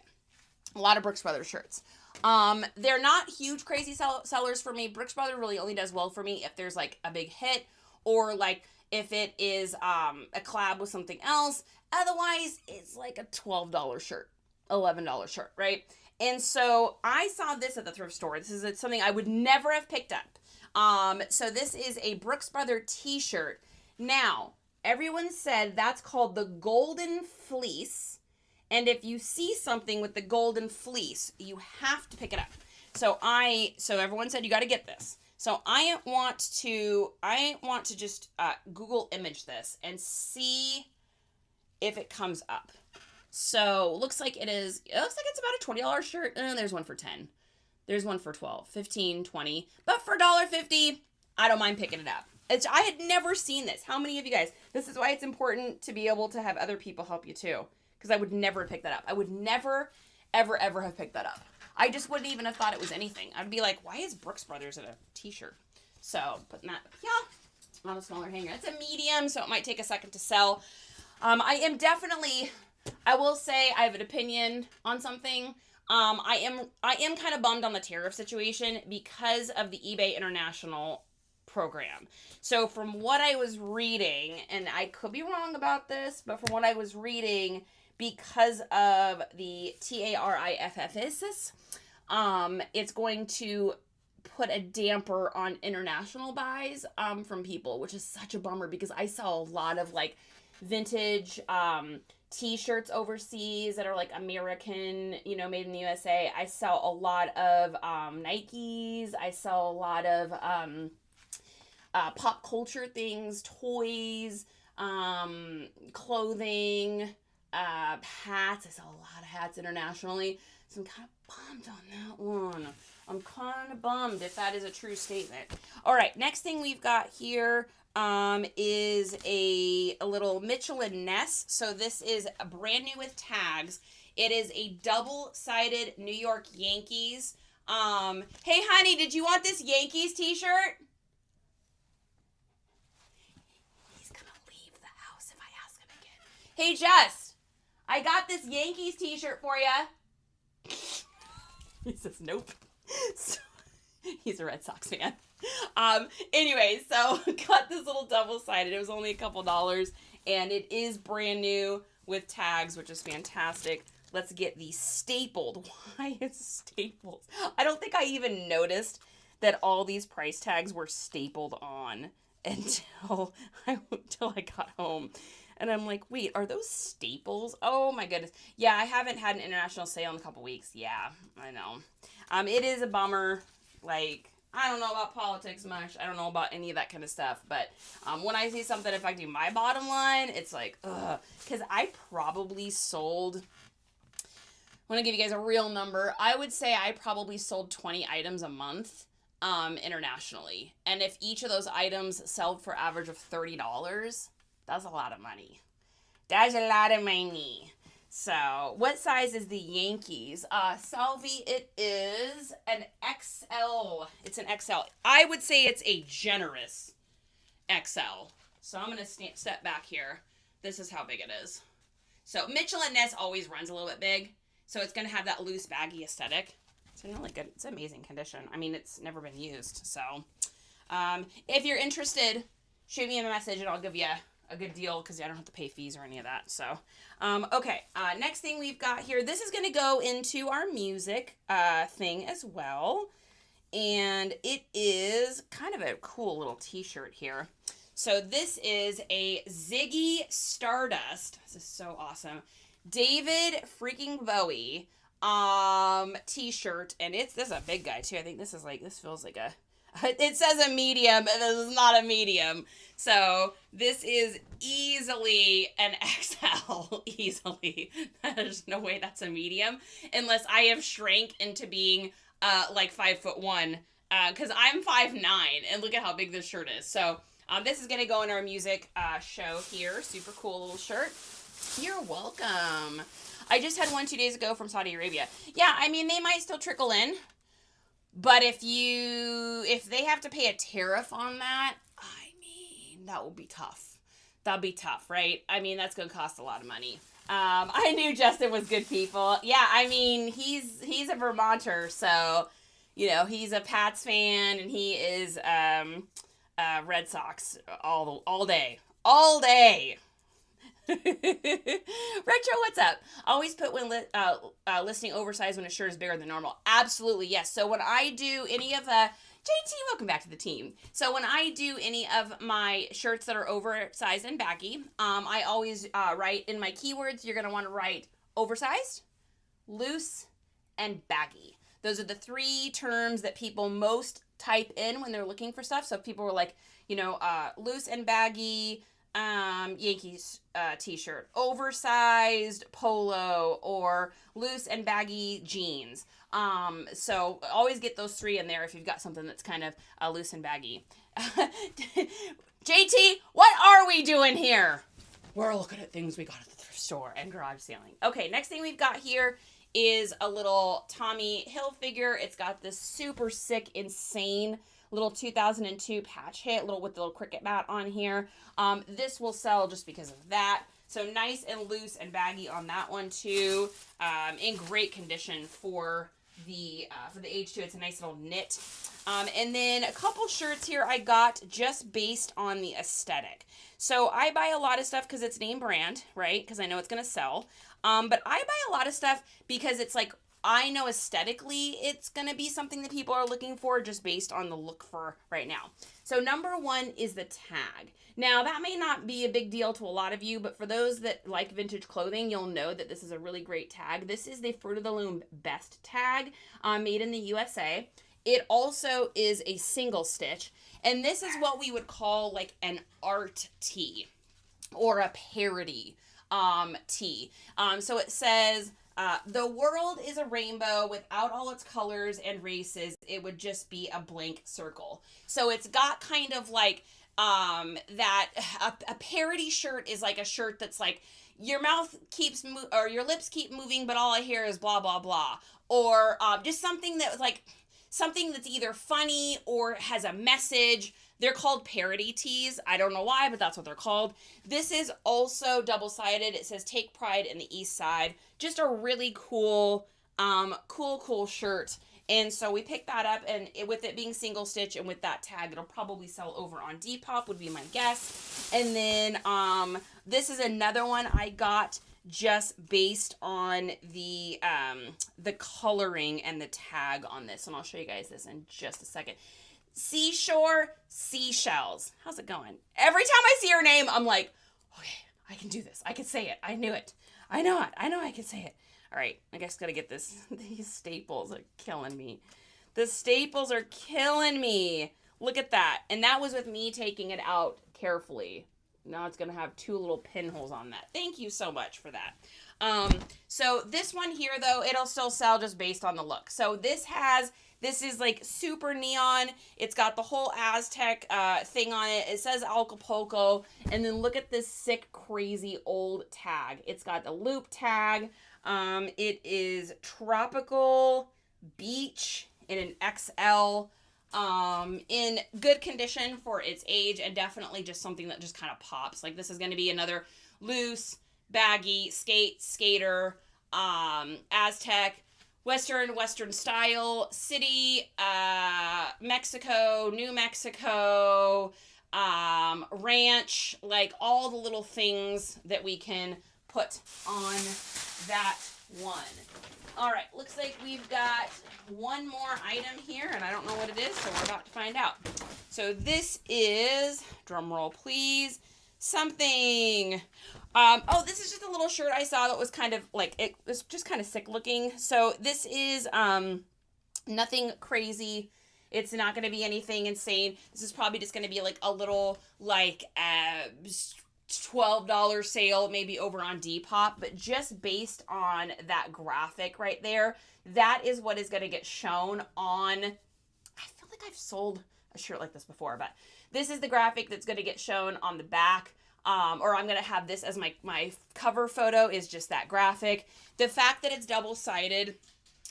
A lot of Brooks Brothers shirts. They're not huge, crazy sellers for me. Brooks Brothers really only does well for me if there's like a big hit or like if it is a collab with something else. Otherwise, it's like a $12 shirt, $11 shirt, right? And so I saw this at the thrift store. This is something I would never have picked up. So this is a Brooks Brothers t-shirt. Now, everyone said that's called the Golden Fleece. And if you see something with the Golden Fleece, you have to pick it up. So everyone said you got to get this. So I want to just Google image this and see if it comes up. So, looks like it's about a $20 shirt. There's one for $10. There's one for $12, $15, $20. But for $1.50, I don't mind picking it up. I had never seen this. How many of you guys? This is why it's important to be able to have other people help you too. Because I would never pick that up. I would never, ever, ever have picked that up. I just wouldn't even have thought it was anything. I'd be like, why is Brooks Brothers in a t-shirt? So, putting that, on a smaller hanger. It's a medium, so it might take a second to sell. I will say I have an opinion on something. I am kind of bummed on the tariff situation because of the eBay International program. So from what I was reading, and I could be wrong about this, but from what I was reading, because of the tariffs, it's going to put a damper on international buys from people, which is such a bummer because I saw a lot of like vintage t-shirts overseas that are like American, made in the USA. I sell a lot of Nikes. I sell a lot of pop culture things, toys, clothing, Hats. I sell a lot of hats internationally. So I'm kind of bummed on that one. I'm kind of bummed if that is a true statement. All right, next thing we've got here is a little Mitchell and Ness. So this is a brand new with tags. It is a double-sided New York Yankees. Hey, honey, did you want this Yankees t-shirt? He's gonna leave the house if I ask him again. Hey, Jess, I got this Yankees t-shirt for you. He says, nope. So, he's a Red Sox fan. Anyway, so got this little double-sided. It was only a couple dollars, and it is brand new with tags, which is fantastic. Let's get these stapled. Why is stapled? I don't think I even noticed that all these price tags were stapled on until I got home. And I'm like, wait, are those staples? Oh my goodness. Yeah, I haven't had an international sale in a couple weeks. Yeah, I know. It is a bummer. Like, I don't know about politics much. I don't know about any of that kind of stuff. But when I see something affecting my bottom line, it's like, ugh. Because I probably sold, I want to give you guys a real number. I would say I probably sold 20 items a month internationally. And if each of those items sell for average of $30, that's a lot of money. That's a lot of money. So, what size is the Yankees? Salvi, it is an XL. It's an XL. I would say it's a generous XL. So, I'm going to step back here. This is how big it is. So, Mitchell & Ness always runs a little bit big. So, it's going to have that loose, baggy aesthetic. It's in really good, it's amazing condition. I mean, it's never been used. So, if you're interested, shoot me a message and I'll give you a good deal because I don't have to pay fees or any of that. So, okay. Next thing we've got here, this is going to go into our music thing as well. And it is kind of a cool little t-shirt here. So this is a Ziggy Stardust. This is so awesome. David freaking Bowie t-shirt. And this is a big guy too. I think this feels like it says a medium, but this is not a medium. So this is easily an XL. Easily. There's no way that's a medium unless I have shrank into being like 5'1", because I'm 5'9", and look at how big this shirt is. So this is gonna go in our music show here. Super cool little shirt. You're welcome. I just had one 2 days ago from Saudi Arabia. Yeah, I mean they might still trickle in. But if they have to pay a tariff on that, I mean, that will be tough. That'll be tough, right? I mean, that's going to cost a lot of money. I knew Justin was good people. Yeah, I mean, he's a Vermonter, so, he's a Pats fan, and he is Red Sox all day. All day. Retro, what's up? Always put when listing oversized when a shirt is bigger than normal. Absolutely, yes. So when I do any of JT, welcome back to the team. So when I do any of my shirts that are oversized and baggy, I always write in my keywords, you're going to want to write oversized, loose, and baggy. Those are the three terms that people most type in when they're looking for stuff. So if people were like, loose and baggy, Yankees t-shirt, oversized polo, or loose and baggy jeans. So always get those three in there if you've got something that's kind of loose and baggy. JT, what are we doing here? We're looking at things we got at the thrift store and garage sailing. Okay, next thing we've got here is a little Tommy Hilfiger. It's got this super sick, insane little 2002 patch hit, with the little cricket bat on here. This will sell just because of that. So nice and loose and baggy on that one too. In great condition for the age too. It's a nice little knit. And then a couple shirts here I got just based on the aesthetic. So I buy a lot of stuff because it's name brand, right? Because I know it's gonna sell. But I buy a lot of stuff because it's like, I know aesthetically it's going to be something that people are looking for just based on the look for right now. So number one is the tag. Now that may not be a big deal to a lot of you, but for those that like vintage clothing, you'll know that this is a really great tag. This is the Fruit of the Loom Best tag, made in the USA. It also is a single stitch, and this is what we would call like an art tee or a parody tee. So it says, the world is a rainbow without all its colors and races. It would just be a blank circle. So it's got kind of like that a parody shirt is like a shirt that's like your mouth keeps or your lips keep moving, but all I hear is blah blah blah, or just something that was like something that's either funny or has a message. They're called parody tees. I don't know why, but that's what they're called. This is also double-sided. It says take pride in the East Side. Just a really cool, cool shirt. And so we picked that up, and with it being single stitch and with that tag, it'll probably sell over on Depop would be my guess. And then this is another one I got just based on the coloring and the tag on this. And I'll show you guys this in just a second. Seashore Seashells. How's it going? Every time I see her name, I'm like, okay, I can do this. I can say it. I knew it. I know it. I know I can say it. All right, I guess gotta get this. These staples are killing me. The staples are killing me. Look at that. And that was with me taking it out carefully. Now it's gonna have 2 little pinholes on that. Thank you so much for that. So this one here, though, it'll still sell just based on the look. So this is like super neon. It's got the whole Aztec thing on it. It says Acapulco. And then look at this sick, crazy old tag. It's got the loop tag. It is tropical beach in an XL. In good condition for its age, and definitely just something that just kind of pops. Like this is going to be another loose, baggy, skater, Aztec, Western style, city, Mexico, New Mexico, ranch, like all the little things that we can put on that one. All right, looks like we've got one more item here, and I don't know what it is, so we're about to find out. So this is, drum roll please, something. This is just a little shirt I saw that was kind of like, it was just kind of sick looking. So this is nothing crazy. It's not going to be anything insane. This is probably just going to be like a little like $12 sale maybe over on Depop, but just based on that graphic right there, that is what is going to get shown on, I feel like I've sold a shirt like this before, but this is the graphic that's going to get shown on the back, or I'm going to have this as my cover photo is just that graphic. The fact that it's double-sided,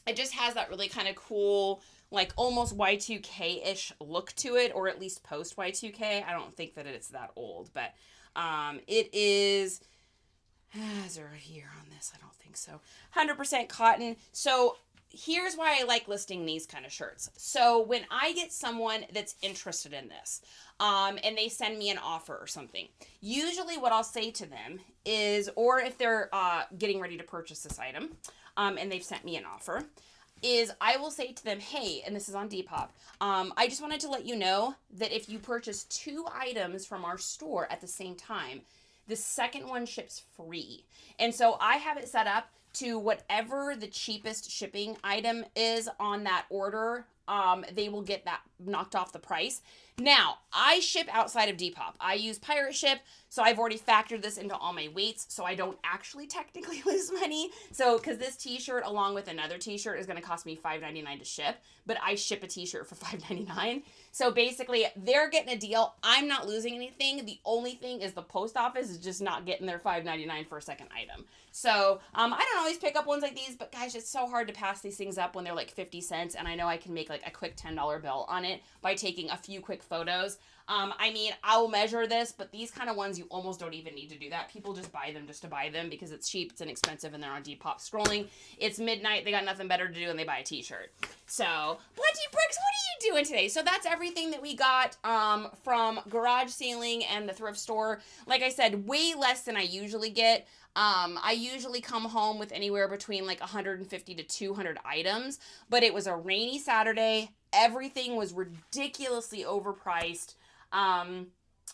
it just has that really kind of cool, like almost Y2K-ish look to it, or at least post Y2K. I don't think that it's that old, but it is there a year on this? I don't think so. 100% cotton. So here's why I like listing these kind of shirts. So when I get someone that's interested in this, and they send me an offer or something, usually what I'll say to them is, or if they're getting ready to purchase this item, and they've sent me an offer, is I will say to them, hey, and this is on Depop, I just wanted to let you know that if you purchase 2 items from our store at the same time, the second one ships free. And so I have it set up to whatever the cheapest shipping item is on that order, they will get that knocked off the price. Now, I ship outside of Depop. I use Pirate Ship, so I've already factored this into all my weights, so I don't actually technically lose money. So, because this t-shirt along with another t-shirt is going to cost me $5.99 to ship, but I ship a t-shirt for $5.99. So basically, they're getting a deal. I'm not losing anything. The only thing is the post office is just not getting their $5.99 for a second item. So, I don't always pick up ones like these, but guys, it's so hard to pass these things up when they're like 50 cents, and I know I can make like a quick $10 bill on it by taking a few quick photos. I mean, I'll measure this, but these kind of ones, you almost don't even need to do that. People just buy them just to buy them because it's cheap, it's inexpensive, and they're on Depop scrolling. It's midnight, they got nothing better to do, and they buy a t-shirt. So, Bloody Bricks, what are you doing today? So that's everything that we got from Garage Sailing and the thrift store. Like I said, way less than I usually get. I usually come home with anywhere between like 150 to 200 items, but it was a rainy Saturday. Everything was ridiculously overpriced. And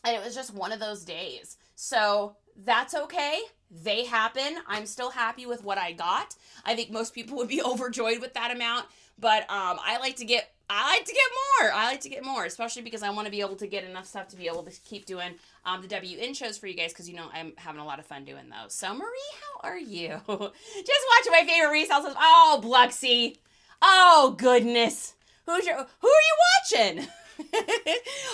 it was just one of those days. So that's okay. They happen. I'm still happy with what I got. I think most people would be overjoyed with that amount, but I like to get more. I like to get more, especially because I want to be able to get enough stuff to be able to keep doing the WN shows for you guys, because I'm having a lot of fun doing those. So Marie, how are you? Just watching my favorite resale. Oh, Bluxy. Oh goodness. Who are you watching?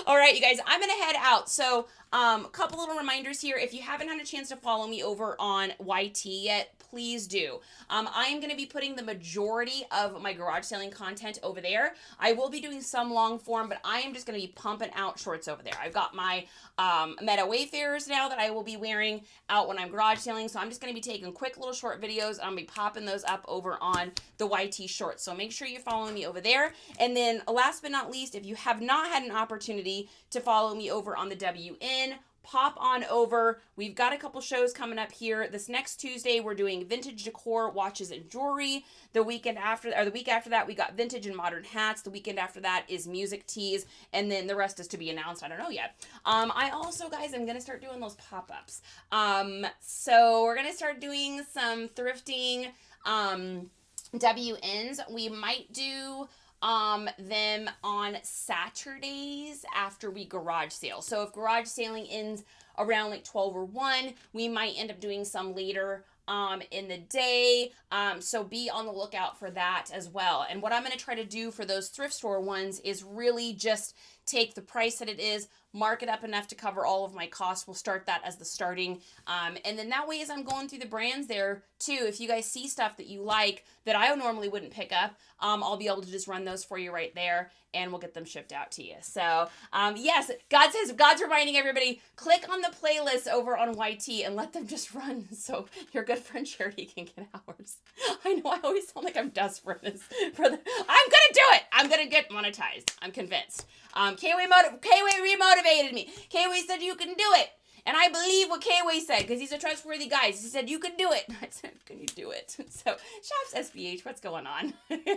All right, you guys, I'm gonna head out. So a couple little reminders here. If you haven't had a chance to follow me over on YT yet, please do. I am going to be putting the majority of my garage selling content over there. I will be doing some long form, but I am just going to be pumping out shorts over there. I've got my Meta Wayfarers now that I will be wearing out when I'm garage selling, so I'm just going to be taking quick little short videos. I'm going to be popping those up over on the YT shorts, so make sure you're following me over there. And then last but not least, if you have not had an opportunity to follow me over on the WN, pop on over. We've got a couple shows coming up here. This next Tuesday, we're doing vintage decor, watches, and jewelry. The week after that, we got vintage and modern hats. The weekend after that is music teas, and then the rest is to be announced. I don't know yet. I also, guys, I'm gonna start doing those pop-ups. So we're gonna start doing some thrifting WNs. We might do them on Saturdays after we garage sale. So if garage sailing ends around like 12 or 1, we might end up doing some later in the day. So be on the lookout for that as well. And what I'm going to try to do for those thrift store ones is really just take the price that it is, mark it up enough to cover all of my costs. We'll start that as the starting. And then that way, as I'm going through the brands there too, if you guys see stuff that you like that I normally wouldn't pick up, I'll be able to just run those for you right there, and we'll get them shipped out to you. So, yes, God's reminding everybody, click on the playlist over on YT and let them just run so your good friend Charity can get ours. I know I always sound like I'm desperate I'm going to do it. I'm going to get monetized. I'm convinced. K-Way remotivated me. K-Way said you can do it. And I believe what K-Way said, because he's a trustworthy guy. He said, you can do it. I said, can you do it? So, Shops SBH, what's going on? Golly.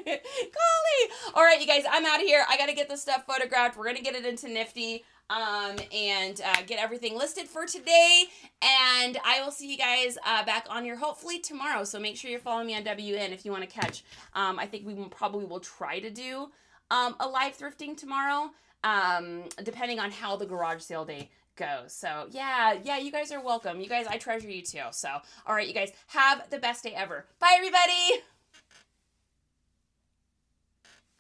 All right, you guys, I'm out of here. I got to get this stuff photographed. We're going to get it into Nifty and get everything listed for today. And I will see you guys back on here hopefully tomorrow. So make sure you're following me on WN if you want to catch. I think we probably will try to do a live thrifting tomorrow, depending on how the garage sale day goes. So yeah, you guys are welcome. You guys, I treasure you too. So all right, you guys, have the best day ever. Bye, everybody.